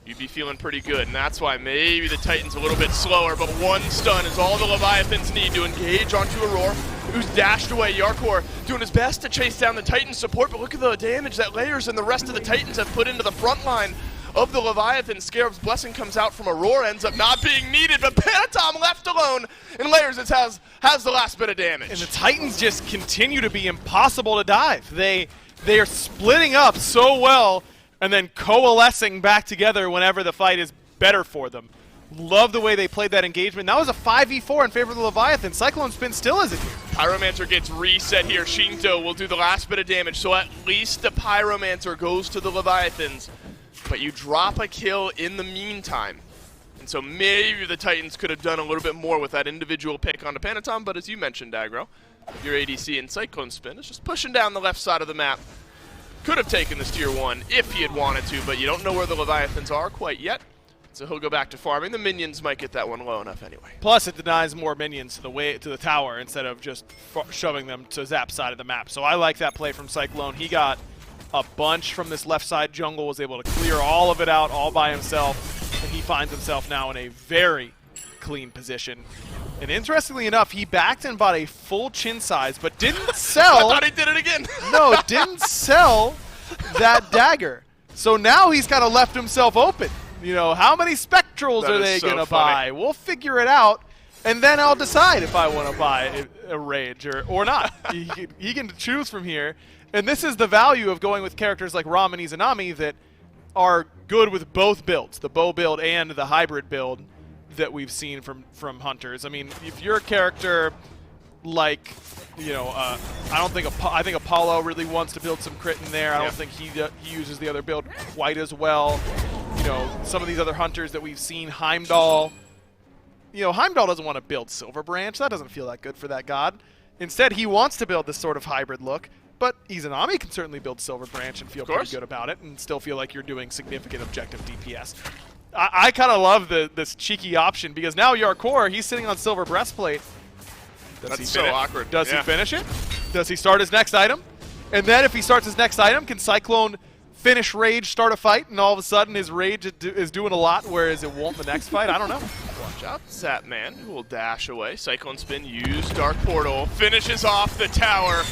you'd be feeling pretty good, and that's why maybe the Titans a little bit slower, but one stun is all the Leviathans need to engage onto Aurora, who's dashed away. Yarkor doing his best to chase down the Titan support, but look at the damage that Layers and the rest of the Titans have put into the front line of the Leviathan. Scarab's Blessing comes out from Aurora, ends up not being needed, but Panatom left alone, and Layers has the last bit of damage. And the Titans just continue to be impossible to dive. They are splitting up so well and then coalescing back together whenever the fight is better for them. Love the way they played that engagement. That was a 5v4 in favor of the Leviathan. Cyclone Spin still isn't here. Pyromancer gets reset here. Shinto will do the last bit of damage, so at least the Pyromancer goes to the Leviathans. But you drop a kill in the meantime. And so maybe the Titans could have done a little bit more with that individual pick onto Panatom, but as you mentioned, Aggro, your ADC in Cyclone Spin is just pushing down the left side of the map. Could have taken this tier 1 if he had wanted to, but you don't know where the Leviathans are quite yet. So he'll go back to farming. The minions might get that one low enough anyway. Plus, it denies more minions to the tower instead of just shoving them to Zap's side of the map. So I like that play from Cyclone. He got a bunch from this left side jungle, was able to clear all of it out all by himself, and he finds himself now in a very clean position. And interestingly enough, he backed and bought a full chin size, but didn't sell. I thought he did it again. No, didn't sell that dagger. So now he's kind of left himself open. You know, how many spectrals are they going to buy? We'll figure it out, and then I'll decide if I want to buy a rage or not. he can choose from here. And this is the value of going with characters like Ram and Izanami that are good with both builds, the bow build and the hybrid build that we've seen from Hunters. I mean, if you're a character like, you know, I think Apollo really wants to build some crit in there. I don't think he uses the other build quite as well. You know, some of these other Hunters that we've seen, Heimdall. You know, Heimdall doesn't want to build Silver Branch. That doesn't feel that good for that god. Instead, he wants to build this sort of hybrid look. But Izanami can certainly build Silver Branch and feel pretty good about it and still feel like you're doing significant objective DPS. I kind of love this cheeky option because now Yarkor, he's sitting on Silver Breastplate. That's so awkward. Does he finish it? Does he start his next item? And then if he starts his next item, can Cyclone finish Rage, start a fight, and all of a sudden his Rage is doing a lot, whereas it won't the next fight? I don't know. Watch out, Zapman, who will dash away. Cyclone Spin, use Dark Portal, finishes off the tower.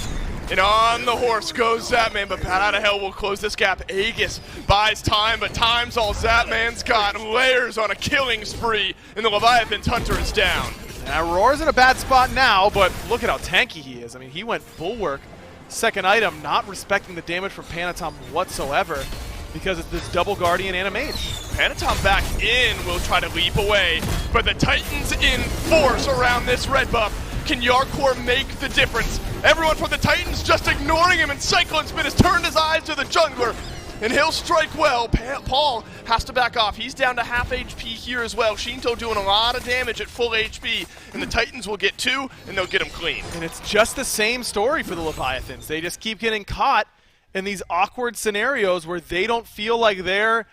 And on the horse goes Zapman, but Bat Out of Hell will close this gap. Aegis buys time, but time's all Zapman's got. Layers on a killing spree, and the Leviathan's Hunter is down. Now, Aurora's in a bad spot now, but look at how tanky he is. I mean, he went Bulwark, second item, not respecting the damage from Panatom whatsoever because it's this double Guardian and a Mage. Panatom back in will try to leap away, but the Titans in force around this red buff. Can Yarkor make the difference? Everyone from the Titans just ignoring him, and Cyclone Spin has turned his eyes to the jungler, and he'll strike well. Paul has to back off. He's down to half HP here as well. Shinto doing a lot of damage at full HP, and the Titans will get 2, and they'll get him clean. And it's just the same story for the Leviathans. They just keep getting caught in these awkward scenarios where they don't feel like they're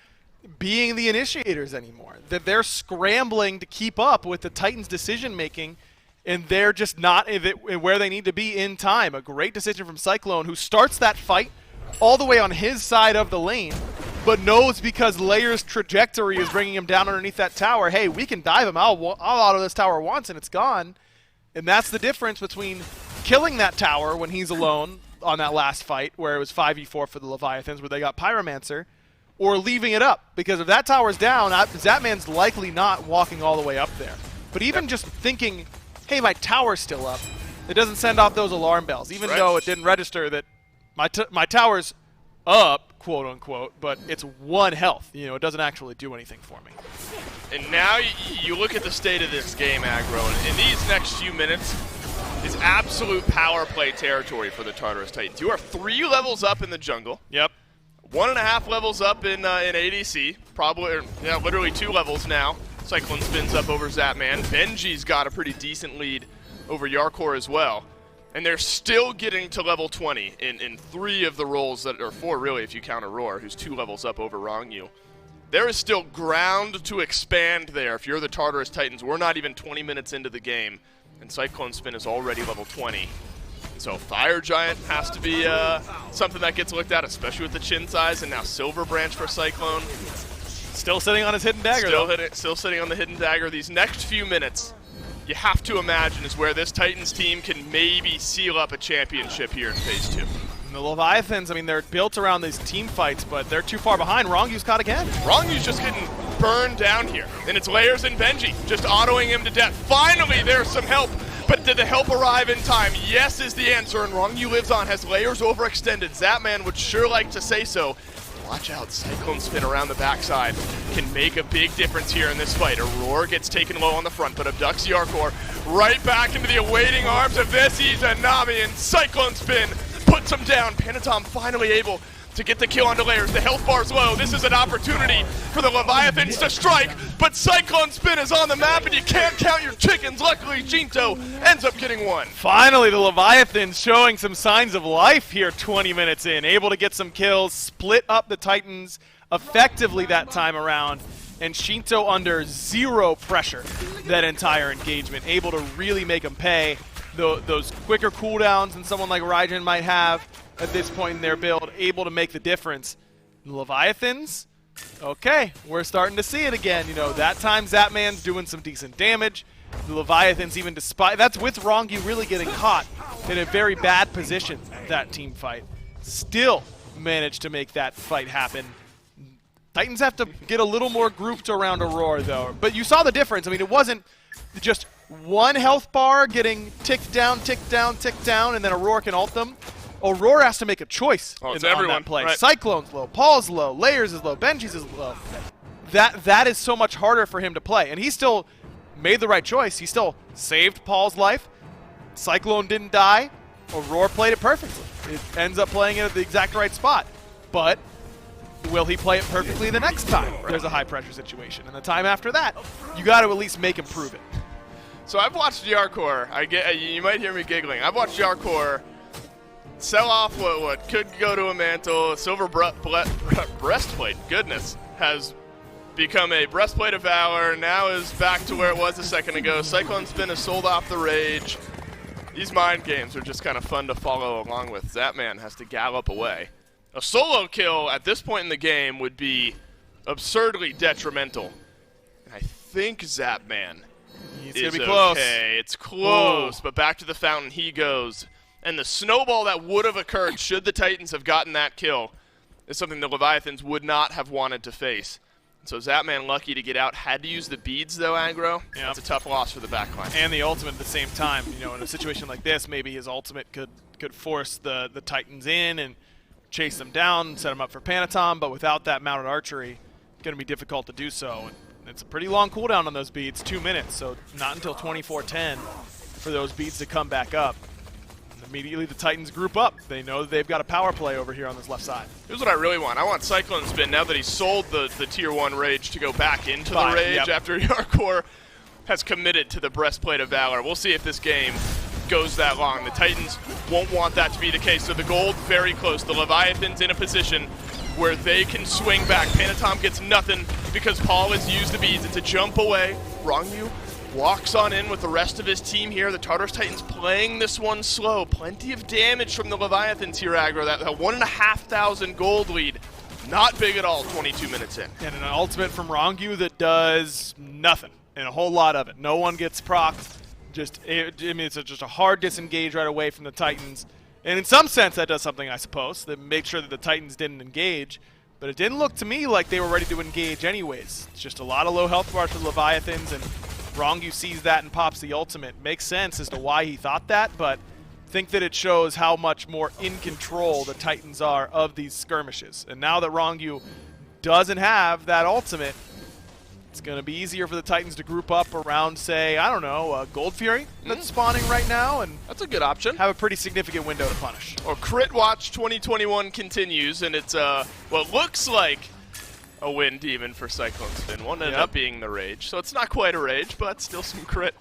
being the initiators anymore, that they're scrambling to keep up with the Titans' decision-making, and they're just not where they need to be in time. A great decision from Cyclone, who starts that fight all the way on his side of the lane, but knows because Layer's trajectory is bringing him down underneath that tower, hey, we can dive him. I'll auto this tower once and it's gone. And that's the difference between killing that tower when he's alone on that last fight, where it was 5v4 for the Leviathans, where they got Pyromancer, or leaving it up. Because if that tower's down, Zapman's likely not walking all the way up there. But even just thinking, hey, my tower's still up, it doesn't send off those alarm bells, even though it didn't register that my tower's up, quote unquote, but it's 1 health. You know, it doesn't actually do anything for me. And now you look at the state of this game, Aggro, and in these next few minutes is absolute power play territory for the Tartarus Titans. You are 3 levels up in the jungle. Yep. 1.5 levels up in ADC, probably, literally 2 levels now. Cyclone spins up over Zapman. Benji's got a pretty decent lead over Yarkor as well. And they're still getting to level 20 in 3 of the roles, or 4 really if you count Aurora, who's 2 levels up over Rongyu. There is still ground to expand there if you're the Tartarus Titans. We're not even 20 minutes into the game, and Cyclone Spin is already level 20. So Fire Giant has to be something that gets looked at, especially with the chin size, and now Silver Branch for Cyclone. Still sitting on his hidden dagger, Still sitting on the hidden dagger. These next few minutes, you have to imagine, is where this Titans team can maybe seal up a championship here in Phase 2. And the Leviathans, I mean, they're built around these team fights, but they're too far behind. Rongyu's caught again. Rongyu's just getting burned down here, and it's Layers and Benji just autoing him to death. Finally, there's some help, but did the help arrive in time? Yes is the answer, and Rongyu lives on, has Layers overextended. Zapman would sure like to say so. Watch out, Cyclone Spin around the backside can make a big difference here in this fight. Aurora gets taken low on the front, but abducts Yarkor right back into the awaiting arms of this Izanami, and Cyclone Spin puts him down. Panatom finally able to get the kill onto Layers. The health bar's low. This is an opportunity for the Leviathans to strike, but Cyclone Spin is on the map, and you can't count your chickens. Luckily, Shinto ends up getting one. Finally, the Leviathans showing some signs of life here 20 minutes in. Able to get some kills, split up the Titans effectively that time around, and Shinto under 0 pressure that entire engagement. Able to really make them pay. Those quicker cooldowns than someone like Raijin might have at this point in their build, able to make the difference. The Leviathans, okay, we're starting to see it again. You know, that time Zapman's doing some decent damage. The Leviathans, even despite, that's with Rongyu really getting caught in a very bad position, that team fight, still managed to make that fight happen. Titans have to get a little more grouped around Aurora, though. But you saw the difference. I mean, it wasn't just one health bar getting ticked down, and then Aurora can ult them. Aurora has to make a choice on that play. Right. Cyclone's low, Paul's low, Layers is low, Benji's is low. That is so much harder for him to play. And he still made the right choice. He still saved Paul's life. Cyclone didn't die. Aurora played it perfectly. It ends up playing it at the exact right spot. But will he play it perfectly the next time there's a high-pressure situation? And the time after that, you got to at least make him prove it. So I've watched Yarkor. You might hear me giggling. I've watched Yarkor sell off what could go to a mantle. Silver breastplate, goodness, has become a breastplate of valor. Now is back to where it was a second ago. Cyclone Spin has sold off the rage. These mind games are just kind of fun to follow along with. Zapman has to gallop away. A solo kill at this point in the game would be absurdly detrimental. And I think Zapman He's going to be close. Okay. It's close, but back to the fountain he goes. And the snowball that would have occurred should the Titans have gotten that kill is something the Leviathans would not have wanted to face. So Zapman lucky to get out. Had to use the beads, though, aggro. Yep. That's a tough loss for the backline. And the ultimate at the same time. You know, in a situation like this, maybe his ultimate could force the Titans in and chase them down, set them up for Panatom, but without that mounted archery, it's going to be difficult to do so. And it's a pretty long cooldown on those beads, 2 minutes, so not until 24:10 for those beads to come back up. And immediately the Titans group up. They know that they've got a power play over here on this left side. Here's what I really want. I want Cyclone Spin, now that he's sold the Tier 1 Rage, to go back into the Rage after Yarkor has committed to the Breastplate of Valor. We'll see if this game goes that long. The Titans won't want that to be the case, so the gold very close. The Leviathans in a position where they can swing back. Panatom gets nothing because Paul has used the beads. It's a jump away. Rongyu walks on in with the rest of his team here. The Tartarus Titans playing this one slow. Plenty of damage from the Leviathans here, aggro. That 1,500 gold lead. Not big at all 22 minutes in. And an ultimate from Rongyu that does nothing, and a whole lot of it. No one gets procced. It's just a hard disengage right away from the Titans. And in some sense, that does something, I suppose, that made sure that the Titans didn't engage. But it didn't look to me like they were ready to engage anyways. It's just a lot of low health bars for the Leviathans, and Rongyu sees that and pops the ultimate. Makes sense as to why he thought that, but I think that it shows how much more in control the Titans are of these skirmishes. And now that Rongyu doesn't have that ultimate, It's going to be easier for the Titans to group up around, say, I don't know, Gold Fury that's spawning right now, and that's a good option. Have a pretty significant window to punish. Well, Crit Watch 2021 continues, and it's what looks like a win demon for Cyclone Spin. One ended up being the Rage, so it's not quite a Rage, but still some crit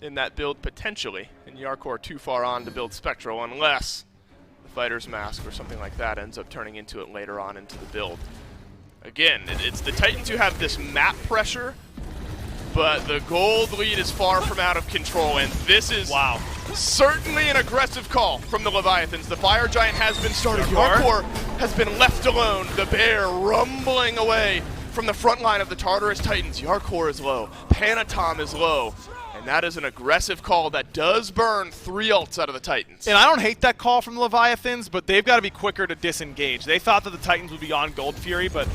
in that build potentially. And Yarkor too far on to build Spectral unless the Fighter's Mask or something like that ends up turning into it later on into the build. Again, it's the Titans who have this map pressure, but the gold lead is far from out of control, and this is certainly an aggressive call from the Leviathans. The Fire Giant has been started. Yarkor has been left alone. The bear rumbling away from the front line of the Tartarus Titans. Yarkor is low. Panatom is low. And that is an aggressive call that does burn 3 ults out of the Titans. And I don't hate that call from the Leviathans, but they've got to be quicker to disengage. They thought that the Titans would be on Gold Fury, but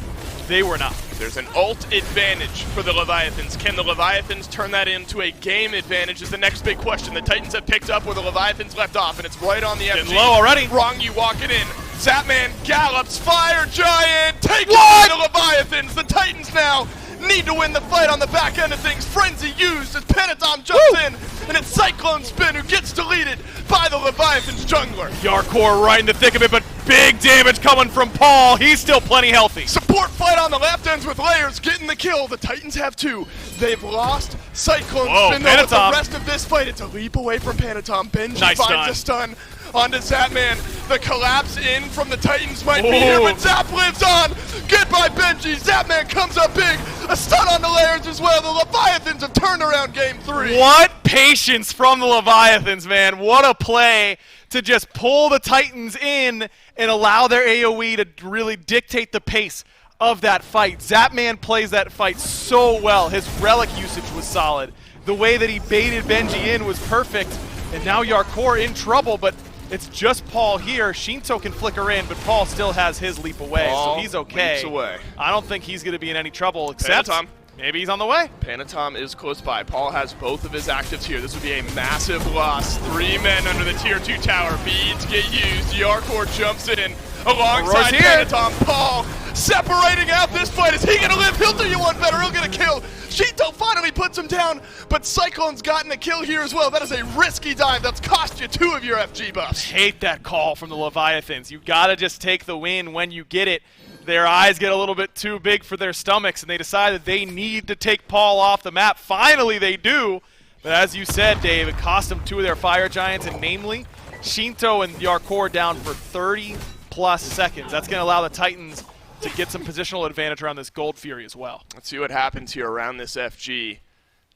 they were not. There's an ult advantage for the Leviathans. Can the Leviathans turn that into a game advantage is the next big question. The Titans have picked up where the Leviathans left off, and it's right on the FG. Low already. Wrong, you walking in. Zapman gallops, Fire Giant, take on the Leviathans. The Titans now need to win the fight on the back end of things. Frenzy used as Panatom jumps in, and it's Cyclone Spin who gets deleted by the Leviathan's jungler. Yarkor right in the thick of it, but big damage coming from Paul. He's still plenty healthy. Support fight on the left ends with Layers getting the kill. The Titans have 2. They've lost Cyclone Spin though with the rest of this fight. It's a leap away from Panatom. Benji finds a stun onto Zapman. The collapse in from the Titans might be here, but Zap lives on. Goodbye, Benji. Zapman comes up big. A stun on the Layers as well. The Leviathans have turned around game 3. What patience from the Leviathans, man. What a play to just pull the Titans in and allow their AoE to really dictate the pace of that fight. Zapman plays that fight so well. His relic usage was solid. The way that he baited Benji in was perfect. And now Yarkor in trouble, but it's just Paul here. Shinto can flicker in, but Paul still has his leap away, so he's okay. Leaps away. I don't think he's going to be in any trouble, except Panatom. Maybe he's on the way. Panatom is close by. Paul has both of his actives here. This would be a massive loss. 3 men under the tier 2 tower. Beads get used. Yarkor jumps in alongside Panatom. Paul separating out this fight. Is he going to live? He'll do you one better. He'll get a kill. Shinto finally puts him down, but Cyclone's gotten a kill here as well. That is a risky dive. That's cost you 2 of your FG buffs. Hate that call from the Leviathans. You got to just take the win when you get it. Their eyes get a little bit too big for their stomachs, and they decide that they need to take Paul off the map. Finally, they do. But as you said, Dave, it cost them 2 of their Fire Giants, and namely, Shinto and Yarkor down for 30-plus seconds. That's going to allow the Titans to get some positional advantage around this Gold Fury as well. Let's see what happens here around this FG.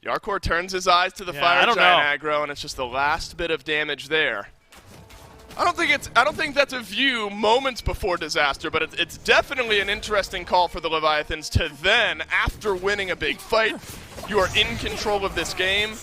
Yarkor turns his eyes to the Fire Giant aggro, and it's just the last bit of damage there. I don't think that's a view moments before disaster, but it's definitely an interesting call for the Leviathans to then, after winning a big fight, you are in control of this game.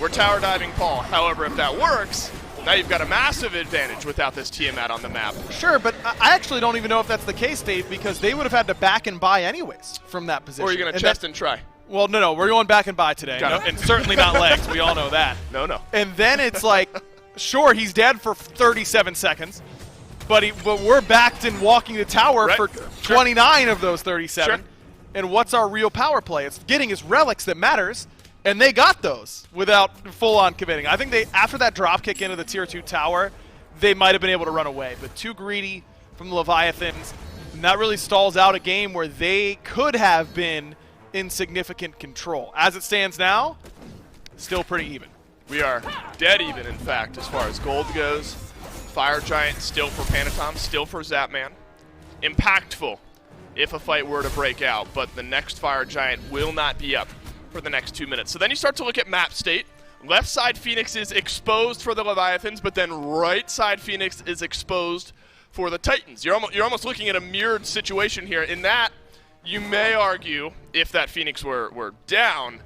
We're tower diving Paul. However, if that works, now you've got a massive advantage without this Tiamat on the map. Sure, but I actually don't even know if that's the case, Dave, because they would have had to back and buy anyways from that position. Or are you going to chest and try? Well, no, we're going back and buy today, and certainly not legs. We all know that. No. And then it's like, sure, he's dead for 37 seconds, but we're backed and walking the tower for 29 of those 37. Sure. And what's our real power play? It's getting his relics that matters, and they got those without full-on committing. I think they, after that dropkick into the Tier 2 tower, they might have been able to run away, but too greedy from the Leviathans, and that really stalls out a game where they could have been in significant control. As it stands now, still pretty even. We are dead even, in fact, as far as gold goes. Fire Giant still for Panatom, still for Zapman. Impactful if a fight were to break out, but the next Fire Giant will not be up for the next 2 minutes. So then you start to look at map state. Left side Phoenix is exposed for the Leviathans, but then right side Phoenix is exposed for the Titans. You're almost looking at a mirrored situation here. In that, you may argue, if that Phoenix were down,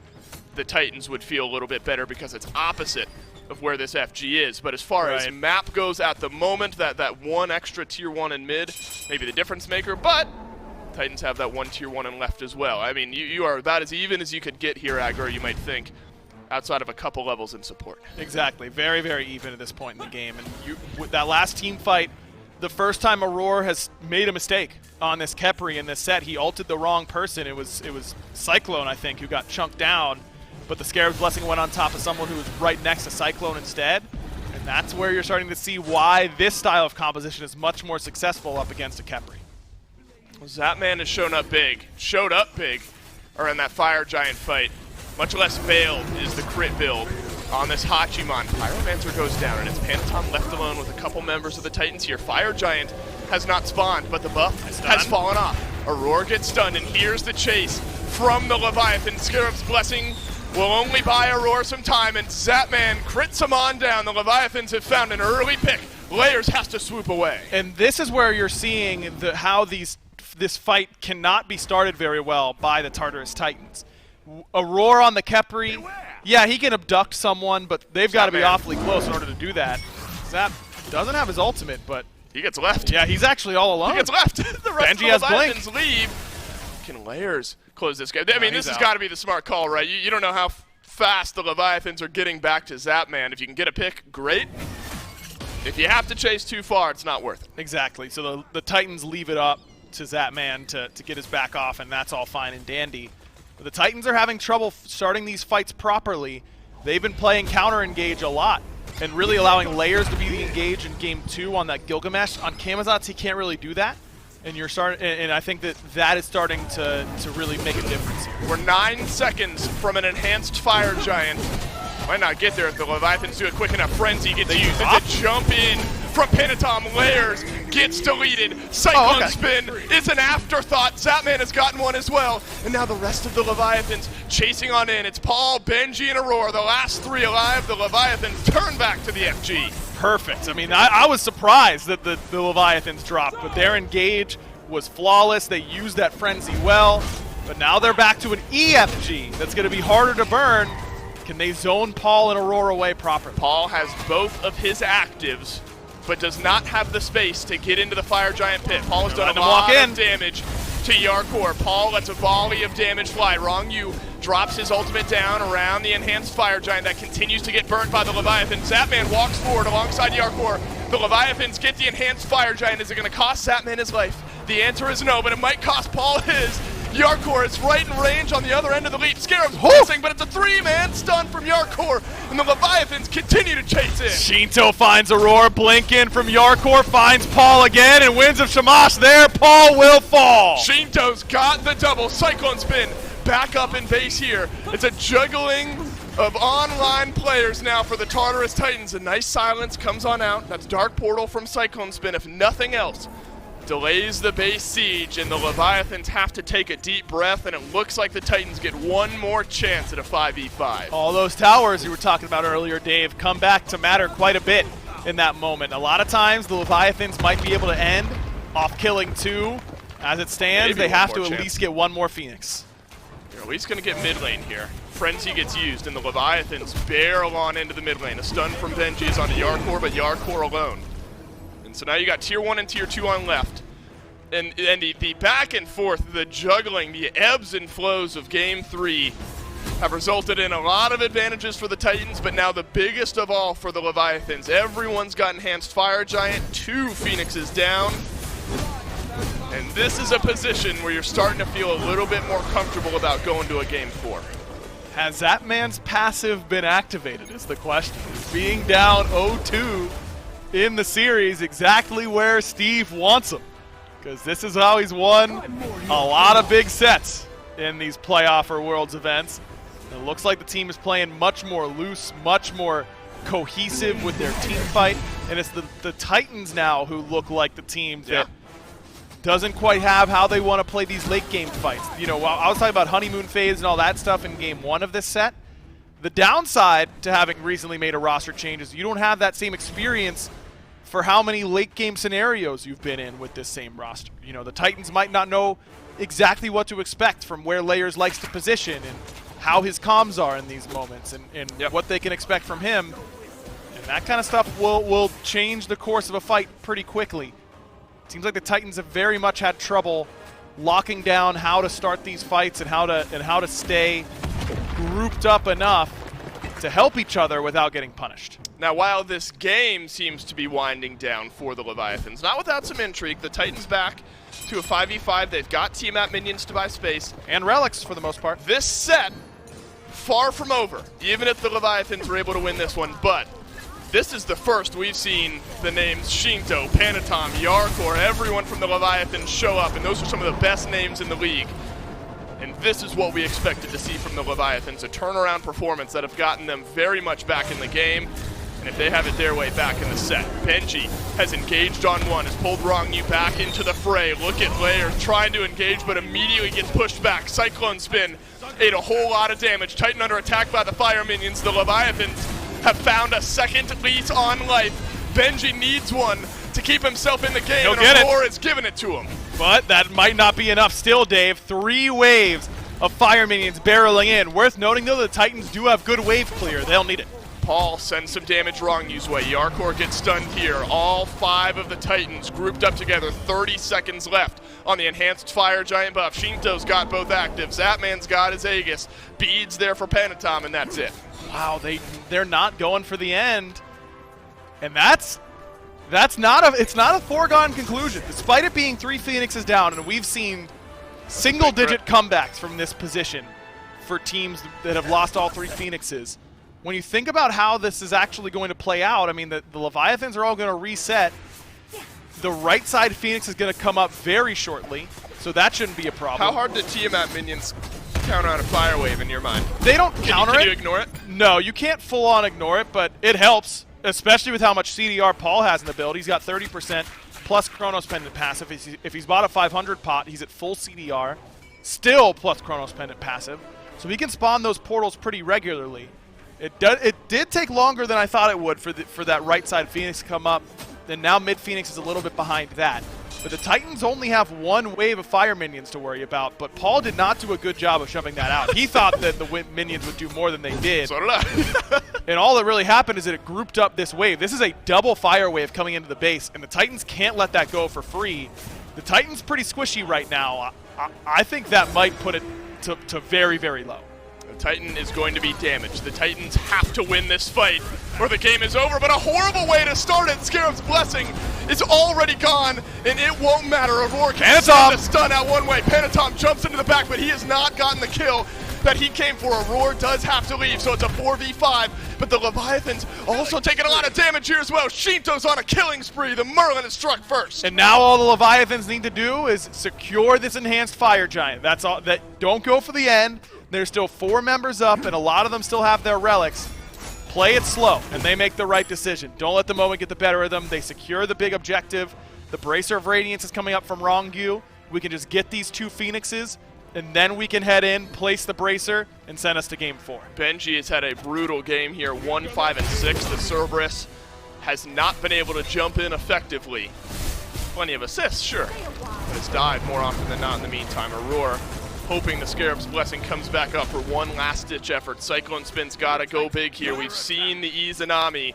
the Titans would feel a little bit better because it's opposite of where this FG is. But as far as map goes at the moment, that one extra tier 1 in mid, maybe the difference maker, but Titans have that 1 tier 1 in left as well. I mean, you are about as even as you could get here, aggro, you might think, outside of a couple levels in support. Exactly. Very, very even at this point in the game. And that last team fight the first time Aurora has made a mistake on this Khepri in this set. He ulted the wrong person. It was Cyclone, I think, who got chunked down, but the Scarab's Blessing went on top of someone who was right next to Cyclone instead. And that's where you're starting to see why this style of composition is much more successful up against a Khepri. Zapman has showed up big, or in that Fire Giant fight. Much less veiled is the crit build on this Hachiman. Pyromancer goes down, and it's Phantom left alone with a couple members of the Titans here. Fire Giant has not spawned, but the buff has fallen off. Aurora gets stunned, and here's the chase from the Leviathan. Scarab's Blessing will only buy Aurora some time, and Zapman crits him on down. The Leviathans have found an early pick. Layers has to swoop away. And this is where you're seeing how this fight cannot be started very well by the Tartarus Titans. Aurora on the Khepri, yeah, he can abduct someone, but they've got to be awfully close in order to do that. Zap doesn't have his ultimate, but he gets left. Yeah, he's actually all alone. He gets left. The rest Benji of the has Blink. Leviathans leave. Can Layers close this game? I mean, this has got to be the smart call, right? You don't know how fast the Leviathans are getting back to Zapman. If you can get a pick, great. If you have to chase too far, it's not worth it. Exactly. So the Titans leave it up to Zapman to get his back off, and that's all fine and dandy. But the Titans are having trouble starting these fights properly. They've been playing counter-engage a lot and really allowing Layers to be the engage in Game 2 on that Gilgamesh. On Camazotz, he can't really do that. And I think that is starting to really make a difference here. We're 9 seconds from an enhanced Fire Giant. Might not get there if the Leviathans do a quick enough frenzy. Gets used to jump in from Pentatom. Layers gets deleted. Cyclone Spin is an afterthought. Zapman has gotten one as well. And now the rest of the Leviathans chasing on in. It's Paul, Benji, and Aurora. The last 3 alive. The Leviathans turn back to the FG. Perfect. I mean, I was surprised that the Leviathans dropped, but their engage was flawless. They used that frenzy well. But now they're back to an EFG that's going to be harder to burn. Can they zone Paul and Aurora away properly? Paul has both of his actives, but does not have the space to get into the Fire Giant pit. Paul has done a lot of damage to Yarkor. Paul lets a volley of damage fly. Wrong U drops his ultimate down around the enhanced Fire Giant that continues to get burned by the Leviathan. Zapman walks forward alongside Yarkor. The Leviathans get the enhanced Fire Giant. Is it going to cost Zapman his life? The answer is no, but it might cost Paul his. Yarkor is right in range on the other end of the leap. Scarab's Blessing, but it's a 3-man stun from Yarkor, and the Leviathans continue to chase in. Shinto finds Aurora, Blink in from Yarkor, finds Paul again, and wins of Shamash there. Paul will fall. Shinto's got the double. Cyclone Spin back up in base here. It's a juggling of online players now for the Tartarus Titans. A nice silence comes on out. That's Dark Portal from Cyclone Spin, if nothing else. Delays the base siege, and the Leviathans have to take a deep breath, and it looks like the Titans get one more chance at a 5v5. All those towers you were talking about earlier, Dave, come back to matter quite a bit in that moment. A lot of times the Leviathans might be able to end off killing 2. As it stands, they have to at least get one more Phoenix. You're at least going to get mid lane here. Frenzy gets used, and the Leviathans barrel on into the mid lane. A stun from Benji is onto Yarkor, but Yarkor alone. So now you got Tier 1 and Tier 2 on left. And the back and forth, the juggling, the ebbs and flows of Game 3 have resulted in a lot of advantages for the Titans, but now the biggest of all for the Leviathans. Everyone's got enhanced Fire Giant, 2 Phoenixes down. And this is a position where you're starting to feel a little bit more comfortable about going to a Game 4. Has Zapman's passive been activated is the question. Being down 0-2 in the series, exactly where Steve wants him, because this is how he's won a lot of big sets in these playoff or Worlds events. It looks like the team is playing much more loose, much more cohesive with their team fight, and it's the Titans now who look like the team that doesn't quite have how they want to play these late game fights. You know, I was talking about honeymoon phase and all that stuff in Game 1 of this set. The downside to having recently made a roster change is you don't have that same experience for how many late game scenarios you've been in with this same roster. You know, the Titans might not know exactly what to expect from where Layers likes to position and how his comms are in these moments and what they can expect from him. And that kind of stuff will change the course of a fight pretty quickly. It seems like the Titans have very much had trouble locking down how to start these fights and how to stay grouped up enough to help each other without getting punished. Now, while this game seems to be winding down for the Leviathans, not without some intrigue, the Titans back to a 5v5. They've got Tiamat minions to buy space. And relics for the most part. This set, far from over, even if the Leviathans were able to win this one, but this is the first we've seen the names Shinto, Panatom, Yarkor, everyone from the Leviathans show up, and those are some of the best names in the league. And this is what we expected to see from the Leviathans, a turnaround performance that have gotten them very much back in the game. And if they have it their way back in the set, Benji has engaged on one, has pulled Rongyu back into the fray. Look at Layers trying to engage, but immediately gets pushed back. Cyclone Spin ate a whole lot of damage. Titan under attack by the fire minions. The Leviathans have found a second lease on life. Benji needs one to keep himself in the game, He'll and get Aurora is giving it to him. But that might not be enough still, Dave. 3 waves of fire minions barreling in. Worth noting, though, the Titans do have good wave clear. They'll need it. Paul sends some damage Rongyu's way. Yarkor gets stunned here. All 5 of the Titans grouped up together. 30 seconds left on the enhanced fire giant buff. Shinto's got both active. Zatman's got his Aegis. Beads there for Panatom, and that's it. Wow, they're not going for the end. And it's not a foregone conclusion. Despite it being 3 Phoenixes down, and we've seen single-digit comebacks from this position for teams that have lost all 3 Phoenixes. When you think about how this is actually going to play out, I mean, the Leviathans are all going to reset. The right side Phoenix is going to come up very shortly, so that shouldn't be a problem. How hard do Tiamat minions counter on a fire wave in your mind? They don't counter it. Can you ignore it? No, you can't full-on ignore it, but it helps, especially with how much CDR Paul has in the build. He's got 30% plus Chronos Pendant passive. If he's bought a 500 pot, he's at full CDR, still plus Chronos Pendant passive, so he can spawn those portals pretty regularly. It did take longer than I thought it would for that right side Phoenix to come up, and now mid Phoenix is a little bit behind that. But the Titans only have 1 wave of fire minions to worry about, but Paul did not do a good job of shoving that out. He thought that the minions would do more than they did. So did I. And all that really happened is that it grouped up this wave. This is a double fire wave coming into the base, and the Titans can't let that go for free. The Titans pretty squishy right now. I think that might put it to very, very low. Titan is going to be damaged. The Titans have to win this fight or the game is over, but a horrible way to start it. Scarab's Blessing is already gone, and it won't matter. Aurora can send the stun out one way. Panatom jumps into the back, but he has not gotten the kill that he came for. Aurora does have to leave, so it's a 4v5, but the Leviathans also taking a lot of damage here as well. Shinto's on a killing spree. The Merlin is struck first. And now all the Leviathans need to do is secure this enhanced fire giant. That's all. Don't go for the end. There's still 4 members up, and a lot of them still have their relics. Play it slow, and they make the right decision. Don't let the moment get the better of them. They secure the big objective. The Bracer of Radiance is coming up from Rongyu. We can just get these 2 Phoenixes, and then we can head in, place the Bracer, and send us to Game 4. Benji has had a brutal game here, 1, 5, and 6. The Cerberus has not been able to jump in effectively. Plenty of assists, sure, but has died more often than not in the meantime. Aurora hoping the Scarab's Blessing comes back up for one last-ditch effort. Cyclone Spin's got to go big here. We've seen the Izanami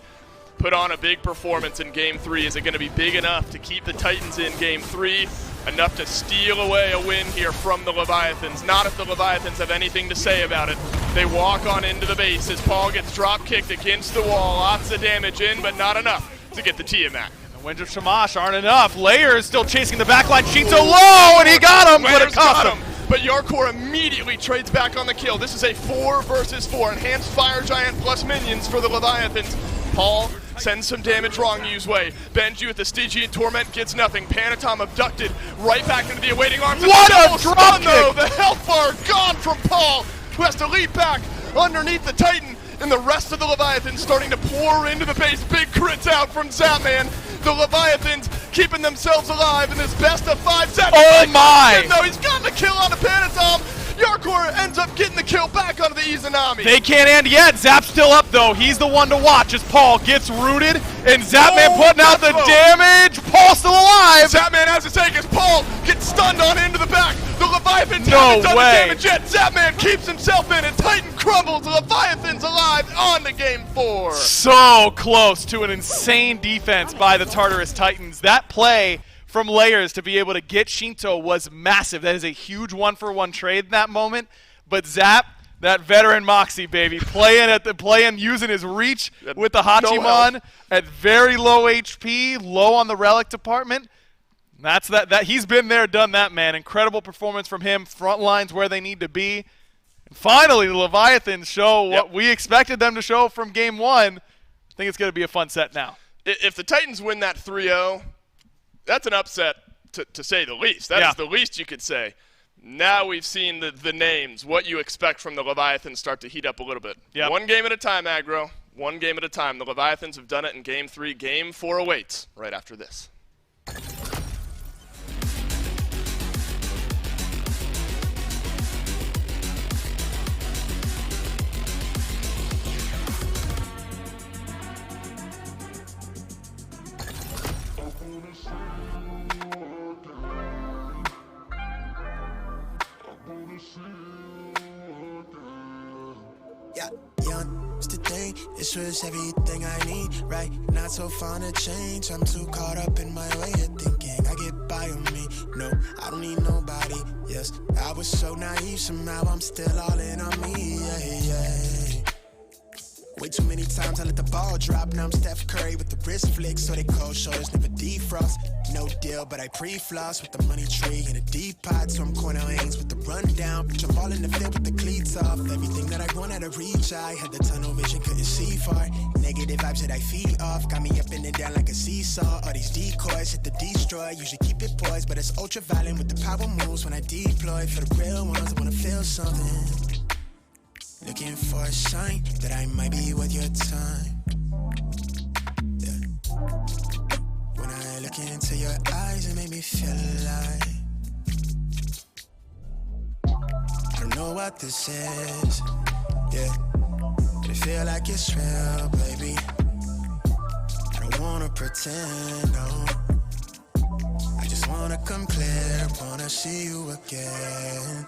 put on a big performance in Game 3. Is it going to be big enough to keep the Titans in Game 3? Enough to steal away a win here from the Leviathans. Not if the Leviathans have anything to say about it. They walk on into the base as Paul gets drop-kicked against the wall. Lots of damage in, but not enough to get the Tiamat. The Winds of Shamash aren't enough. Layers still chasing the backline. Shinto low, and he got him, but it cost him. But Yarkor immediately trades back on the kill. This is a 4 versus 4. Enhanced Fire Giant plus minions for the Leviathans. Paul sends some damage Rongyu's way. Benji with the Stygian Torment gets nothing. Panatom abducted right back into the awaiting arms. What a drop kick! Though. The health bar gone from Paul, who has to leap back underneath the Titan. And the rest of the Leviathans starting to pour into the base. Big crits out from Zatman. The Leviathans keeping themselves alive in this best of 5 seconds. Oh my! No, he's gotten the kill on the Panatom. Yarkor ends up getting the kill back onto the Izanami. They can't end yet. Zap's still up though. He's the one to watch as Paul gets rooted, and Zapman putting out the damage. Paul still alive. Zapman has his take as Paul gets stunned on into the back. The Leviathans no haven't done way. the damage yet. Zapman keeps himself in, and Titan crumbles. The Leviathans alive on to Game 4. So close to an insane defense by the Tartarus Titans. That play from Layers to be able to get Shinto was massive. That is a huge 1-for-1 trade in that moment. But Zap That veteran Moxie, baby, playing using his reach with the Hachimon at very low HP, low on the relic department. That's that he's been there, done that, man. Incredible performance from him. Front lines where they need to be. And finally, the Leviathans show what we expected them to show from game 1. I think it's going to be a fun set now. If the Titans win that 3-0, that's an upset to say the least. That is the least you could say. Now we've seen the names, what you expect from the Leviathans start to heat up a little bit. Yep. One game at a time, Aggro. One game at a time. The Leviathans have done it in game 3. Game 4 awaits right after this. Yeah, young, it's the thing. It's just everything I need, right? Not so fond of change. I'm too caught up in my way of thinking. I get by on me. No, I don't need nobody. Yes, I was so naive. Somehow I'm still all in on me. Yeah. Way too many times I let the ball drop. Now I'm Steph Curry with the wrist flick, so they cold shoulders never defrost. No deal, but I pre-floss with the money tree in a deep pot. So I'm corner lanes with the rundown. Bitch, I'm all in the field with the cleats off. Everything that I want out of reach, I had the tunnel vision, couldn't see far. Negative vibes that I feed off got me up and down like a seesaw. All these decoys hit the destroy. Usually keep it poised, but it's ultra violent with the power moves when I deploy. For the real ones, I wanna feel something. Looking for a sign that I might be worth your time. Yeah. When I look into your eyes, it make me feel alive. I don't know what this is, yeah, but I feel like it's real, baby. I don't wanna pretend, no. I just wanna come clear, wanna see you again.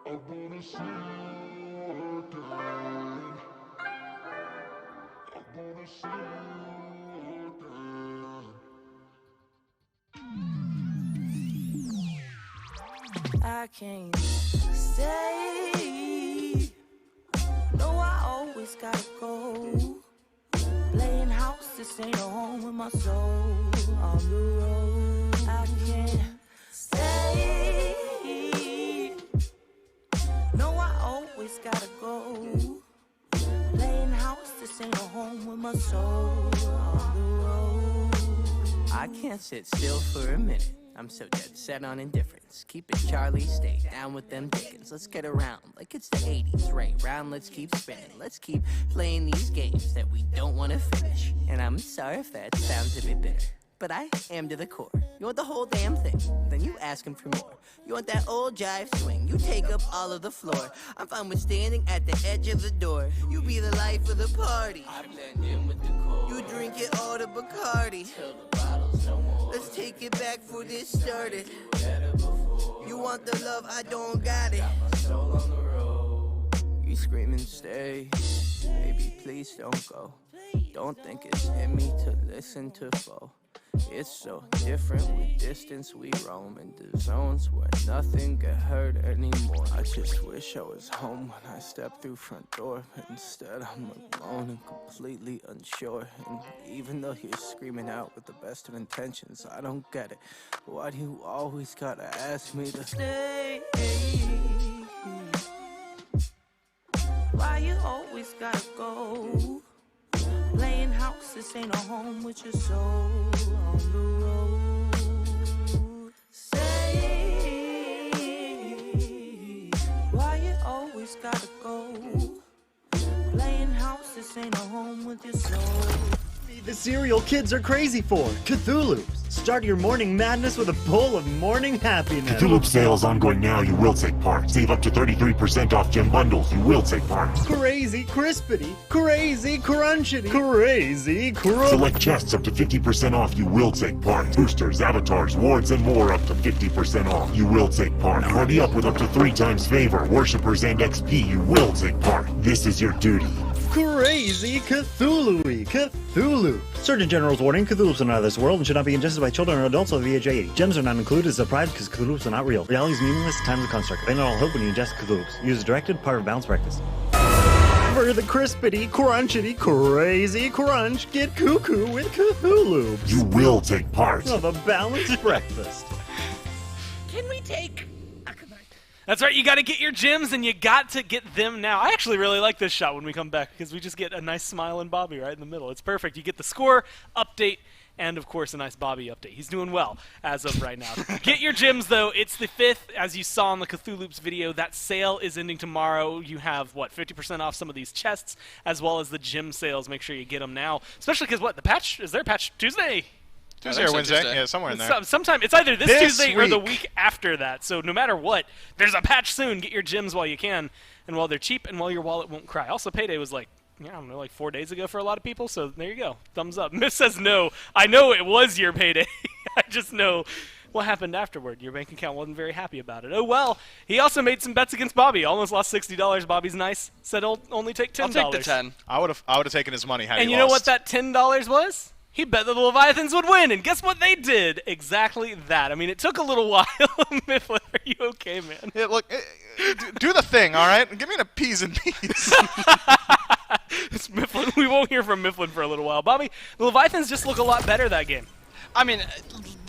I wanna see you again. I wanna see you again. I can't stay. No, I always gotta go. Playing house, this ain't a home with my soul. On the road, I can't stay. No, I always gotta go. Playing house, this ain't a home with my soul. On the road, I can't sit still for a minute. I'm so dead set on indifference. Keep it Charlie, stay down with them Dickens. Let's get around like it's the 80s, right round, let's keep spinning. Let's keep playing these games that we don't want to finish. And I'm sorry if that sounds a bit bitter, but I am to the core. You want the whole damn thing, then you ask him for more. You want that old jive swing, you take up all of the floor. I'm fine with standing at the edge of the door. You be the life of the party. I blend in with the core. You drink it all to Bacardi till the bottle's no more. Let's take it back for this started. You want the love, I don't got it. Got my soul on the road. You screaming stay, baby please don't go. Don't think it's in me to listen to foe. It's so different with distance we roam into zones where nothing get hurt anymore. I just wish I was home when I stepped through front door, but instead I'm alone and completely unsure. And even though you're screaming out with the best of intentions, I don't get it. Why do you always gotta ask me to stay? Why you always gotta go? Playing house, this ain't a home with your soul. On the road, say, why you always gotta go? Playing house, this ain't a home with your soul. The cereal kids are crazy for Cthulhu. Start your morning madness with a bowl of morning happiness. Cthulhu sale is ongoing now. You will take part. Save up to 33% off gem bundles. You will take part. Crazy crispity, crazy crunchity, crazy Select chests up to 50% off. You will take part. Boosters, avatars, wards, and more up to 50% off. You will take part. Party up with up to 3 times favor. Worshippers and XP. You will take part. This is your duty. crazy Cthulhu-y. Cthulhu. Surgeon General's warning, Cthulhu's are not of this world and should not be ingested by children or adults over the age of 80. Gems are not included as a prize because Cthulhu's are not real. Reality is meaningless, time is a construct. Abandon all hope when you ingest Cthulhu's. Use as directed, part of balanced breakfast. For the crispity, crunchity, crazy crunch, get cuckoo with Cthulhu. You will take part of a balanced breakfast. Can we take... That's right, you got to get your gems, and you got to get them now. I actually really like this shot when we come back, because we just get a nice smiling Bobby right in the middle. It's perfect. You get the score, update, and, of course, a nice Bobby update. He's doing well as of right now. Get your gems, though. It's the 5th, as you saw in the Cthulhu's video. That sale is ending tomorrow. You have, 50% off some of these chests, as well as the gem sales. Make sure you get them now, especially because, the patch? Is there a patch Tuesday? Tuesday or Wednesday? Yeah, somewhere in there. Sometime. It's either this Tuesday or the week after that. So no matter what, there's a patch soon. Get your gems while you can, and while they're cheap, and while your wallet won't cry. Also, payday was I don't know, 4 days ago for a lot of people. So there you go. Thumbs up. Miss says no. I know it was your payday. I just know what happened afterward. Your bank account wasn't very happy about it. Oh well. He also made some bets against Bobby. Almost lost $60. Bobby's nice. Said he'll only take $10. I'll take the 10. I would have taken his money had he And you lost. know what that $10 was? He bet that the Leviathans would win, and guess what they did? Exactly that. I mean, it took a little while. Mifflin, are you okay, man? Yeah, look, do the thing, all right? Give me a P's and P's. It's Mifflin. We won't hear from Mifflin for a little while. Bobby, the Leviathans just look a lot better that game. I mean,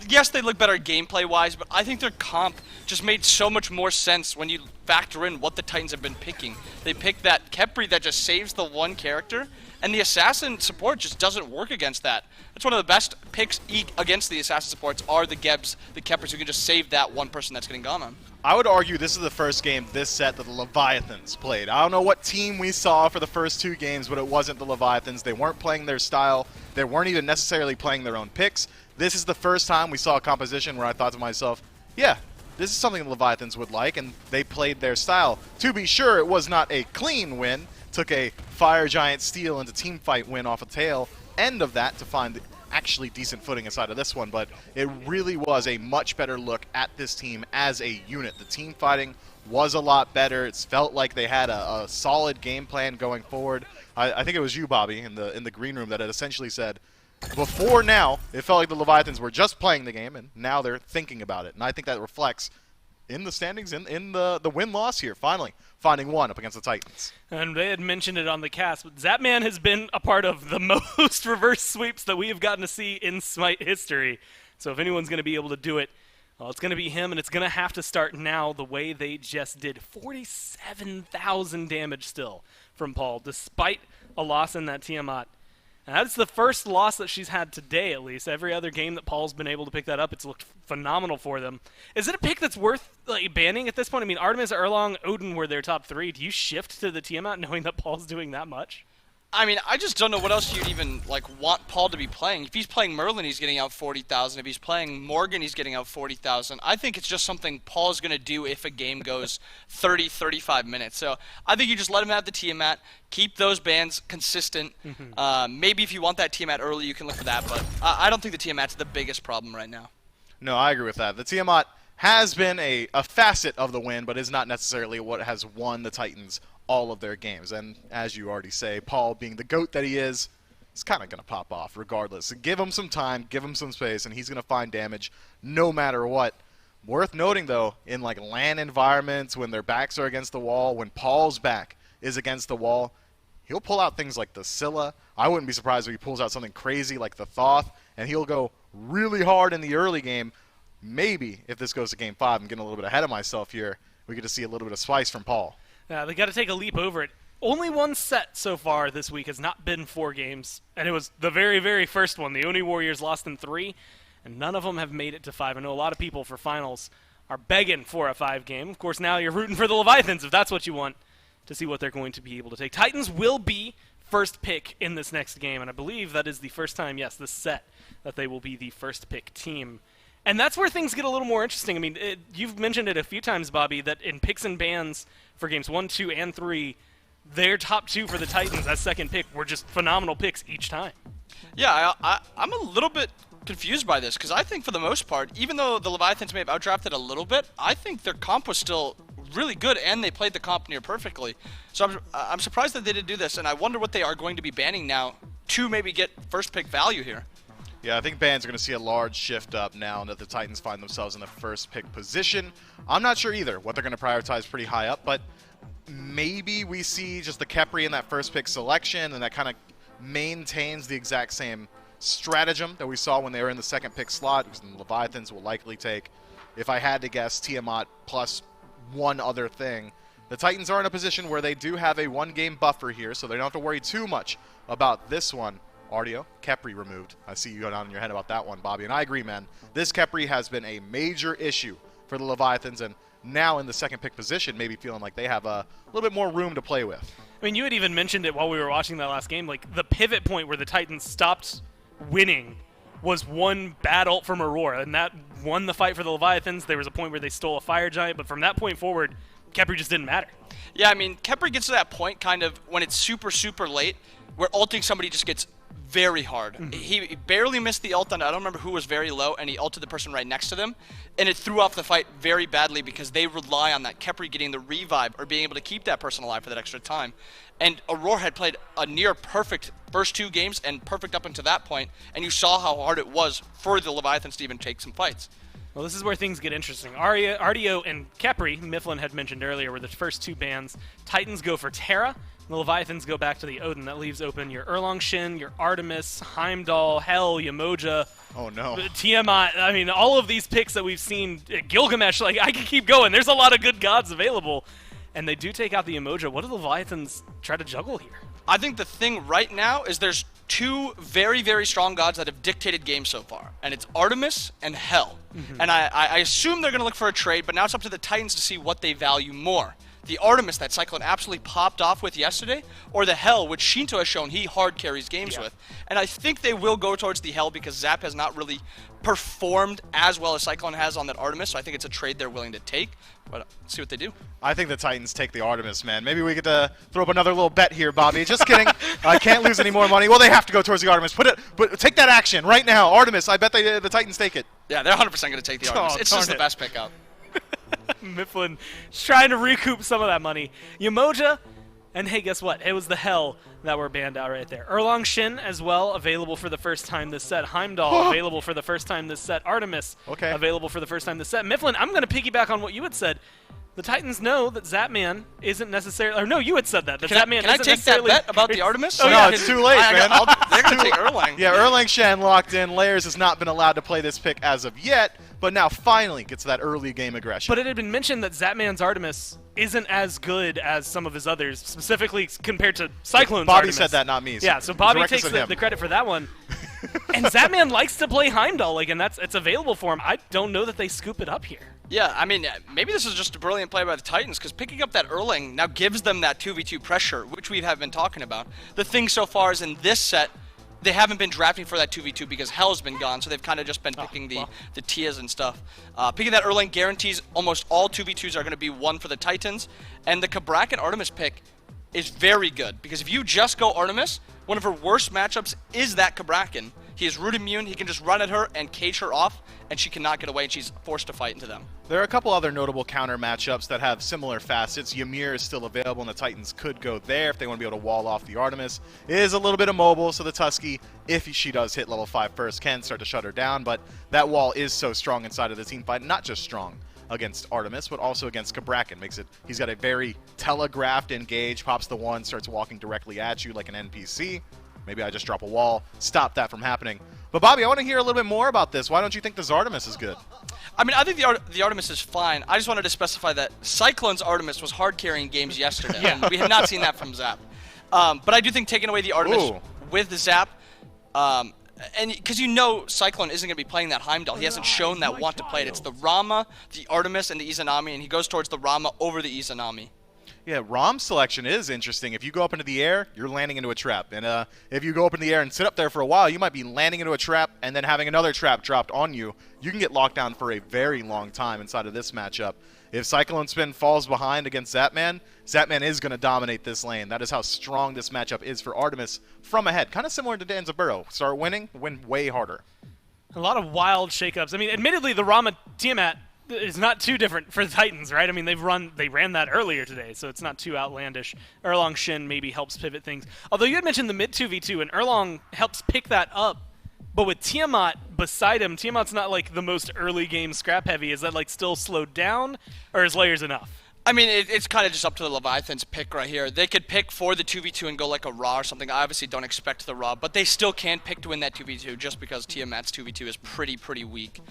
yes, they look better gameplay-wise, but I think their comp just made so much more sense when you factor in what the Titans have been picking. They picked that Khepri that just saves the one character, and the Assassin support just doesn't work against that. That's one of the best picks against the Assassin supports are the Gebs, the Khepris, who can just save that one person that's getting gone on. I would argue this is the first game this set that the Leviathans played. I don't know what team we saw for the first 2 games, but it wasn't the Leviathans. They weren't playing their style. They weren't even necessarily playing their own picks. This is the first time we saw a composition where I thought to myself, yeah, this is something the Leviathans would like, and they played their style. To be sure, it was not a clean win. Took a Fire Giant Steel into Teamfight win off a tail end of that to find actually decent footing inside of this one, but it really was a much better look at this team as a unit. The team fighting was a lot better. It felt like they had a solid game plan going forward. I think it was you, Bobby, in the green room that had essentially said, before now, it felt like the Leviathans were just playing the game, and now they're thinking about it. And I think that reflects in the standings, in the win-loss here, finally finding one up against the Titans. And they had mentioned it on the cast, but Zapman has been a part of the most reverse sweeps that we have gotten to see in Smite history. So if anyone's going to be able to do it, well, it's going to be him, and it's going to have to start now the way they just did. 47,000 damage still from Paul, despite a loss in that Tiamat. And that's the first loss that she's had today, at least. Every other game that Paul's been able to pick that up, it's looked phenomenal for them. Is it a pick that's worth banning at this point? I mean, Artemis, Erlong, Odin were their top 3. Do you shift to the Tiamat knowing that Paul's doing that much? I mean, I just don't know what else you'd even want Paul to be playing. If he's playing Merlin, he's getting out 40,000. If he's playing Morgan, he's getting out 40,000. I think it's just something Paul's going to do if a game goes 30, 35 minutes. So I think you just let him have the Tiamat, keep those bans consistent. Maybe if you want that Tiamat early, you can look for that, but I don't think the Tiamat's the biggest problem right now. No, I agree with that. The Tiamat has been a facet of the win, but is not necessarily what has won the Titans all of their games. And as you already say, Paul, being the GOAT that he is kind of going to pop off regardless. So give him some time, give him some space, and he's going to find damage no matter what. Worth noting, though, in LAN environments, when their backs are against the wall, when Paul's back is against the wall, he'll pull out things like the Scylla. I wouldn't be surprised if he pulls out something crazy like the Thoth, and he'll go really hard in the early game. Maybe, if this goes to Game 5, I'm getting a little bit ahead of myself here, we get to see a little bit of spice from Paul. They got to take a leap over it. Only one set so far this week has not been 4 games, and it was the very, very first one. The Oni Warriors lost in 3, and none of them have made it to 5. I know a lot of people for finals are begging for a 5 game. Of course, now you're rooting for the Leviathans if that's what you want to see what they're going to be able to take. Titans will be first pick in this next game, and I believe that is the first time, yes, this set, that they will be the first pick team. And that's where things get a little more interesting. I mean, you've mentioned it a few times, Bobby, that in picks and bans for games 1, 2, and 3, their top 2 for the Titans as second pick were just phenomenal picks each time. Yeah, I'm a little bit confused by this, because I think for the most part, even though the Leviathans may have outdrafted a little bit, I think their comp was still really good, and they played the comp near perfectly. So I'm surprised that they didn't do this, and I wonder what they are going to be banning now to maybe get first pick value here. Yeah, I think bans are going to see a large shift up now that the Titans find themselves in the first pick position. I'm not sure either what they're going to prioritize pretty high up, but maybe we see just the Khepri in that first pick selection, and that kind of maintains the exact same stratagem that we saw when they were in the second pick slot, because the Leviathans will likely take, if I had to guess, Tiamat plus one other thing. The Titans are in a position where they do have a one-game buffer here, so they don't have to worry too much about this one. Artio, Khepri removed. I see you go down in your head about that one, Bobby. And I agree, man. This Khepri has been a major issue for the Leviathans, and now in the second pick position, maybe feeling like they have a little bit more room to play with. I mean, you had even mentioned it while we were watching that last game. Like, the pivot point where the Titans stopped winning was one bad ult from Aurora, and that won the fight for the Leviathans. There was a point where they stole a Fire Giant, but from that point forward, Khepri just didn't matter. Yeah, I mean, Khepri gets to that point kind of when it's super, super late, where ulting somebody just gets very hard. He barely missed the ult on, I don't remember who was very low, and he ulted the person right next to them, and it threw off the fight very badly because they rely on that Khepri getting the revive or being able to keep that person alive for that extra time. And Aurora had played a near perfect first 2 games and perfect up until that point, and you saw how hard it was for the Leviathans to even take some fights. Well, this is where things get interesting. Artio and Khepri, Mifflin had mentioned earlier, were the first 2 bans. Titans go for Terra. The Leviathans go back to the Odin. That leaves open your Erlang Shin, your Artemis, Heimdall, Hel, Yamoja. Oh, no. Tiamat. I mean, all of these picks that we've seen, Gilgamesh, like, I can keep going. There's a lot of good gods available. And they do take out the Yamoja. What do the Leviathans try to juggle here? I think the thing right now is there's 2 very, very strong gods that have dictated games so far, and it's Artemis and Hel. And I assume they're going to look for a trade, but now it's up to the Titans to see what they value more. The Artemis that Cyclone absolutely popped off with yesterday, or the Hel, which Shinto has shown he hard carries games with. And I think they will go towards the Hel because Zap has not really performed as well as Cyclone has on that Artemis, so I think it's a trade they're willing to take. But see what they do. I think the Titans take the Artemis, man. Maybe we get to throw up another little bet here, Bobby. Just kidding. I can't lose any more money. Well, they have to go towards the Artemis. Take that action right now. Artemis, I bet the Titans take it. Yeah, they're 100% going to take the Artemis. It's just the best pickup. Mifflin trying to recoup some of that money. Yamoja, and hey, guess what? It was the Hel that were banned out right there. Erlang Shin as well, available for the first time this set. Heimdall, available for the first time this set. Artemis, available for the first time this set. Mifflin, I'm going to piggyback on what you had said. The Titans know that Zapman isn't necessarily... Or no, you had said that. Zapman can I take that bet about the Artemis? Oh, no, it's too late, man. They're going to take Erlang. Yeah, Erlang Shen locked in. Layers has not been allowed to play this pick as of yet, but now finally gets that early game aggression. But it had been mentioned that Zapman's Artemis isn't as good as some of his others, specifically compared to Cyclone's Bobby Artemis. said that, not me. Yeah, so Bobby takes the credit for that one. And Zapman likes to play Heimdall, and it's available for him. I don't know that they scoop it up here. Yeah, I mean, maybe this is just a brilliant play by the Titans, because picking up that Erlang now gives them that 2v2 pressure, which we have been talking about. The thing so far is in this set, they haven't been drafting for that 2v2 because Hel's been gone, so they've kind of just been picking the Tias and stuff. Picking that Erlang guarantees almost all 2v2s are going to be one for the Titans, and the Kabrak and Artemis pick is very good, because if you just go Artemis, one of her worst matchups is that Kabrakan. He is root immune, he can just run at her and cage her off, and she cannot get away, and she's forced to fight into them. There are a couple other notable counter matchups that have similar facets. Ymir is still available, and the Titans could go there if they want to be able to wall off the Artemis. It is a little bit immobile, so the Tusky, if she does hit level 5 first, can start to shut her down, but that wall is so strong inside of the team fight, not just strong against Artemis, but also against Kabrakan. He's got a very telegraphed engage, pops the one, starts walking directly at you like an NPC. Maybe I just drop a wall, stop that from happening. But Bobby, I want to hear a little bit more about this. Why don't you think this Artemis is good? I mean, I think the Artemis is fine. I just wanted to specify that Cyclone's Artemis was hard carrying games yesterday, and we have not seen that from Zap. But I do think taking away the Artemis with the Zap, and because you know Cyclone isn't going to be playing that Heimdall. He hasn't shown that want to play it. It's the Rama, the Artemis, and the Izanami, and he goes towards the Rama over the Izanami. Yeah, Rom's selection is interesting. If you go up into the air, you're landing into a trap. And if you go up in the air and sit up there for a while, you might be landing into a trap and then having another trap dropped on you. You can get locked down for a very long time inside of this matchup. If Cyclone Spin falls behind against Zapman, Zapman is going to dominate this lane. That is how strong this matchup is for Artemis from ahead. Kind of similar to Danzaburro. Start winning, win way harder. A lot of wild shakeups. I mean, admittedly, the Rama Tiamat is not too different for the Titans, right? I mean, they ran that earlier today, so it's not too outlandish. Erlong Shen maybe helps pivot things. Although you had mentioned the mid 2v2, and Erlong helps pick that up. But with Tiamat beside him, Tiamat's not like the most early game scrap heavy. Is that like still slowed down, or is layers enough? I mean, it's kind of just up to the Leviathans pick right here. They could pick for the 2v2 and go like a Raw or something. I obviously don't expect the Raw, but they still can pick to win that 2v2 just because Tiamat's 2v2 is pretty weak.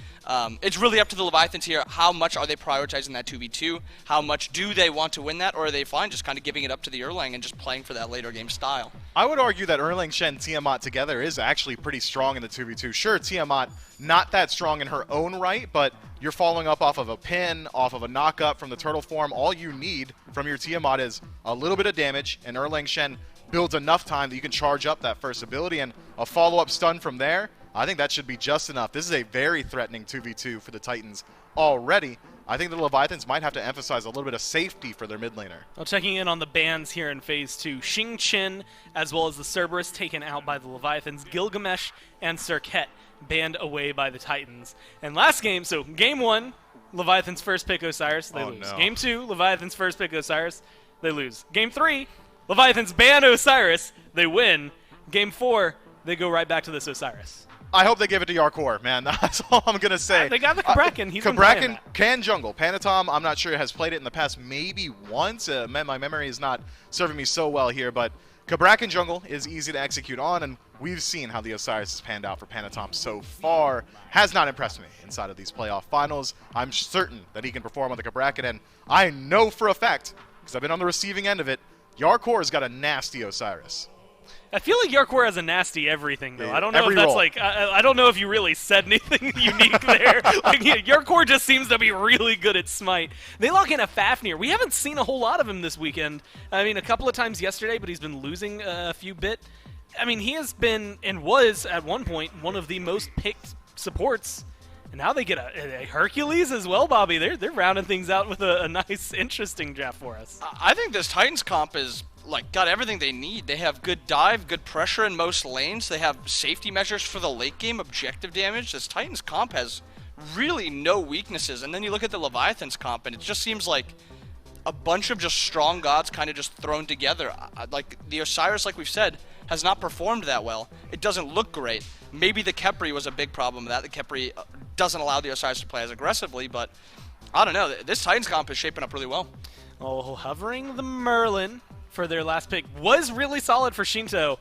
It's really up to the Leviathans here. How much are they prioritizing that 2v2? How much do they want to win that, or are they fine just kind of giving it up to the Erlang and just playing for that later game style? I would argue that Erlang Shen Tiamat together is actually pretty strong in the 2v2. Sure, Tiamat not that strong in her own right, but you're following up off of a pin, off of a knock-up from the turtle form. All you need from your Tiamat is a little bit of damage, and Erlang Shen builds enough time that you can charge up that first ability, and a follow-up stun from there, I think that should be just enough. This is a very threatening 2v2 for the Titans already. I think the Leviathans might have to emphasize a little bit of safety for their mid laner. Well, checking in on the bans here in Phase 2, Xing Qin, as well as the Cerberus, taken out by the Leviathans. Gilgamesh and Serket banned away by the Titans. And last game, so Game 1, Leviathans first pick Osiris, they lose. No. Game 2, Leviathans first pick Osiris, they lose. Game 3, Leviathans ban Osiris, they win. Game 4, they go right back to this Osiris. I hope they give it to Yarkor, man. That's all I'm going to say. They got the Cabrakan. He's been playing Cabrakan can jungle. Panatom, I'm not sure, has played it in the past maybe once. My memory is not serving me so well here, but Cabrakan jungle is easy to execute on, and we've seen how the Osiris has panned out for Panatom so far. Has not impressed me inside of these playoff finals. I'm certain that he can perform on the Cabrakan, and I know for a fact, because I've been on the receiving end of it, Yarkor's got a nasty Osiris. I feel like Yarkor has a nasty everything, though. I don't know Every if that's role. like... I don't know if you really said anything unique there. Like, Yarkor just seems to be really good at Smite. They lock in a Fafnir. We haven't seen a whole lot of him this weekend. I mean, a couple of times yesterday, but he's been losing a few bit. I mean, he has been, and was, at one point, one of the most picked supports. And now they get a Hercules as well, Bobby. They're rounding things out with a nice, interesting draft for us. I think this Titans comp is... like got everything they need. They have good dive, good pressure in most lanes. They have safety measures for the late game, objective damage. This Titans comp has really no weaknesses. And then you look at the Leviathans comp, and it just seems like a bunch of just strong gods kind of just thrown together. Like the Osiris, like we've said, has not performed that well. It doesn't look great. Maybe the Khepri was a big problem with that. The Khepri doesn't allow the Osiris to play as aggressively, but I don't know. This Titans comp is shaping up really well. Oh, hovering the Merlin for their last pick was really solid for Shinto.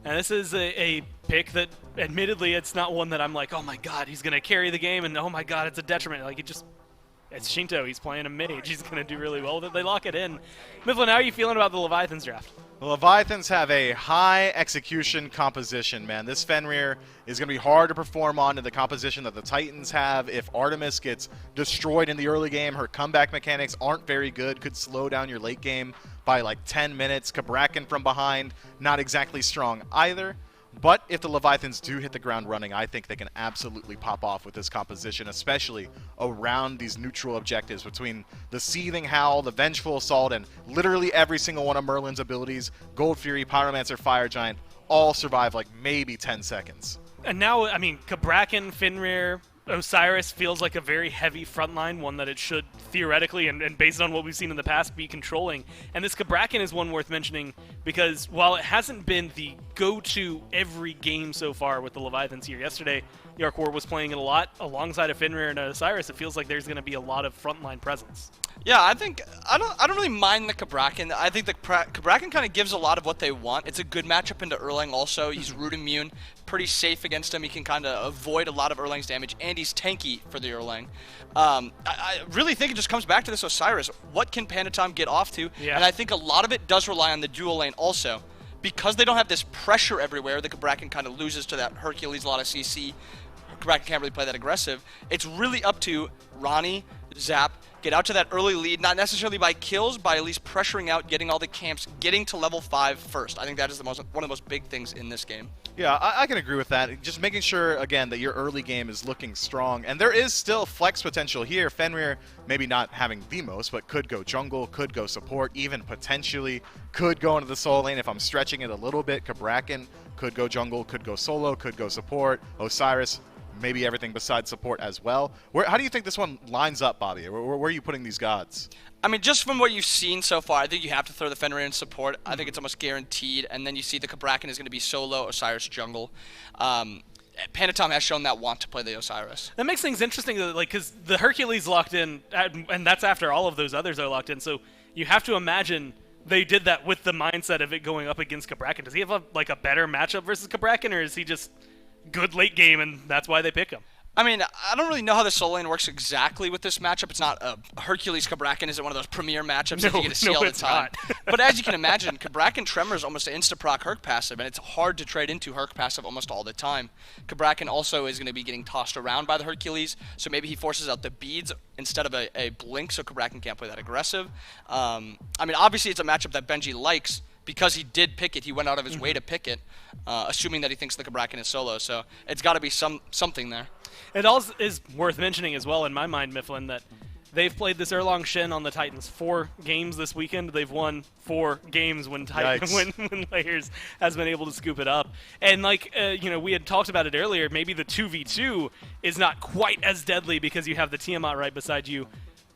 And this is a pick that, admittedly, it's not one that I'm like, oh my god, he's going to carry the game, and oh my god, it's a detriment. Like, it's Shinto. He's playing a mage. He's going to do really well with it. They lock it in. Mifflin, how are you feeling about the Leviathans draft? The Leviathans have a high execution composition, man. This Fenrir is going to be hard to perform on in the composition that the Titans have. If Artemis gets destroyed in the early game, her comeback mechanics aren't very good, could slow down your late game by like 10 minutes. Cabrakan from behind, not exactly strong either. But if the Leviathans do hit the ground running, I think they can absolutely pop off with this composition, especially around these neutral objectives between the Seething Howl, the Vengeful Assault, and literally every single one of Merlin's abilities, Gold Fury, Pyromancer, Fire Giant, all survive like maybe 10 seconds. And now, I mean, Cabrakan, Fenrir, Osiris feels like a very heavy frontline, one that it should theoretically, and based on what we've seen in the past, be controlling. And this Cabrakan is one worth mentioning because while it hasn't been the go-to every game so far with the Leviathans here, yesterday Yarkor was playing it a lot alongside of Fenrir and Osiris. It feels like there's going to be a lot of frontline presence. Yeah, I think I don't really mind the Cabrakan. I think the Cabrakan kind of gives a lot of what they want. It's a good matchup into Erlang also. He's root immune, pretty safe against him. He can kind of avoid a lot of Erlang's damage, and he's tanky for the Erlang. I really think it just comes back to this Osiris. What can Panatom get off to? Yeah. And I think a lot of it does rely on the dual lane also. Because they don't have this pressure everywhere, the Cabrakan kind of loses to that Hercules, a lot of CC. Cabrakan can't really play that aggressive. It's really up to Ronnie, Zap, get out to that early lead, not necessarily by kills, by at least pressuring out, getting all the camps, getting to level 5 first. I think that is one of the most big things in this game. Yeah, I can agree with that. Just making sure, again, that your early game is looking strong. And there is still flex potential here. Fenrir, maybe not having the most, but could go jungle, could go support, even potentially could go into the soul lane if I'm stretching it a little bit. Cabrakan could go jungle, could go solo, could go support. Osiris, maybe everything besides support as well. How do you think this one lines up, Bobby? Where are you putting these gods? I mean, just from what you've seen so far, I think you have to throw the Fenrir in support. I think it's almost guaranteed. And then you see the Cabrakan is going to be solo, Osiris jungle. Panatom has shown that want to play the Osiris. That makes things interesting, like, because the Hercules locked in, and that's after all of those others are locked in. So you have to imagine they did that with the mindset of it going up against Cabrakan. Does he have a better matchup versus Cabrakan, or is he just good late game and that's why they pick him? I mean, I don't really know how the solo lane works exactly with this matchup. It's not Hercules Cabrakan isn't one of those premier matchups that you get to see all the time. But as you can imagine, Cabrakan Tremor is almost an insta-proc Herc passive, and it's hard to trade into Herc passive almost all the time. Cabrakan also is going to be getting tossed around by the Hercules, so maybe he forces out the beads instead of a blink, so Cabrakan can't play that aggressive. I mean, obviously it's a matchup that Benji likes, because he did pick it. He went out of his way to pick it, assuming that he thinks the Cabrakan is solo, so it's got to be something there. It also is worth mentioning as well, in my mind, Mifflin, that they've played this Erlang Shen on the Titans 4 games this weekend. They've won 4 games when Layers has been able to scoop it up. And we had talked about it earlier, maybe the 2v2 is not quite as deadly because you have the Tiamat right beside you.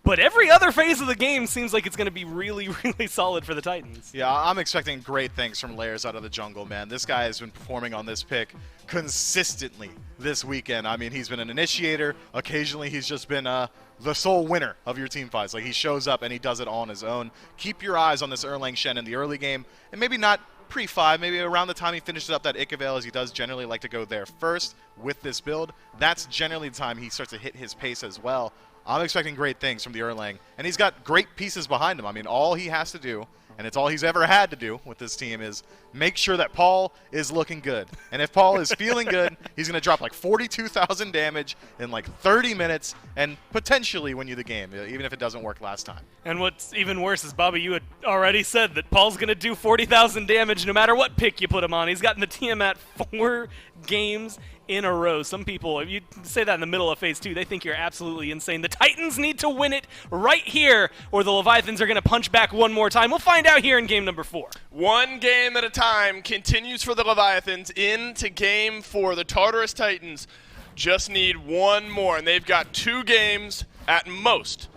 But every other phase of the game seems like it's going to be really, really solid for the Titans. Yeah, I'm expecting great things from Layers out of the jungle, man. This guy has been performing on this pick consistently this weekend. I mean, he's been an initiator. Occasionally, he's just been the sole winner of your team fights. Like, he shows up and he does it all on his own. Keep your eyes on this Erlang Shen in the early game, and maybe not pre-5, maybe around the time he finishes up that Icavale, as he does generally like to go there first with this build. That's generally the time he starts to hit his pace as well. I'm expecting great things from the Erlang, and he's got great pieces behind him. I mean, all he has to do, and it's all he's ever had to do with this team, is make sure that Paul is looking good. And if Paul is feeling good, he's going to drop like 42,000 damage in like 30 minutes and potentially win you the game, even if it doesn't work last time. And what's even worse is, Bobby, you had already said that Paul's going to do 40,000 damage no matter what pick you put him on. He's gotten the Tiamat 4 games in a row. Some people, if you say that in the middle of Phase 2, they think you're absolutely insane. The Titans need to win it right here, or the Leviathans are going to punch back one more time. We'll find out here in game number 4. One game at a time continues for the Leviathans into game 4. The Tartarus Titans just need one more, and they've got 2 games at most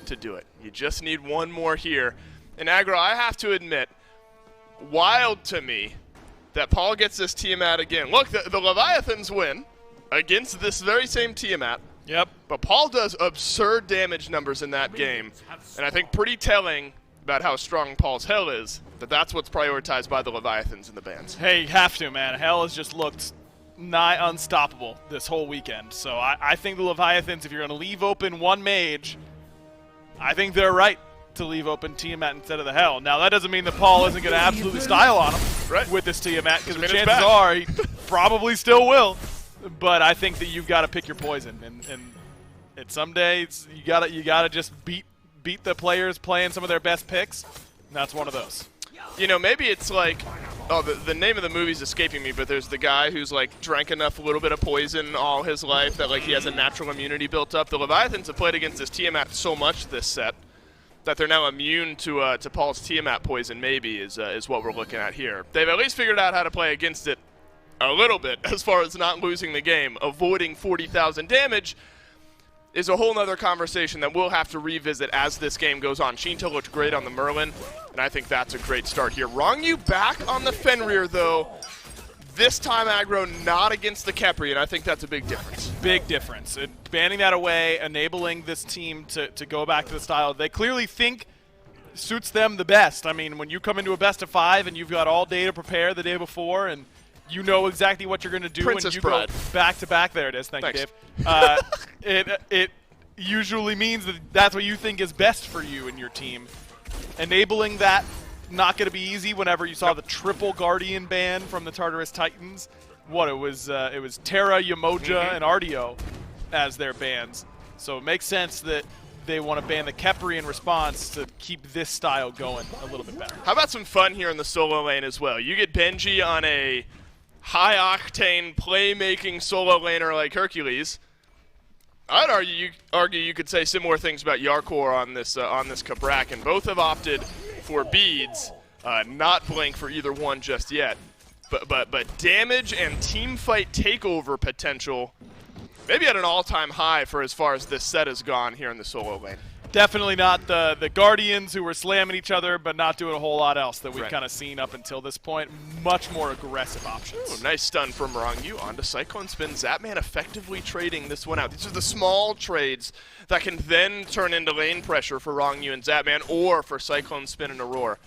to do it. You just need one more here. And Aggro, I have to admit, wild to me that Paul gets this Tiamat again. Look, the Leviathans win against this very same Tiamat. Yep. But Paul does absurd damage numbers in that game. And I think pretty telling about how strong Paul's Hell is, that's what's prioritized by the Leviathans in the bans. Hey, you have to, man. Hell has just looked nigh unstoppable this whole weekend. So I think the Leviathans, if you're going to leave open one mage, I think they're right to leave open Tiamat instead of the Hell. Now, that doesn't mean that Paul isn't going to absolutely style on him with this Tiamat, because the chances are he probably still will. But I think that you've got to pick your poison, and some days you gotta just beat the players playing some of their best picks. And that's one of those. You know, maybe it's like, the name of the movie's escaping me, but there's the guy who's like drank enough little bit of poison all his life that like he has a natural immunity built up. The Leviathans have played against this Tiamat so much this set that they're now immune to Paul's Tiamat poison, maybe, is what we're looking at here. They've at least figured out how to play against it a little bit as far as not losing the game. Avoiding 40,000 damage is a whole nother conversation that we'll have to revisit as this game goes on. Shinto looked great on the Merlin, and I think that's a great start here. Wrong you back on the Fenrir, though. This time, Aggro, not against the Khepri, and I think that's a big difference. Big difference. Banning that away, enabling this team to go back to the style they clearly think suits them the best. I mean, when you come into a best-of-5 and you've got all day to prepare the day before, and you know exactly what you're going to do, Princess and you Bride. go back-to-back. There it is. Thank you, Dave. It usually means that that's what you think is best for you and your team. Enabling that, not going to be easy whenever you saw the triple Guardian ban from the Tartarus Titans. It was Terra, Yamoja, and Artio as their bans. So it makes sense that they want to ban the Khepri in response to keep this style going a little bit better. How about some fun here in the solo lane as well? You get Benji on a high-octane playmaking solo laner like Hercules. I'd argue you could say similar things about Yarkor on this Cabrakan. Both have opted for beads, not blink for either one just yet. But damage and team fight takeover potential maybe at an all-time high for as far as this set has gone here in the solo lane. Definitely not the Guardians who were slamming each other, but not doing a whole lot else that we've kind of seen up until this point. Much more aggressive options. Ooh, nice stun from Rongyu onto Cyclone Spin. Zapman effectively trading this one out. These are the small trades that can then turn into lane pressure for Rongyu and Zapman, or for Cyclone Spin and Aurora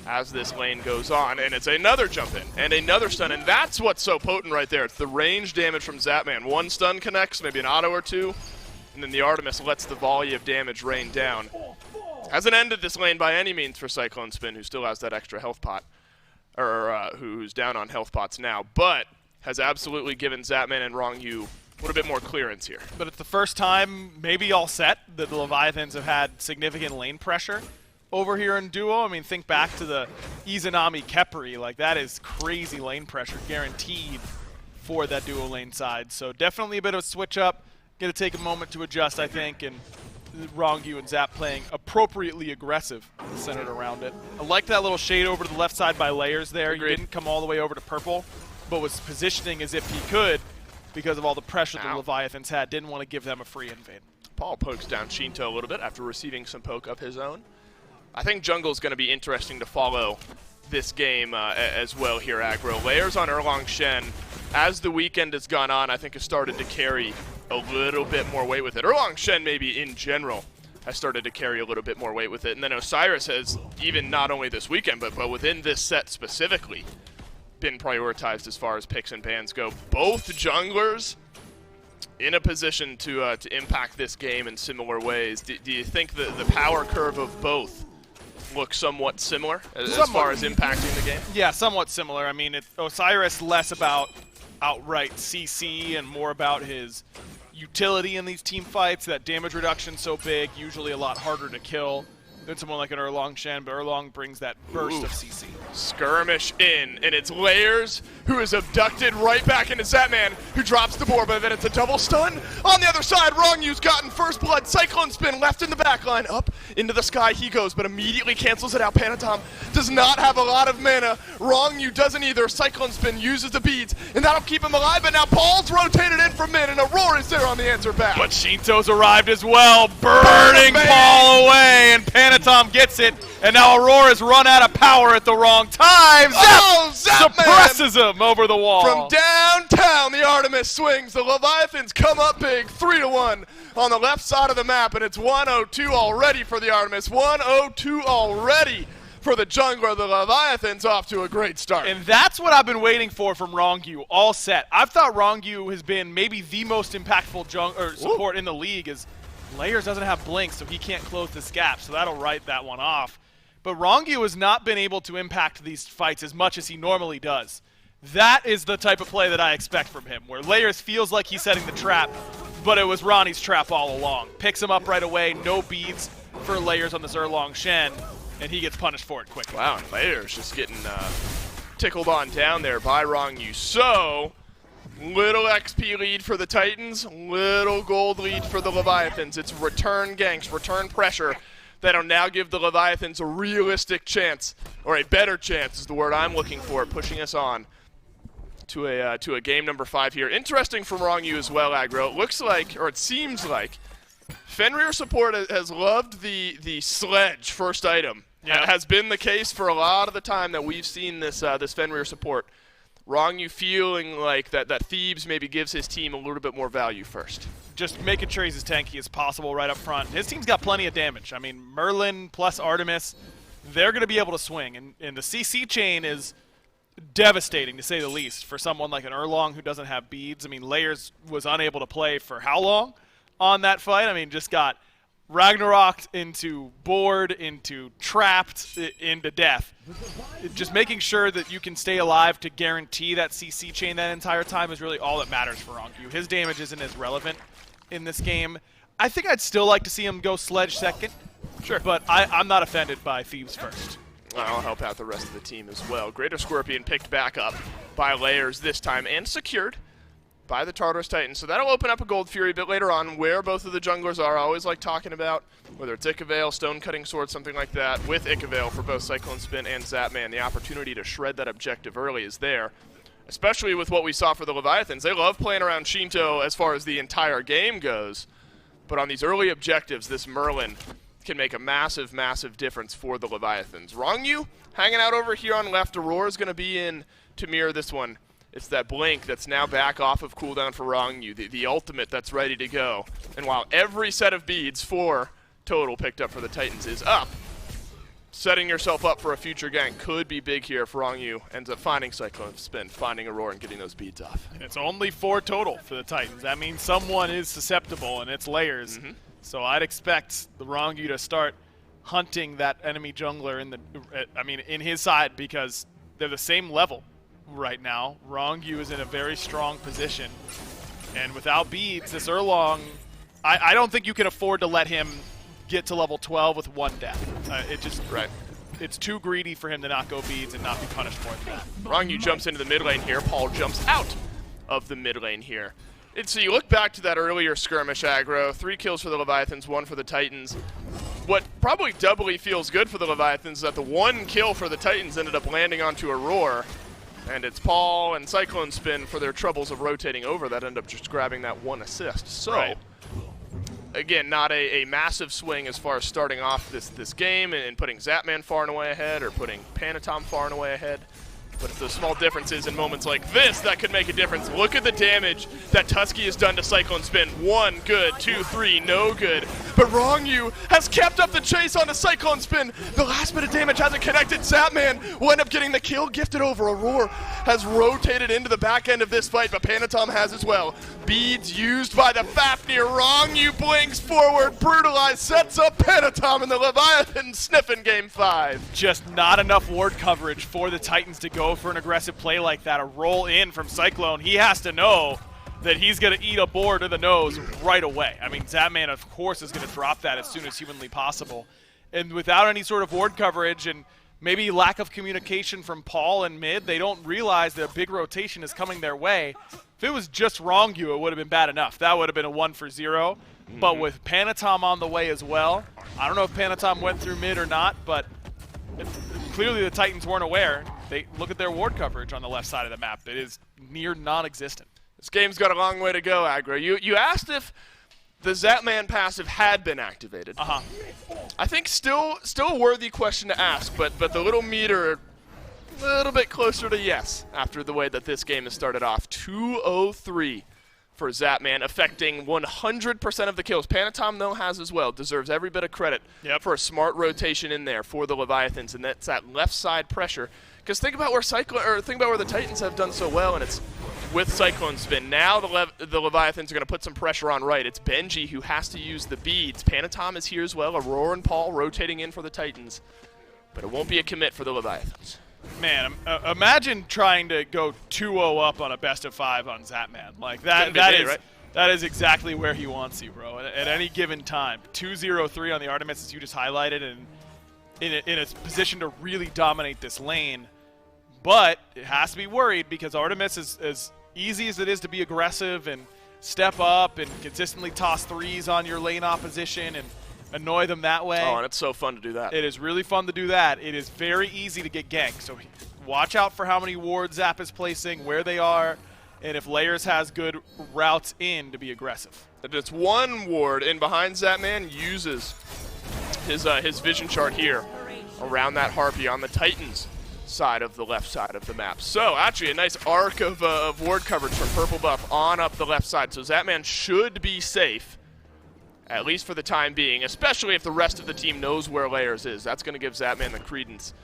as this lane goes on. And it's another jump in and another stun, and that's what's so potent right there. It's the range damage from Zapman. One stun connects, maybe an auto or two, and then the Artemis lets the volley of damage rain down. Hasn't ended this lane by any means for Cyclone Spin, who still has that extra health pot, or who's down on health pots now, but has absolutely given Zapman and Rongyu a little bit more clearance here. But it's the first time, maybe all set, that the Leviathans have had significant lane pressure over here in duo. I mean, think back to the Izanami Kepri. Like, that is crazy lane pressure guaranteed for that duo lane side. So definitely a bit of a switch up. Going to take a moment to adjust, I think, and Rongyu and Zap playing appropriately aggressive, centered around it. I like that little shade over to the left side by Layers there. Agreed. He didn't come all the way over to purple, but was positioning as if he could because of all the pressure the Leviathans had. Didn't want to give them a free invade. Paul pokes down Shinto a little bit after receiving some poke of his own. I think jungle's going to be interesting to follow this game as well here, Aggro. Layers on Erlong Shen, as the weekend has gone on, I think has started to carry a little bit more weight with it. Erlong Shen maybe in general has started to carry a little bit more weight with it. And then Osiris has, even not only this weekend, but within this set specifically, been prioritized as far as picks and bans go. Both junglers in a position to impact this game in similar ways. Do you think the power curve of both look somewhat similar as far as impacting the game? Yeah, somewhat similar. I mean, Osiris less about outright CC and more about his utility in these team fights. That damage reduction so big, usually a lot harder to kill than someone like an Erlong Shen, but Erlong brings that burst of CC. Skirmish in, and it's Layers who is abducted right back into Zapman, who drops the board, but then it's a double stun. On the other side, Rongyu's gotten first blood. Cyclone Spin left in the back line, up into the sky he goes, but immediately cancels it out. Panatom does not have a lot of mana. Rongyu doesn't either. Cyclone Spin uses the beads, and that'll keep him alive, but now Paul's rotated in from mid, and Aurora is there on the answer back. But Shinto's arrived as well, burning Paul away, and Panatom gets it, and now Aurora's run out of power at the wrong time. Zap suppresses him over the wall. From downtown, the Artemis swings. The Leviathans come up big, 3-1 on the left side of the map, and it's 1-0-2 already for the Artemis. 1-0-2 already for the jungler. The Leviathans off to a great start. And that's what I've been waiting for from Rongyu all set. I've thought Rongyu has been maybe the most impactful support in the league, as Layers doesn't have Blink, so he can't close this gap, so that'll write that one off. But Rongyu has not been able to impact these fights as much as he normally does. That is the type of play that I expect from him, where Layers feels like he's setting the trap, but it was Ronnie's trap all along. Picks him up right away, no beads for Layers on this Erlong Shen, and he gets punished for it quickly. Wow, and Layers just getting tickled on down there by Rongyu. So, little XP lead for the Titans, little gold lead for the Leviathans. It's return ganks, return pressure that'll now give the Leviathans a realistic chance, or a better chance is the word I'm looking for, pushing us on to a game number 5 here. Interesting from Rongyu as well, Aggro. It looks like, or it seems like, Fenrir support has loved the sledge first item. Yeah. Has been the case for a lot of the time that we've seen this this Fenrir support. Rongyu feeling like that Thebes maybe gives his team a little bit more value first. Just making sure he's as tanky as possible right up front. His team's got plenty of damage. I mean, Merlin plus Artemis, they're going to be able to swing. And the CC chain is devastating, to say the least, for someone like an Erlong who doesn't have beads. I mean, Layers was unable to play for how long on that fight? I mean, just got Ragnaroked into bored, into trapped, into death. Just making sure that you can stay alive to guarantee that CC chain that entire time is really all that matters for Rongyu. His damage isn't as relevant in this game. I think I'd still like to see him go Sledge second. Sure. But I'm not offended by Thebes first. I'll help out the rest of the team as well. Greater Scorpion picked back up by Layers this time and secured by the Tartarus Titans. So that'll open up a Gold Fury a bit later on where both of the junglers are. I always like talking about whether it's Icavale, Stone Cutting Sword, something like that. With Icavale for both Cyclone Spin and Zapman, the opportunity to shred that objective early is there. especially with what we saw for the Leviathans. They love playing around Shinto as far as the entire game goes, but on these early objectives, this Merlin can make a massive, massive difference for the Leviathans. Rongyu hanging out over here on left. Aurora is going to be in to mirror this one. It's that blink that's now back off of cooldown for Rongyu, the ultimate that's ready to go. And while every set of beads, 4 total picked up for the Titans, is up, setting yourself up for a future gank could be big here if Rongyu ends up finding Cyclone Spin, finding Aurora, and getting those beads off. And it's only 4 total for the Titans. That means someone is susceptible, and it's layers. So I'd expect the Rongyu to start hunting that enemy jungler in his side, because they're the same level right now. Rongyu is in a very strong position, and without beads, this Erlong, I don't think you can afford to let him get to level 12 with 1 death. It's too greedy for him to not go beads and not be punished for it. Rongyu jumps into the mid lane here. Paul jumps out of the mid lane here. And so you look back to that earlier skirmish aggro, 3 kills for the Leviathans, 1 for the Titans. What probably doubly feels good for the Leviathans is that the 1 kill for the Titans ended up landing onto Aurora. And it's Paul and Cyclone Spin, for their troubles of rotating over, that end up just grabbing that 1 assist. So, again, not a massive swing as far as starting off this game and putting Zapman far and away ahead, or putting Panatom far and away ahead. But it's those small differences in moments like this that could make a difference. Look at the damage that Tusky has done to Cyclone Spin. 1 good, 2, 3, no good. But Rongyu has kept up the chase on the Cyclone Spin. The last bit of damage hasn't connected. Zapman will end up getting the kill, gifted over. Aurora has rotated into the back end of this fight, but Panatom has as well. Beads used by the Fafnir. Rongyu blinks forward, brutalized, sets up Panatom, and the Leviathan sniffing game 5. Just not enough ward coverage for the Titans to go for an aggressive play like that. A roll in from Cyclone, he has to know that he's going to eat a board to the nose right away. I mean, Zapman, of course, is going to drop that as soon as humanly possible. And without any sort of ward coverage and maybe lack of communication from Paul and mid, they don't realize that a big rotation is coming their way. If it was just Rongyu, it would have been bad enough. That would have been a 1 for 0. But with Panatom on the way as well, I don't know if Panatom went through mid or not, but clearly the Titans weren't aware. They look at their ward coverage on the left side of the map. It is near non-existent. This game's got a long way to go, Aggro. You asked if the Zapman passive had been activated. I think still a worthy question to ask, but the little meter a little bit closer to yes after the way that this game has started off. 203 for Zapman, affecting 100% of the kills. Panatom, though, has as well. Deserves every bit of credit for a smart rotation in there for the Leviathans, and that's that left side pressure. Because think about where the Titans have done so well, and it's with Cyclone Spin. Now the Leviathans are going to put some pressure on right. It's Benji who has to use the beads. Panatom is here as well. Aurora and Paul rotating in for the Titans. But it won't be a commit for the Leviathans. Man, imagine trying to go 2-0 up on a best-of-5 that on Zapman. Like that is exactly where he wants you, bro. At any given time. 2-0-3 on the Artemis, as you just highlighted, and in a position to really dominate this lane. But it has to be worried, because Artemis is as easy as it is to be aggressive and step up and consistently toss 3s on your lane opposition and annoy them that way. Oh, and it's so fun to do that. It is really fun to do that. It is very easy to get ganked. So watch out for how many wards Zap is placing, where they are, and if Layers has good routes in to be aggressive. It's 1 ward in behind Zapman, uses his vision chart here around that Harpy on the Titans side of the left side of the map. So actually a nice arc of ward coverage from Purple Buff on up the left side. So Zapman should be safe, at least for the time being, especially if the rest of the team knows where Layers is. That's going to give Zapman the credence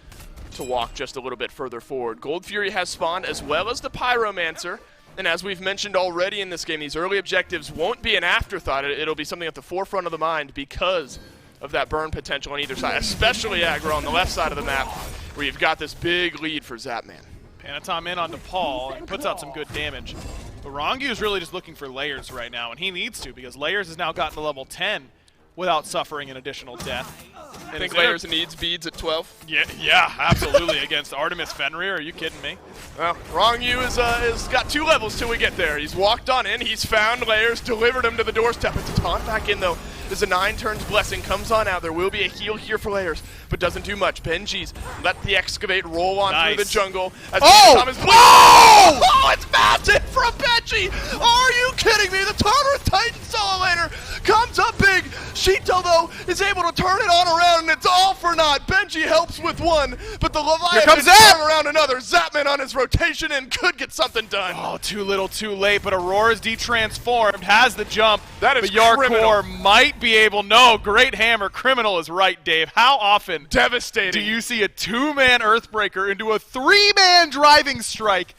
to walk just a little bit further forward. Gold Fury has spawned, as well as the Pyromancer. And as we've mentioned already in this game, these early objectives won't be an afterthought. It'll be something at the forefront of the mind because of that burn potential on either side, especially Aggro on the left side of the map, where you've got this big lead for Zapman. Panatom in onto Paul and puts out some good damage. But Rongyu is really just looking for Layers right now, and he needs to, because Layers has now gotten to level 10 without suffering an additional death. I think Layers needs beads at 12. Yeah, absolutely. Against Artemis Fenrir, are you kidding me? Well, Rongyu has got 2 levels till we get there. He's walked on in, he's found Layers, delivered him to the doorstep. It's a taunt back in, though. as a 9 turns blessing comes on out. There will be a heal here for Layers, but doesn't do much. Benji's let the excavate roll on through the jungle. As Thomas oh, it's massive from Benji! Are you kidding me? The Tartarus Titan solo laner comes up big. Shinto, though, is able to turn it on around, and it's all for naught. Benji helps with one, but the Leviathan turn around another. Zapman on his rotation and could get something done. Oh, too little, too late, but Aurora's detransformed, has the jump. That is Yarkor might be able, no, great hammer. Criminal is right, Dave. How often devastating do you see a 2-man Earthbreaker into a 3-man driving strike,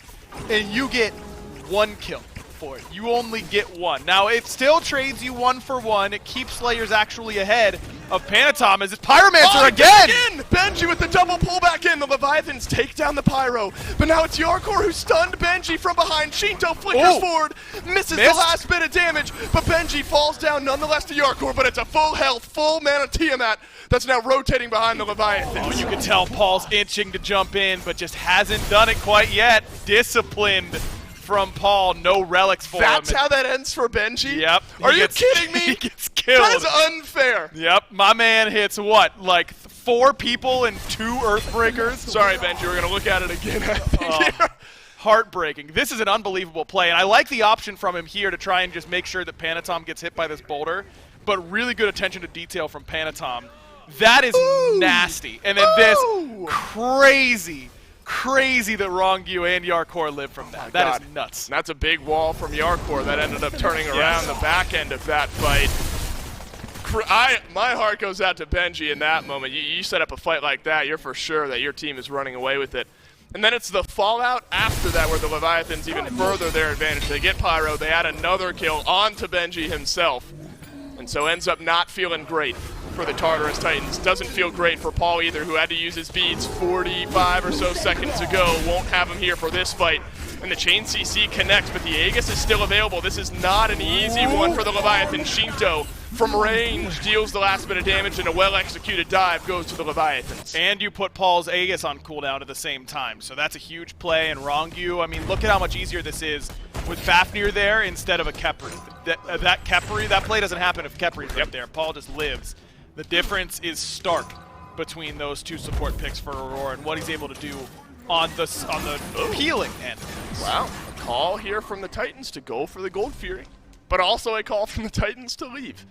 and you get 1 kill for it? You only get 1. Now, it still trades you 1 for 1. It keeps Slayers actually ahead of Panatom as it's Pyromancer again! Benji with the double pull back in. The Leviathans take down the Pyro, but now it's Yarkor who stunned Benji from behind. Shinto flickers forward, misses the last bit of damage, but Benji falls down nonetheless to Yarkor, but it's a full health, full mana Tiamat that's now rotating behind the Leviathans. Oh, you can tell Paul's itching to jump in, but just hasn't done it quite yet. Disciplined from Paul, no relics for him. That's how that ends for Benji? Yep. Are you kidding me? He gets killed. That is unfair. Yep, my man hits what, like 4 people and 2 Earthbreakers? Sorry, Benji, we're going to look at it again, I think. Heartbreaking. This is an unbelievable play, and I like the option from him here to try and just make sure that Panatom gets hit by this boulder, but really good attention to detail from Panatom. That is nasty. And then this crazy that Rongyu and Yarkor live from that. That is nuts. That's a big wall from Yarkor that ended up turning around the back end of that fight. My heart goes out to Benji in that moment. You set up a fight like that, you're for sure that your team is running away with it. And then it's the fallout after that where the Leviathans even further their advantage. They get Pyro, they add another kill onto Benji himself. And so ends up not feeling great for the Tartarus Titans. Doesn't feel great for Paul either, who had to use his beads 45 or so seconds ago. Won't have him here for this fight. And the Chain CC connects, but the Aegis is still available. This is not an easy one for the Leviathan. Shinto, from range, deals the last bit of damage, and a well-executed dive goes to the Leviathans. And you put Paul's Aegis on cooldown at the same time, so that's a huge play. And Rongyu, I mean, look at how much easier this is with Fafnir there instead of a Khepri. That Khepri, that play doesn't happen if Khepri's right there. Paul just lives. The difference is stark between those 2 support picks for Aurora and what he's able to do on the healing end. Wow, a call here from the Titans to go for the Gold Fury, but also a call from the Titans to leave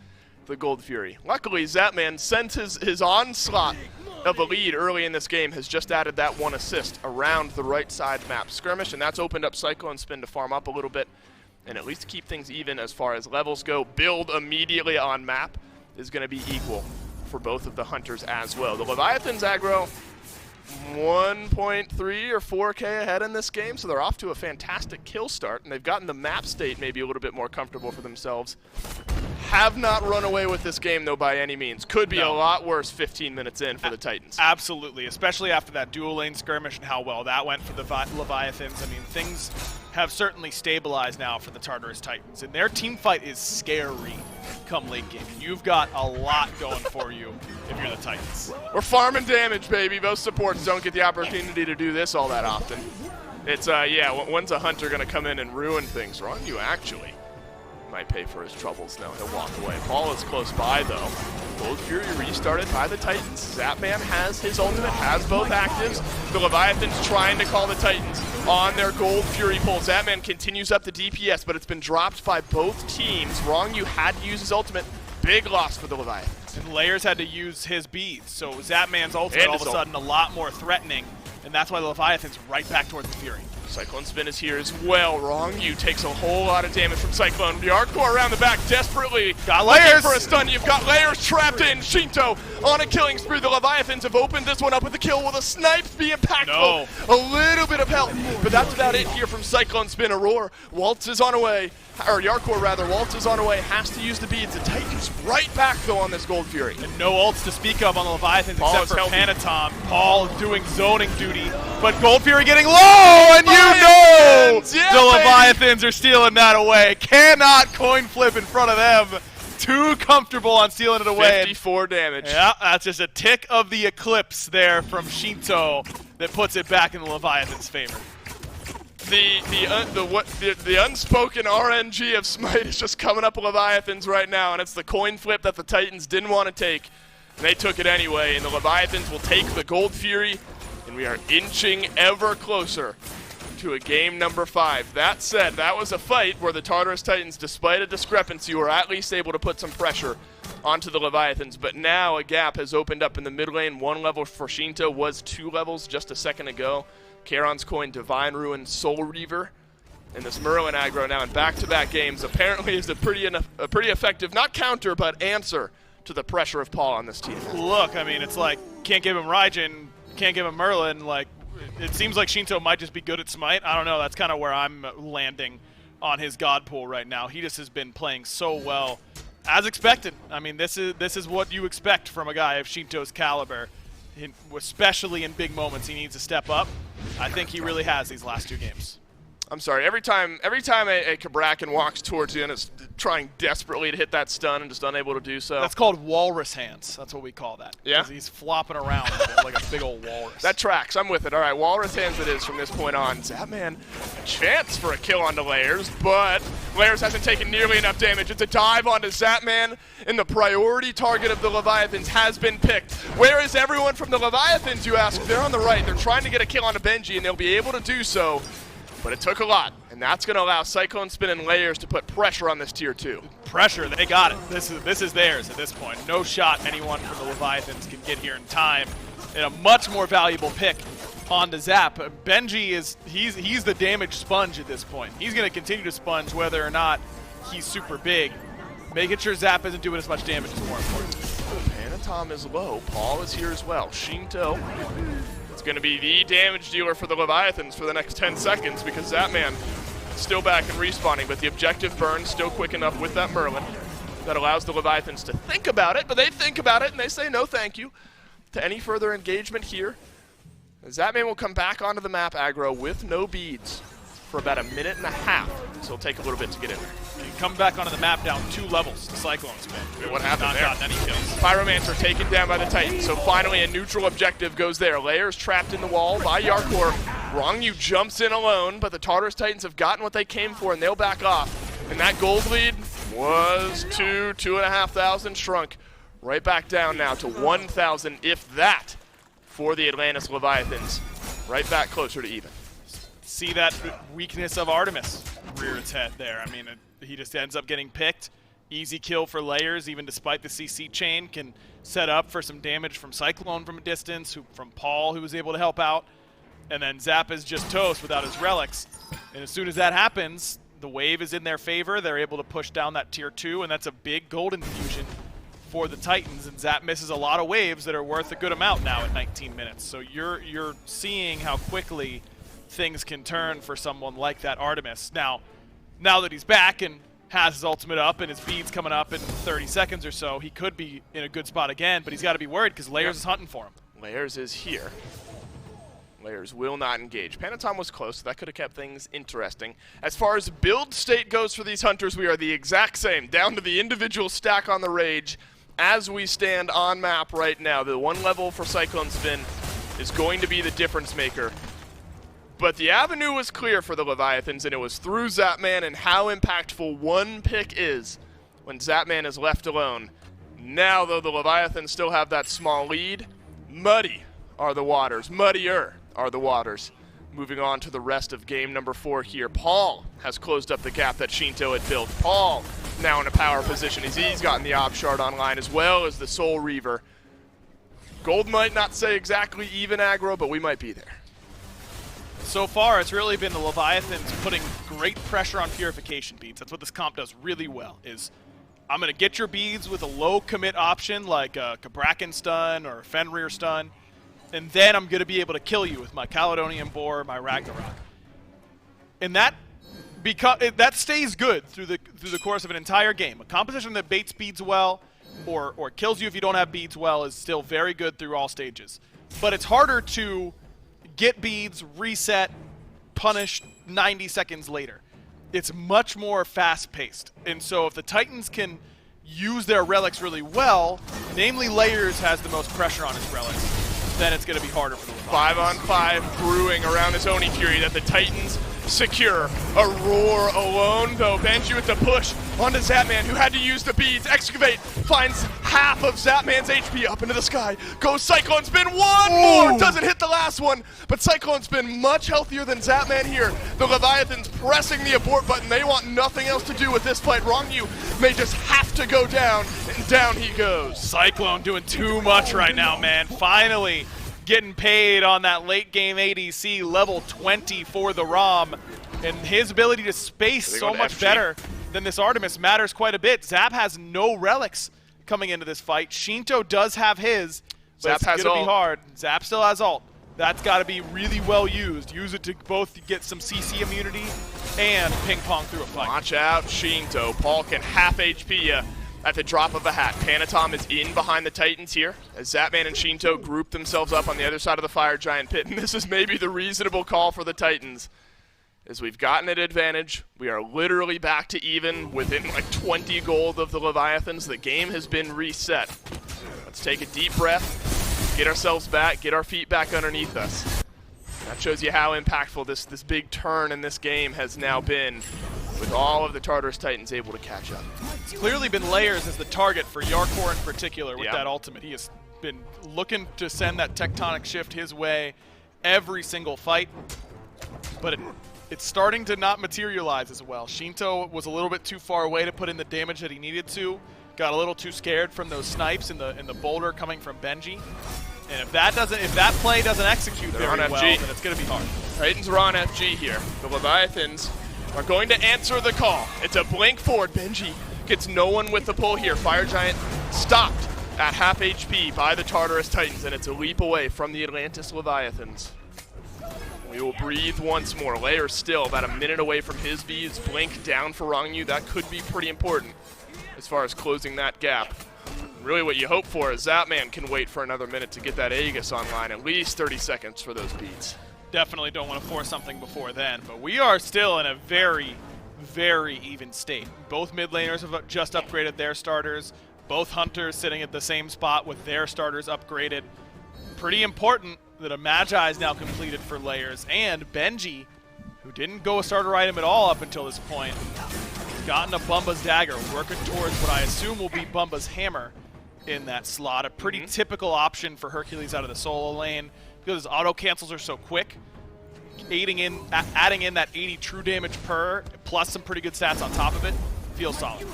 the Gold Fury. Luckily, Zapman, since his onslaught of a lead early in this game, has just added that 1 assist around the right side map skirmish, and that's opened up Cyclone Spin to farm up a little bit and at least keep things even as far as levels go. Build immediately on map is going to be equal for both of the hunters as well. The Leviathans aggro 1.3 or 4K ahead in this game, so they're off to a fantastic kill start, and they've gotten the map state maybe a little bit more comfortable for themselves. Have not run away with this game, though, by any means. Could be a lot worse 15 minutes in for the Titans. Absolutely, especially after that dual lane skirmish and how well that went for the Leviathans. I mean, things have certainly stabilized now for the Tartarus Titans, and their team fight is scary come late game. You've got a lot going for you if you're the Titans. We're farming damage, baby. Most supports don't get the opportunity to do this all that often. It's, yeah, when's a hunter going to come in and ruin things? Rongyu actually might pay for his troubles now. He'll walk away. Paul is close by, though. Gold Fury restarted by the Titans. Zapman has his ultimate, has both actives. The Leviathans trying to call the Titans on their Gold Fury pull. Zapman continues up the DPS, but it's been dropped by both teams. Rongyu had to use his ultimate. Big loss for the Leviathans. And Layers had to use his beads, so Zapman's ultimate all of a sudden a lot more threatening, and that's why the Leviathan's right back towards the Fury. Cyclone Spin is here as well. Rongyu takes a whole lot of damage from Cyclone. Yarkor around the back desperately got Layers for a stun. You've got Layers trapped in. Shinto on a killing spree. The Leviathans have opened this one up with a kill. Will the snipes be impactful? No. A little bit of help, but that's about it here from Cyclone Spin. Aurora, Waltz is on her way. Or Yarkor rather, Waltz is on her way, has to use the beads. The Titans right back though on this Gold Fury. And no ults to speak of on the Leviathans except for Panatom. Paul doing zoning duty, but Gold Fury getting low, and the Leviathans are stealing that away. Cannot coin flip in front of them. Too comfortable on stealing it away. 54 damage. Yeah, that's just a tick of the eclipse there from Shinto that puts it back in the Leviathan's favor. The unspoken RNG of SMITE is just coming up Leviathans right now, and it's the coin flip that the Titans didn't want to take. And they took it anyway, and the Leviathans will take the Gold Fury, and we are inching ever closer to a game number 5. That said, that was a fight where the Tartarus Titans, despite a discrepancy, were at least able to put some pressure onto the Leviathans. But now a gap has opened up in the mid lane. 1 level for Shinto was 2 levels just a second ago. Charon's coin, Divine Ruin, Soul Reaver, and this Merlin aggro now in back-to-back games apparently is a pretty effective, not counter, but answer to the pressure of Paul on this team. Look, I mean, it's like, can't give him Raijin, can't give him Merlin. Like, it seems like Shinto might just be good at SMITE. I don't know, that's kind of where I'm landing on his god pool right now. He just has been playing so well, as expected. I mean, this is what you expect from a guy of Shinto's caliber. Especially in big moments, he needs to step up. I think he really has these last 2 games. I'm sorry, every time a Cabrakan walks towards you and is trying desperately to hit that stun and just unable to do so. That's called walrus hands. That's what we call that. Yeah? He's flopping around like a big old walrus. That tracks. I'm with it. All right, walrus hands it is from this point on. Zapman, a chance for a kill onto Layers, but Layers hasn't taken nearly enough damage. It's a dive onto Zapman, and the priority target of the Leviathans has been picked. Where is everyone from the Leviathans, you ask? They're on the right. They're trying to get a kill onto Benji, and they'll be able to do so. But it took a lot, and that's going to allow Cyclone Spin and Layers to put pressure on this tier 2. Pressure, they got it. This is theirs at this point. No shot anyone from the Leviathans can get here in time. And a much more valuable pick onto Zap. Benji he's the damage sponge at this point. He's going to continue to sponge whether or not he's super big. Making sure Zap isn't doing as much damage is more important. Panatom is low. Paul is here as well. Shinto is going to be the damage dealer for the Leviathans for the next 10 seconds because Zapman still back and respawning, but the objective burn still quick enough with that Merlin that allows the Leviathans to think about it, but they think about it and they say no thank you to any further engagement here. Zapman will come back onto the map aggro with no beads for about 1.5 minutes, so it'll take a little bit to get in there. You come back onto the map down 2 levels to Cyclone Spin. What happened Not there? gotten any kills. Pyromancer taken down by the Titans, so finally a neutral objective goes there. Layers trapped in the wall by Yarkor. Rongyu jumps in alone, but the Tartarus Titans have gotten what they came for, and they'll back off. And that gold lead was 2,500 shrunk. Right back down now to 1,000, if that, for the Atlantis Leviathans. Right back closer to even. See that weakness of Artemis rear its head there. I mean, he just ends up getting picked. Easy kill for Layers, even despite the CC chain. Can set up for some damage from Cyclone from a distance, from Paul, who was able to help out. And then Zap is just toast without his relics. And as soon as that happens, the wave is in their favor. They're able to push down that tier 2, and that's a big gold infusion for the Titans. And Zap misses a lot of waves that are worth a good amount now at 19 minutes. So you're seeing how quickly things can turn for someone like that Artemis. Now that he's back and has his ultimate up and his beads coming up in 30 seconds or so, he could be in a good spot again, but he's got to be worried because Layers is hunting for him. Layers is here. Layers will not engage. Panatom was close, so that could have kept things interesting. As far as build state goes for these hunters, we are the exact same, down to the individual stack on the Rage as we stand on map right now. The 1 level for Cyclone Spin is going to be the difference maker. But the avenue was clear for the Leviathans, and it was through Zapman, and how impactful one pick is when Zapman is left alone. Now, though, the Leviathans still have that small lead. Muddy are the waters. Muddier are the waters. Moving on to the rest of game number 4 here. Paul has closed up the gap that Shinto had built. Paul now in a power position as he's gotten the Ob Shard online, as well as the Soul Reaver. Gold might not say exactly even aggro, but we might be there. So far, it's really been the Leviathans putting great pressure on purification beads. That's what this comp does really well, is I'm going to get your beads with a low commit option like a Cabrakan stun or a Fenrir stun, and then I'm going to be able to kill you with my Caledonian Boar, my Ragnarok. And that stays good through the course of an entire game. A composition that baits beads well or kills you if you don't have beads well is still very good through all stages. But it's harder to get beads, reset, punish 90 seconds later. It's much more fast-paced. And so if the Titans can use their relics really well, namely Layers has the most pressure on his relics, then it's going to be harder for the Leviathans. 5-on-5 brewing around this Oni Fury that the Titans secure. A roar alone, though. Benji with the push onto Zapman, who had to use the beads. Excavate finds half of Zapman's HP up into the sky. Goes Cyclone Spin, one more! Doesn't hit the last one, but Cyclone Spin much healthier than Zapman here. The Leviathans pressing the abort button. They want nothing else to do with this fight. Rongyu may just have to go down, and down he goes. Cyclone doing too much right now, man. Finally getting paid on that late game ADC, level 20 for the ROM. And his ability to space so much better than this Artemis matters quite a bit. Zap has no relics coming into this fight. Shinto does have his, but it's going to be hard. Zap still has ult. That's got to be really well used. Use it to both get some CC immunity and ping pong through a fight. Watch out, Shinto. Paul can half HP you at the drop of a hat. Panatom is in behind the Titans here as Zapman and Shinto group themselves up on the other side of the Fire Giant pit. And this is maybe the reasonable call for the Titans. As we've gotten an advantage, we are literally back to even within like 20 gold of the Leviathans. The game has been reset. Let's take a deep breath, get ourselves back, get our feet back underneath us. That shows you how impactful this big turn in this game has now been, with all of the Tartarus Titans able to catch up. It's clearly been Layers as the target for Yarkor in particular with that ultimate. He has been looking to send that tectonic shift his way every single fight, but it's starting to not materialize as well. Shinto was a little bit too far away to put in the damage that he needed to. Got a little too scared from those snipes in the boulder coming from Benji. And if that play doesn't execute very well, then it's going to be hard. Titans are on FG here. The Leviathans are going to answer the call. It's a blink forward. Benji gets no one with the pull here. Fire Giant stopped at half HP by the Tartarus Titans, and it's a leap away from the Atlantis Leviathans. We will breathe once more. Layers still about a minute away from his bees. Blink down for Rongyu. That could be pretty important as far as closing that gap. Really what you hope for is Zapman can wait for another minute to get that Aegis online. At least 30 seconds for those beats. Definitely don't want to force something before then, but we are still in a very, very even state. Both mid laners have just upgraded their starters. Both Hunters sitting at the same spot with their starters upgraded. Pretty important that a Magi is now completed for Layers, and Benji, who didn't go a starter item at all up until this point, has gotten a Bumba's Dagger, working towards what I assume will be Bumba's Hammer in that slot. A pretty typical option for Hercules out of the solo lane because his auto cancels are so quick. Adding in that 80 true damage per, plus some pretty good stats on top of it, feels solid.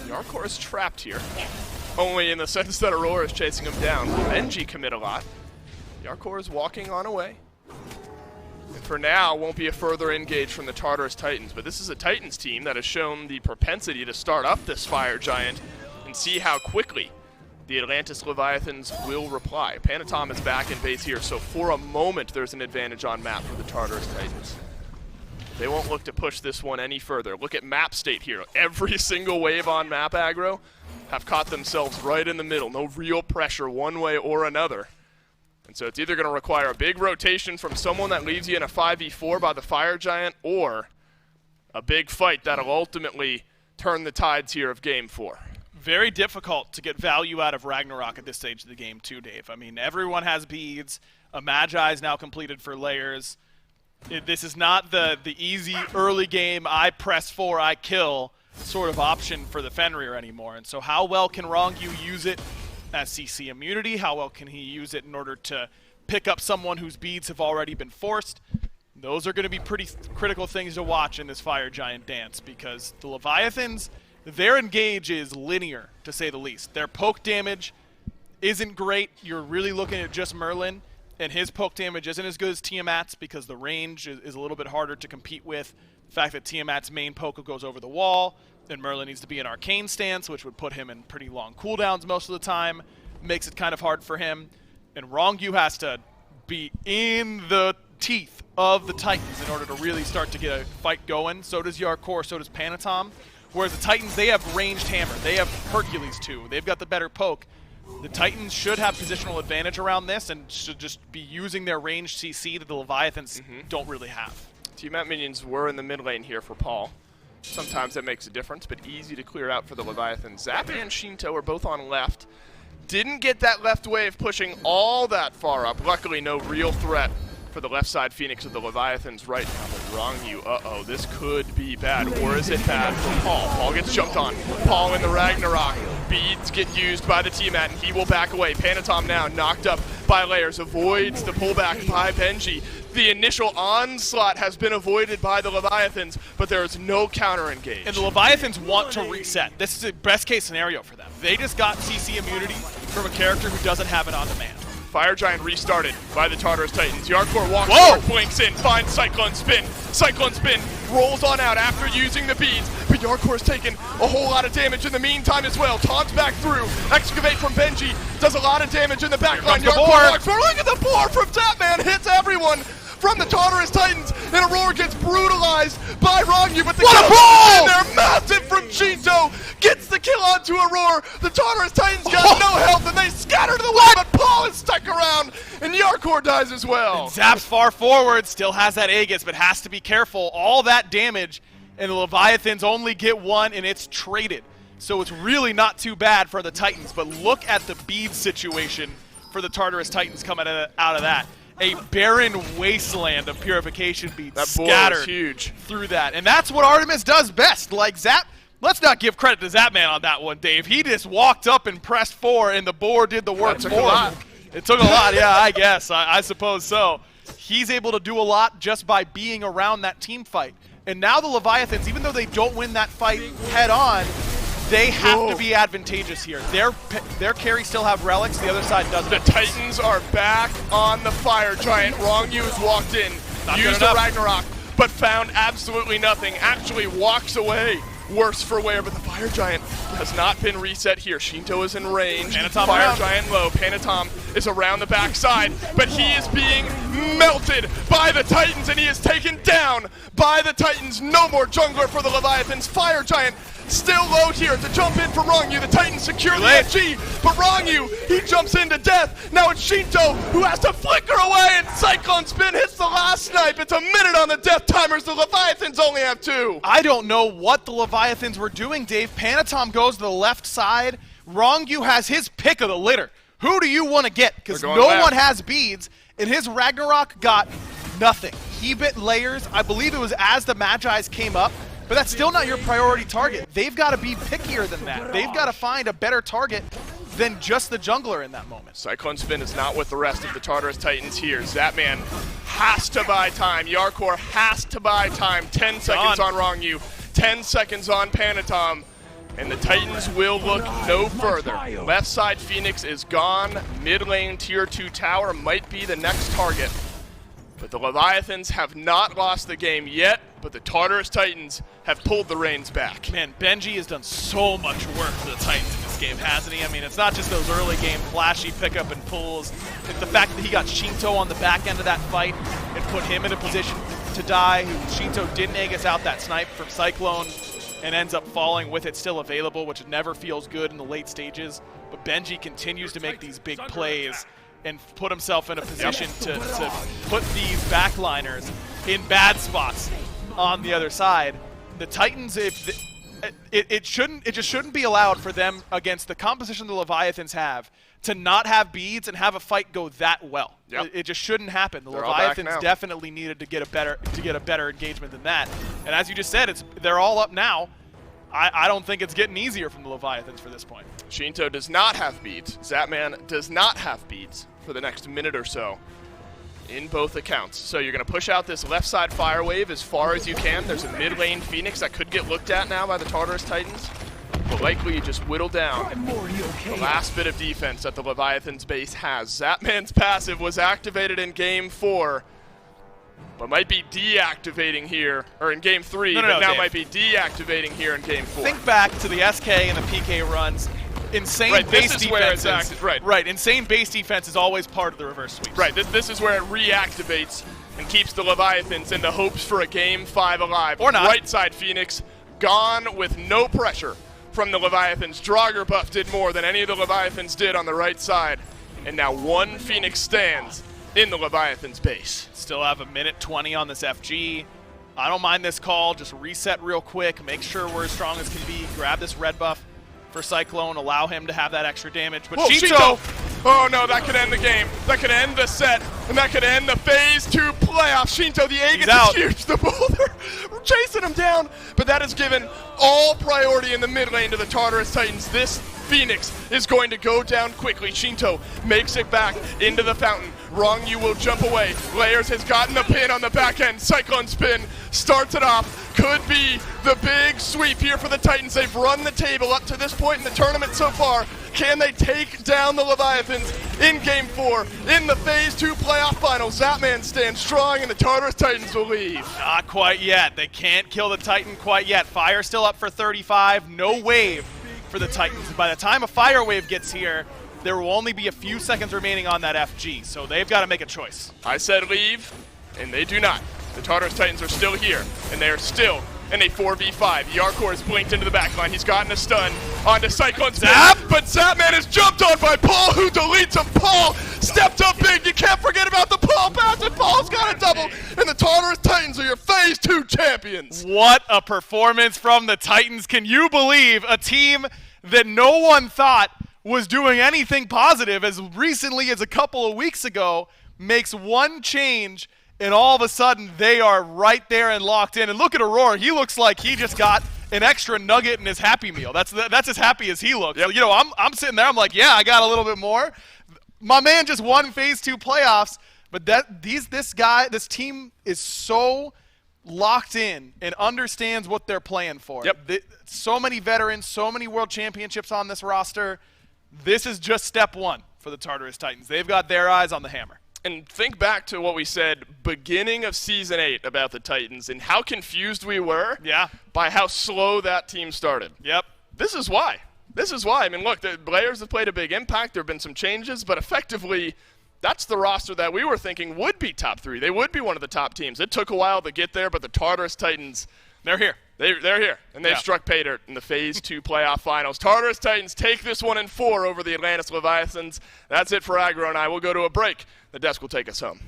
Yarkor is trapped here, only in the sense that Aurora is chasing him down. Benji commit a lot. Yarkor is walking on away. And for now, won't be a further engage from the Tartarus Titans, but this is a Titans team that has shown the propensity to start up this Fire Giant and see how quickly the Atlantis Leviathans will reply. Panatom is back in base here, so for a moment there's an advantage on map for the Tartarus Titans. They won't look to push this one any further. Look at map state here. Every single wave on map aggro have caught themselves right in the middle. No real pressure one way or another. And so it's either going to require a big rotation from someone that leaves you in a 5v4 by the Fire Giant, or a big fight that'll ultimately turn the tides here of Game 4. Very difficult to get value out of Ragnarok at this stage of the game too, Dave. I mean, everyone has beads. A Magi is now completed for Layers. This is not the easy early game, I press 4, I kill sort of option for the Fenrir anymore. And so how well can Rongyu use it as CC immunity? How well can he use it in order to pick up someone whose beads have already been forced? Those are going to be pretty critical things to watch in this Fire Giant dance, because the Leviathans, their engage is linear, to say the least. Their poke damage isn't great. You're really looking at just Merlin, and his poke damage isn't as good as Tiamat's because the range is a little bit harder to compete with. The fact that Tiamat's main poke goes over the wall, and Merlin needs to be in arcane stance, which would put him in pretty long cooldowns most of the time, makes it kind of hard for him. And Rongyu has to be in the teeth of the Titans in order to really start to get a fight going. So does Yarkor, so does Panatom. Whereas the Titans, they have ranged hammer. They have Hercules too. They've got the better poke. The Titans should have positional advantage around this and should just be using their ranged CC that the Leviathans don't really have. Tiamat minions were in the mid lane here for Paul. Sometimes that makes a difference, but easy to clear out for the Leviathans. Zap and Shinto are both on left. Didn't get that left wave pushing all that far up. Luckily, no real threat for the left side Phoenix of the Leviathans right now. Rongyu, uh-oh, this could be bad. Or is it bad for Paul? Paul gets jumped on. Paul in the Ragnarok. Beads get used by the T-Mat, and he will back away. Panatom now knocked up by Layers, avoids the pullback by Benji. The initial onslaught has been avoided by the Leviathans, but there is no counter engage. And the Leviathans want to reset. This is a best case scenario for them. They just got CC immunity from a character who doesn't have it on demand. Fire Giant restarted by the Tartarus Titans. Yarkor walks forward, blinks in, finds Cyclone Spin. Cyclone Spin rolls on out after using the beads, but Yarkor's taken a whole lot of damage in the meantime as well. Taunts back through. Excavate from Benji does a lot of damage in the back line. Yarkor walks forward. Look at the boar from Zapman, hits everyone from the Tartarus Titans, and Aurora gets brutalized by Rongyu, but the kill in there, massive from Chinto, gets the kill onto Aurora. The Tartarus Titans got no health, and they scatter to the way, but Paul is stuck around, and Yarkor dies as well. And Zap's far forward, still has that Aegis, but has to be careful. All that damage, and the Leviathans only get one, and it's traded. So it's really not too bad for the Titans, but look at the bead situation for the Tartarus Titans coming out of that. A barren wasteland of purification beads scattered huge through that. And that's what Artemis does best. Like Zap, let's not give credit to Zapman on that one, Dave. He just walked up and pressed 4, and the boar did the work for him. It took a lot, yeah, I guess. I suppose so. He's able to do a lot just by being around that team fight. And now the Leviathans, even though they don't win that fight head on, they have to be advantageous here. Their carry still have relics, the other side doesn't. The Titans are back on the Fire Giant. Rongyu has walked in, used the Ragnarok, but found absolutely nothing. Actually walks away. Worse for wear, but the Fire Giant has not been reset here. Shinto is in range. Fire Giant low. Panatom is around the backside, but he is being melted by the Titans, and he is taken down by the Titans. No more jungler for the Leviathans. Fire Giant still low here to jump in for Rongyu. The Titans secure the FG, but Rongyu, he jumps into death. Now it's Shinto who has to flicker away, and Cyclone Spin hits the last snipe. It's a minute on the death timers. The Leviathans only have 2. I don't know what the Leviathans were doing, Dave. Panatom goes to the left side. Rongyu has his pick of the litter. Who do you want to get? Because no one has beads, and his Ragnarok got nothing. He bit Layers. I believe it was as the Magi's came up. But that's still not your priority target. They've got to be pickier than that. They've got to find a better target than just the jungler in that moment. Cyclone Spin is not with the rest of the Tartarus Titans here. Zapman has to buy time. Yarkor has to buy time. 10 seconds on Rongyu, 10 seconds on Panatom, and the Titans will look no further. Left side Phoenix is gone. Mid lane tier 2 tower might be the next target. But the Leviathans have not lost the game yet, but the Tartarus Titans have pulled the reins back. Man, Benji has done so much work for the Titans in this game, hasn't he? I mean, it's not just those early game flashy pickup and pulls. It's the fact that he got Shinto on the back end of that fight and put him in a position to die. Shinto didn't Aegis out that snipe from Cyclone and ends up falling with it still available, which never feels good in the late stages. But Benji continues to make these big plays and put himself in a position to put these backliners in bad spots on the other side. The Titans, it just shouldn't be allowed for them against the composition the Leviathans have to not have beads and have a fight go that well. It just shouldn't happen. The Leviathans definitely needed to get a better engagement than that. And as you just said, they're all up now. I don't think it's getting easier from the Leviathans for this point. Shinto does not have beads. Zapman does not have beads for the next minute or so in both accounts. So you're going to push out this left side fire wave as far as you can. There's a mid lane Phoenix that could get looked at now by the Tartarus Titans, but likely you just whittle down the last bit of defense that the Leviathan's base has. Zapman's passive was activated in game 4, but might be deactivating here, or in game 3, but now Dave might be deactivating here in game 4. Think back to the SK and the PK runs. Insane base defense. Insane base defense is always part of the reverse sweeps. Right, this is where it reactivates and keeps the Leviathans in the hopes for a game 5 alive. Or not. Right side Phoenix, gone with no pressure from the Leviathans. Draugr buff did more than any of the Leviathans did on the right side. And now one Phoenix stands in the Leviathan's base. Still have a minute 20 on this FG. I don't mind this call. Just reset real quick. Make sure we're as strong as can be. Grab this red buff for Cyclone. Allow him to have that extra damage. But Shinto! Oh no, that could end the game. That could end the set. and that could end the Phase 2 playoff. Shinto, the Aegis out. is huge. The Boulder chasing him down, but that has given all priority in the mid lane to the Tartarus Titans. This Phoenix is going to go down quickly. Shinto makes it back into the fountain. Wrong, you will jump away. Layers has gotten the pin on the back end. Cyclone spin starts it off. Could be the big sweep here for the Titans. They've run the table up to this point in the tournament so far. Can they take down the Leviathans in Game 4 in the Phase 2 playoff finals? Zapman stands strong and the Tartarus Titans will leave. Not quite yet. They can't kill the Titan quite yet. Fire still up for 35. No wave for the Titans. By the time a fire wave gets here, there will only be a few seconds remaining on that FG, so they've got to make a choice. I said leave, and they do not. The Tartarus Titans are still here, and they are still in a 4v5. Yarkor has blinked into the backline. He's gotten a stun onto Cyclone Zap, but Zapman is jumped on by Paul, who deletes him. Paul stepped up big. You can't forget about the Paul pass, and Paul's got a double, and the Tartarus Titans are your Phase 2 champions. What a performance from the Titans. Can you believe a team that no one thought was doing anything positive as recently as a couple of weeks ago makes one change, and all of a sudden they are right there and locked in. And look at Aurora. He looks like he just got an extra nugget in his Happy Meal. That's as happy as he looks. Yep. You know, I'm sitting there. I'm like, yeah, I got a little bit more. My man just won Phase 2 playoffs, but this team is so locked in and understands what they're playing for. Yep. So many veterans, so many world championships on this roster. This is just step one for the Tartarus Titans. They've got their eyes on the hammer. And think back to what we said beginning of Season 8 about the Titans and how confused we were by how slow that team started. Yep. This is why. This is why. I mean, look, the players have played a big impact. There have been some changes, but effectively, that's the roster that we were thinking would be top 3. They would be one of the top teams. It took a while to get there, but the Tartarus Titans, they're here. They're here, and they've struck pay dirt in the Phase 2 playoff finals. Tartarus Titans take this one in 4 over the Atlantis Leviathans. That's it for Aggro and I. We'll go to a break. The desk will take us home.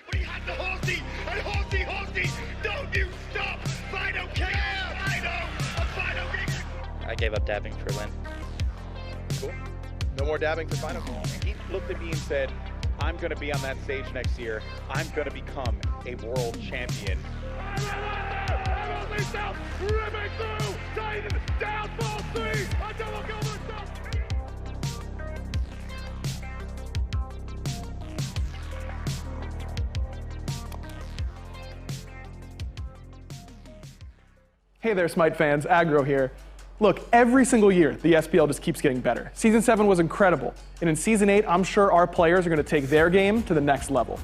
But he had the Halsey, and Halsey, don't you stop! Fido kicks! Fido kicks! I gave up dabbing for Lynn. Cool. No more dabbing for Final. He looked at me and said, I'm going to be on that stage next year. I'm going to become a world champion. Ripping through! Titan down, ball 3! A double cover stop! Hey there, Smite fans, Aggro here. Look, every single year, the SPL just keeps getting better. Season 7 was incredible, and in Season 8, I'm sure our players are going to take their game to the next level.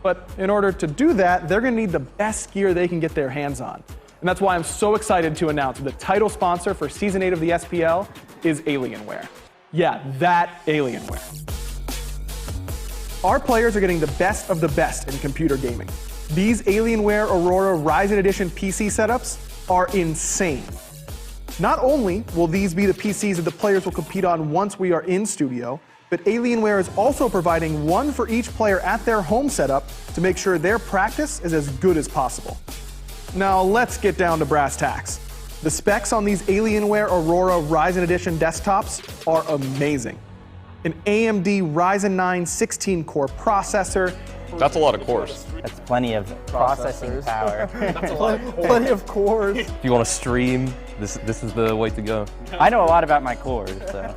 But in order to do that, they're going to need the best gear they can get their hands on. And that's why I'm so excited to announce the title sponsor for Season 8 of the SPL is Alienware. Yeah, that Alienware. Our players are getting the best of the best in computer gaming. These Alienware Aurora Ryzen Edition PC setups are insane. Not only will these be the PCs that the players will compete on once we are in studio, but Alienware is also providing one for each player at their home setup to make sure their practice is as good as possible. Now let's get down to brass tacks. The specs on these Alienware Aurora Ryzen Edition desktops are amazing. An AMD Ryzen 9 16-core processor. That's a lot of cores. That's plenty of processing power. That's a lot of cores. Plenty of cores. If you want to stream, this is the way to go. I know a lot about my cores, so.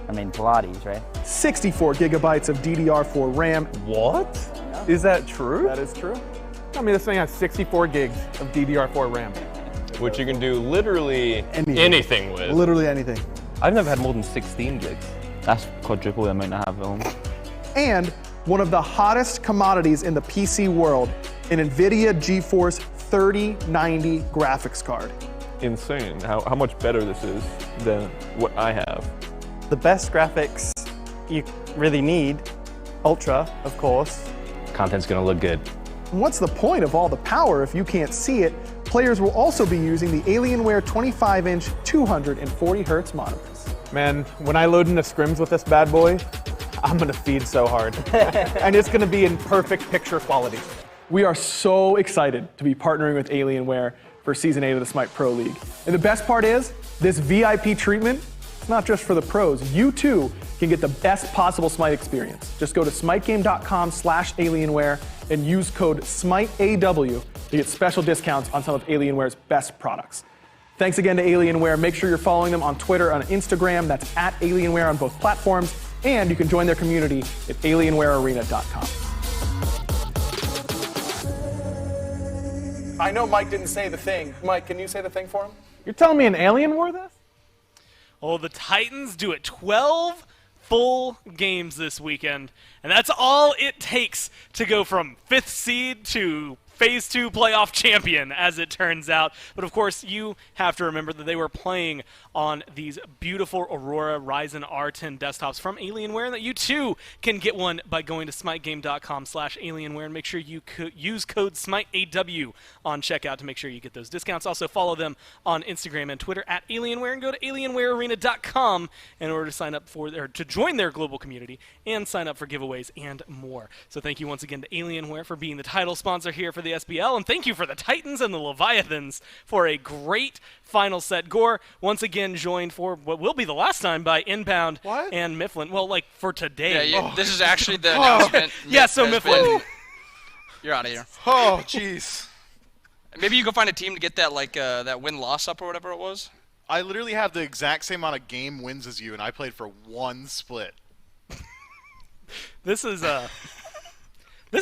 I mean, Pilates, right? 64 gigabytes of DDR4 RAM. What? Is that true? That is true. I mean, this thing has 64 gigs of DDR4 RAM. Which you can do literally anything with. Literally anything. I've never had more than 16 gigs. That's quadruple the amount I have at home. And one of the hottest commodities in the PC world, an NVIDIA GeForce 3090 graphics card. Insane how much better this is than what I have. The best graphics you really need, Ultra, of course. Content's gonna look good. What's the point of all the power if you can't see it? Players will also be using the Alienware 25-inch 240 Hz monitors. Man, when I load into scrims with this bad boy, I'm gonna feed so hard. And it's gonna be in perfect picture quality. We are so excited to be partnering with Alienware for Season 8 of the SMITE Pro League. And the best part is, this VIP treatment, it's not just for the pros. You too can get the best possible SMITE experience. Just go to smitegame.com/Alienware and use code SMITEAW to get special discounts on some of Alienware's best products. Thanks again to Alienware. Make sure you're following them on Twitter and Instagram. That's at Alienware on both platforms. And you can join their community at alienwarearena.com. I know Mike didn't say the thing. Mike, can you say the thing for him? You're telling me an alien wore this? Oh, the Titans do it 12 full games this weekend, and that's all it takes to go from 5th seed to Phase 2 playoff champion, as it turns out. But of course, you have to remember that they were playing on these beautiful Aurora Ryzen R10 desktops from Alienware, and that you too can get one by going to smitegame.com/Alienware, and make sure you use code SMITEAW on checkout to make sure you get those discounts. Also follow them on Instagram and Twitter at Alienware, and go to alienwarearena.com in order to sign up for or to join their global community and sign up for giveaways and more. So thank you once again to Alienware for being the title sponsor here for the SPL, and thank you for the Titans and the Leviathans for a great final set. Gore, once again joined for what will be the last time by Inbound and Mifflin. Well, like for today. Yeah, this is actually the announcement. Yeah, so Mifflin. You're out of here. Oh, jeez. Maybe you can find a team to get that that win-loss up or whatever it was. I literally have the exact same amount of game wins as you, and I played for one split. This is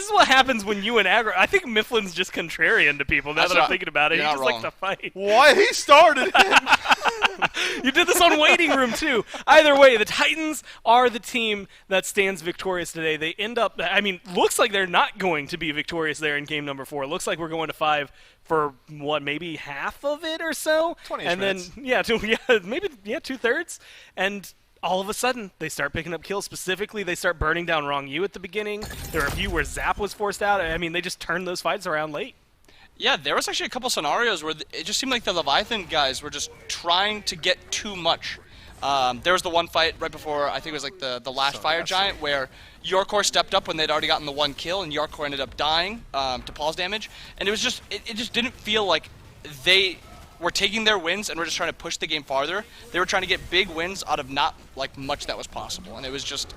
what happens when you and Aggro. I think Mifflin's just contrarian to people. Now that I'm thinking about it, he just likes to fight. Why he started? You did this on Waiting Room too. Either way, the Titans are the team that stands victorious today. They end up. I mean, looks like they're not going to be victorious there in game number 4. Looks like we're going to 5 for what, maybe half of it or so. 20 and minutes. Then maybe 2/3. And all of a sudden, they start picking up kills. Specifically, they start burning down Wrong U at the beginning. There were a few where Zap was forced out. I mean, they just turned those fights around late. Yeah, there was actually a couple scenarios where it just seemed like the Leviathan guys were just trying to get too much. There was the one fight right before, I think it was like the last Fire Giant, where Yorkor stepped up when they'd already gotten the one kill, and Yorkor ended up dying to Paul's damage. And it was just, it just didn't feel like they were taking their wins and were just trying to push the game farther. They were trying to get big wins out of not like much that was possible, and it was just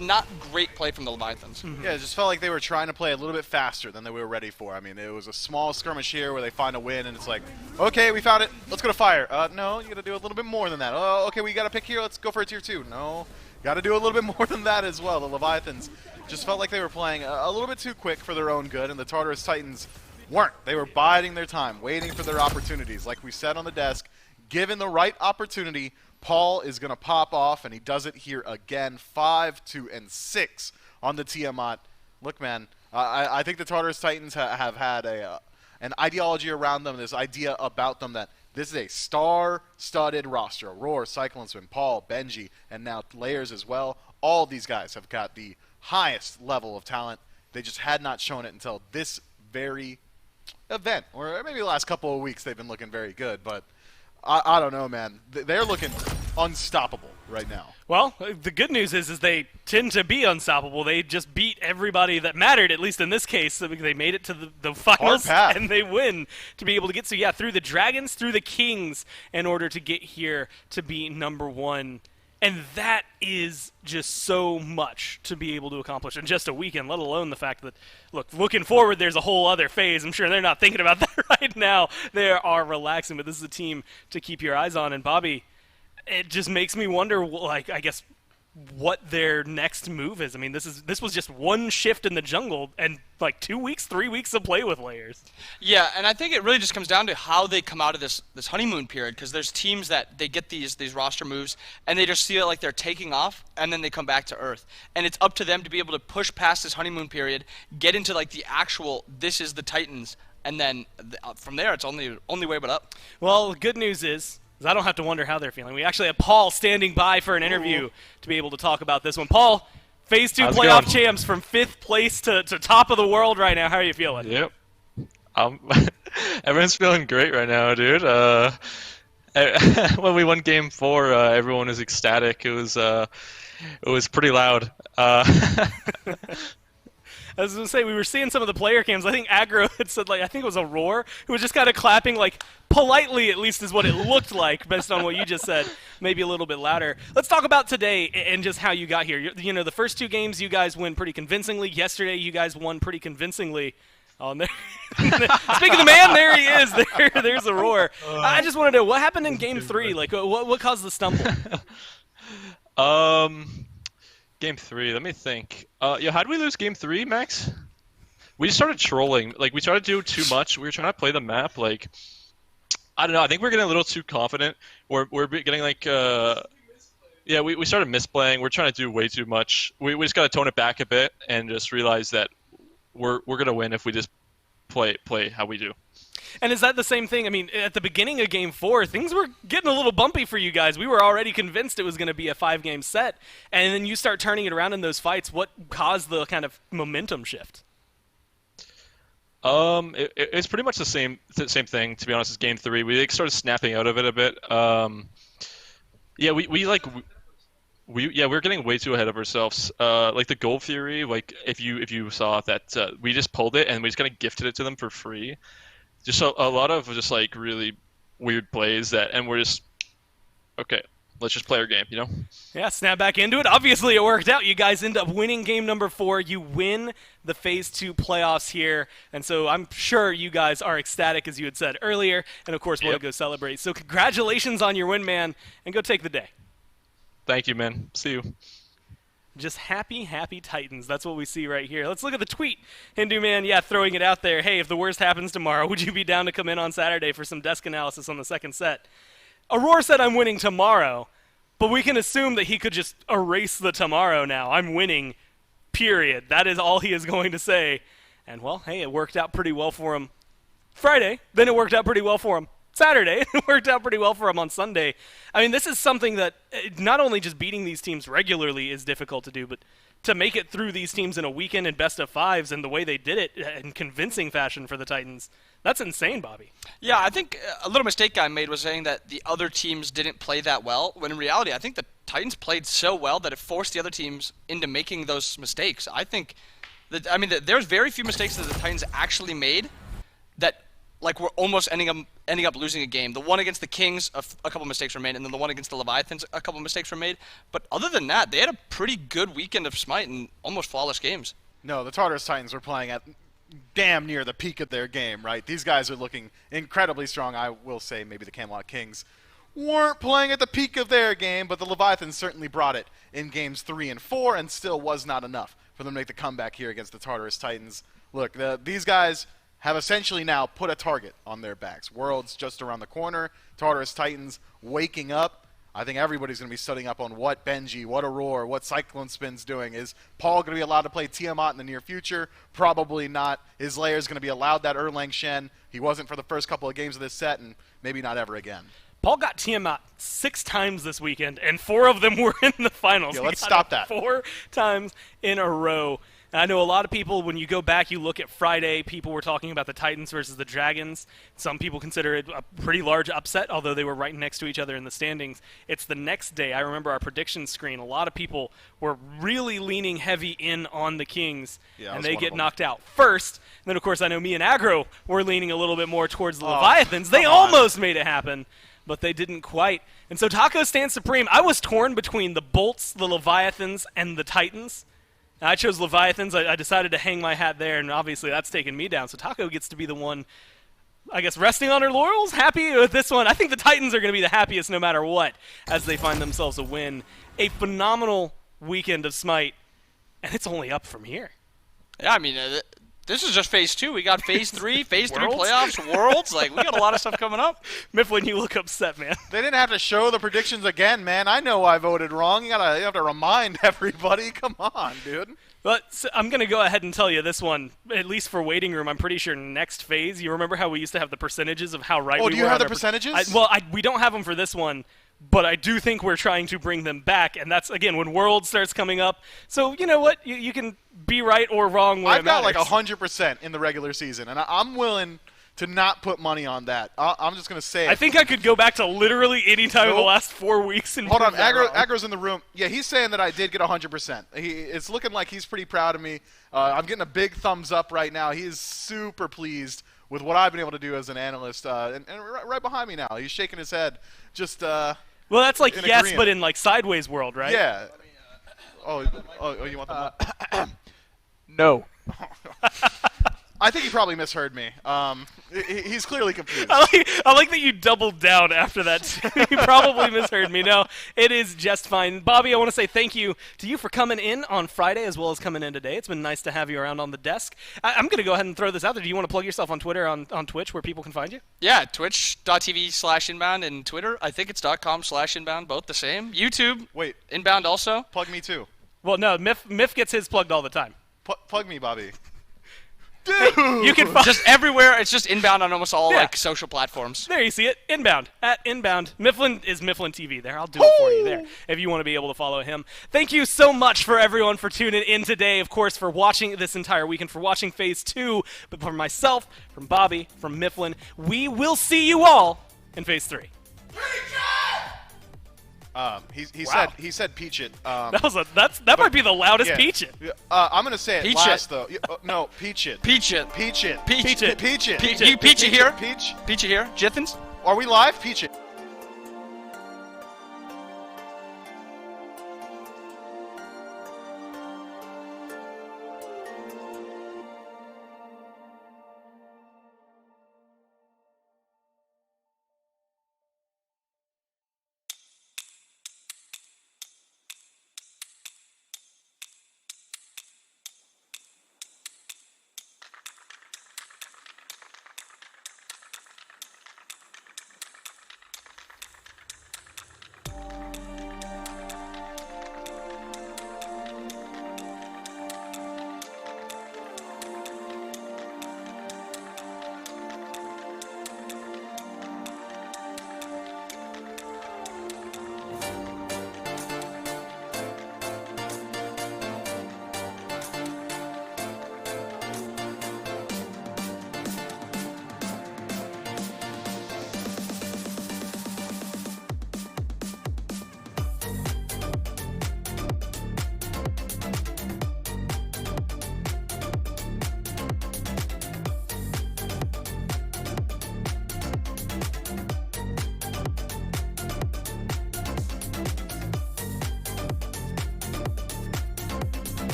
not great play from the Leviathans. Yeah, it just felt like they were trying to play a little bit faster than they were ready for. I mean, it was a small skirmish here where they find a win, and it's like, okay, we found it. Let's go to fire. No, you got to do a little bit more than that. Oh, okay, we got to pick here. Let's go for a tier 2. No, got to do a little bit more than that as well. The Leviathans just felt like they were playing a little bit too quick for their own good, and the Tartarus Titans weren't. They were biding their time, waiting for their opportunities. Like we said on the desk, given the right opportunity, Paul is going to pop off, and he does it here again. 5, 2, and 6 on the Tiamat. Look, man, I think the Tartarus Titans have had an ideology around them, this idea about them that this is a star-studded roster. Aurora, Cyclone Swim, Paul, Benji, and now Layers as well. All these guys have got the highest level of talent. They just had not shown it until this very event, or maybe the last couple of weeks they've been looking very good, but I don't know, man. They're looking unstoppable right now. Well, the good news is they tend to be unstoppable. They just beat everybody that mattered, at least in this case. They made it to the finals, and they win to be able to get through the Dragons, through the Kings, in order to get here to be number 1. And that is just so much to be able to accomplish in just a weekend, let alone the fact that, look, looking forward, there's a whole other phase. I'm sure they're not thinking about that right now. They are relaxing, but this is a team to keep your eyes on. And, Bobby, it just makes me wonder, like, I guess, what their next move is. I mean, this was just one shift in the jungle and like 2 weeks, 3 weeks of play with Layers. Yeah, and I think it really just comes down to how they come out of this honeymoon period, because there's teams that they get these roster moves and they just feel like they're taking off, and then they come back to earth. And it's up to them to be able to push past this honeymoon period, get into like the actual, this is the Titans, and then from there it's only way but up. Well, the good news is I don't have to wonder how they're feeling. We actually have Paul standing by for an interview to be able to talk about this one. Paul, Phase 2 playoff champs from 5th place to top of the world right now. How are you feeling? Yep. Everyone's feeling great right now, dude. When we won Game 4, everyone was ecstatic. It was pretty loud. I was going to say, we were seeing some of the player cams. I think Aggro had said, like, I think it was Aurora, who was just kind of clapping, like, politely at least is what it looked like, based on what you just said, maybe a little bit louder. Let's talk about today and just how you got here. You know, the first 2 games you guys win pretty convincingly. Yesterday you guys won pretty convincingly. Oh, there. Speaking of the man, there he is. There's Aurora. I just want to know, what happened in Game 3? Like, what caused the stumble? Game 3, let me think. How did we lose Game 3, Max? We just started trolling. Like, we started to do too much. We were trying to play the map. Like, I don't know. I think we're getting a little too confident. We're getting like, yeah, we started misplaying. We're trying to do way too much. We just got to tone it back a bit and just realize that we're gonna win if we just play how we do. And is that the same thing? I mean, at the beginning of Game 4, things were getting a little bumpy for you guys. We were already convinced it was going to be a 5-game set. And then you start turning it around in those fights. What caused the kind of momentum shift? It's pretty much the same thing, to be honest, as Game 3. We started snapping out of it a bit. Yeah, we're getting way too ahead of ourselves. Like the Gold Fury, like if you saw that, we just pulled it and we just kind of gifted it to them for free. Just a lot of just like really weird plays and we're just, okay, let's just play our game, you know? Yeah, snap back into it. Obviously it worked out. You guys end up winning game number 4. You win the Phase 2 playoffs here. And so I'm sure you guys are ecstatic, as you had said earlier. And of course, want to go celebrate. So congratulations on your win, man. And go take the day. Thank you, man. See you. Just happy Titans. That's what we see right here. Let's look at the tweet. Hindu Man, yeah, throwing it out there. Hey, if the worst happens tomorrow, would you be down to come in on Saturday for some desk analysis on the second set? Aurora said I'm winning tomorrow, but we can assume that he could just erase the tomorrow now. I'm winning, period. That is all he is going to say. And, well, hey, it worked out pretty well for him Friday. Then it worked out pretty well for him Saturday. It worked out pretty well for him on Sunday. I mean, this is something that not only just beating these teams regularly is difficult to do, but to make it through these teams in a weekend in best of fives and the way they did it in convincing fashion for the Titans, that's insane, Bobby. Yeah, I think a little mistake I made was saying that the other teams didn't play that well, when in reality I think the Titans played so well that it forced the other teams into making those mistakes. I think that, there's very few mistakes that the Titans actually made that like were almost ending up losing a game. The one against the Kings, a couple mistakes were made, and then the one against the Leviathans, a couple mistakes were made. But other than that, they had a pretty good weekend of Smite and almost flawless games. No, the Tartarus Titans were playing at damn near the peak of their game, right? These guys are looking incredibly strong. I will say maybe the Camelot Kings weren't playing at the peak of their game, but the Leviathans certainly brought it in games 3 and 4 and still was not enough for them to make the comeback here against the Tartarus Titans. Look, these guys have essentially now put a target on their backs. Worlds just around the corner. Tartarus Titans waking up. I think everybody's going to be studying up on what Benji, what Aurora, what Cyclone Spin's doing. Is Paul going to be allowed to play Tiamat in the near future? Probably not. Is Layers going to be allowed that Erlang Shen? He wasn't for the first couple of games of this set, and maybe not ever again. Paul got Tiamat 6 times this weekend, and 4 of them were in the finals. Yeah, let's stop that. 4 times in a row. And I know a lot of people, when you go back, you look at Friday, people were talking about the Titans versus the Dragons. Some people consider it a pretty large upset, although they were right next to each other in the standings. It's the next day. I remember our prediction screen. A lot of people were really leaning heavy in on the Kings, and they get knocked out first. And then, of course, I know me and Aggro were leaning a little bit more towards the Leviathans. They almost made it happen, but they didn't quite. And so Taco stands supreme. I was torn between the Bolts, the Leviathans, and the Titans. I chose Leviathans. I decided to hang my hat there, and obviously that's taken me down. So Taco gets to be the one, I guess, resting on her laurels, happy with this one. I think the Titans are going to be the happiest no matter what as they find themselves a win. A phenomenal weekend of Smite, and it's only up from here. Yeah, this is just Phase 2. We got Phase 3, Phase 3 playoffs, Worlds. We got a lot of stuff coming up. Mifflin, you look upset, man. They didn't have to show the predictions again, man. I know I voted wrong. You have to remind everybody. Come on, dude. But so I'm going to go ahead and tell you this one, at least for waiting room, I'm pretty sure next phase. You remember how we used to have the percentages of how right we were? Oh, do you have the percentages? We don't have them for this one. But I do think we're trying to bring them back, and that's, again, when World starts coming up. So, you know what? You can be right or wrong when I've got like 100% in the regular season, and I'm willing to not put money on that. I'm just going to say it. I think I could go back to literally any time in the last 4 weeks. And hold on, Aggro's in the room. Yeah, he's saying that I did get 100%. It's looking like he's pretty proud of me. I'm getting a big thumbs up right now. He is super pleased with what I've been able to do as an analyst. And right behind me now, he's shaking his head. Just well, that's like yes, agreement. But in like sideways world, right? Yeah. Oh, you want the No. I think he probably misheard me. He's clearly confused. I like that you doubled down after that. He probably misheard me. No, it is just fine. Bobby, I want to say thank you to you for coming in on Friday as well as coming in today. It's been nice to have you around on the desk. I'm going to go ahead and throw this out there. Do you want to plug yourself on Twitter, on Twitch, where people can find you? Yeah, twitch.tv/inbound and Twitter. I think it's .com/inbound, both the same. YouTube. Wait. Inbound also. Plug me too. Well, no, Miff gets his plugged all the time. Plug me, Bobby. Dude! You can find just everywhere. It's just Inbound on almost all like social platforms. There you see it. Inbound at Inbound. Mifflin is Mifflin TV. There, I'll do it for you there if you want to be able to follow him. Thank you so much for everyone for tuning in today. Of course, for watching this entire weekend, for watching Phase 2. But for myself, from Bobby, from Mifflin, we will see you all in Phase 3. He said peach it. That might be the loudest peach it. I'm gonna say it peach last though. No, peach it. Peach it. Peach it. Peach it. Peach it. You peach it here. Peach. Peach it here. Jithens. Are we live? Peach it.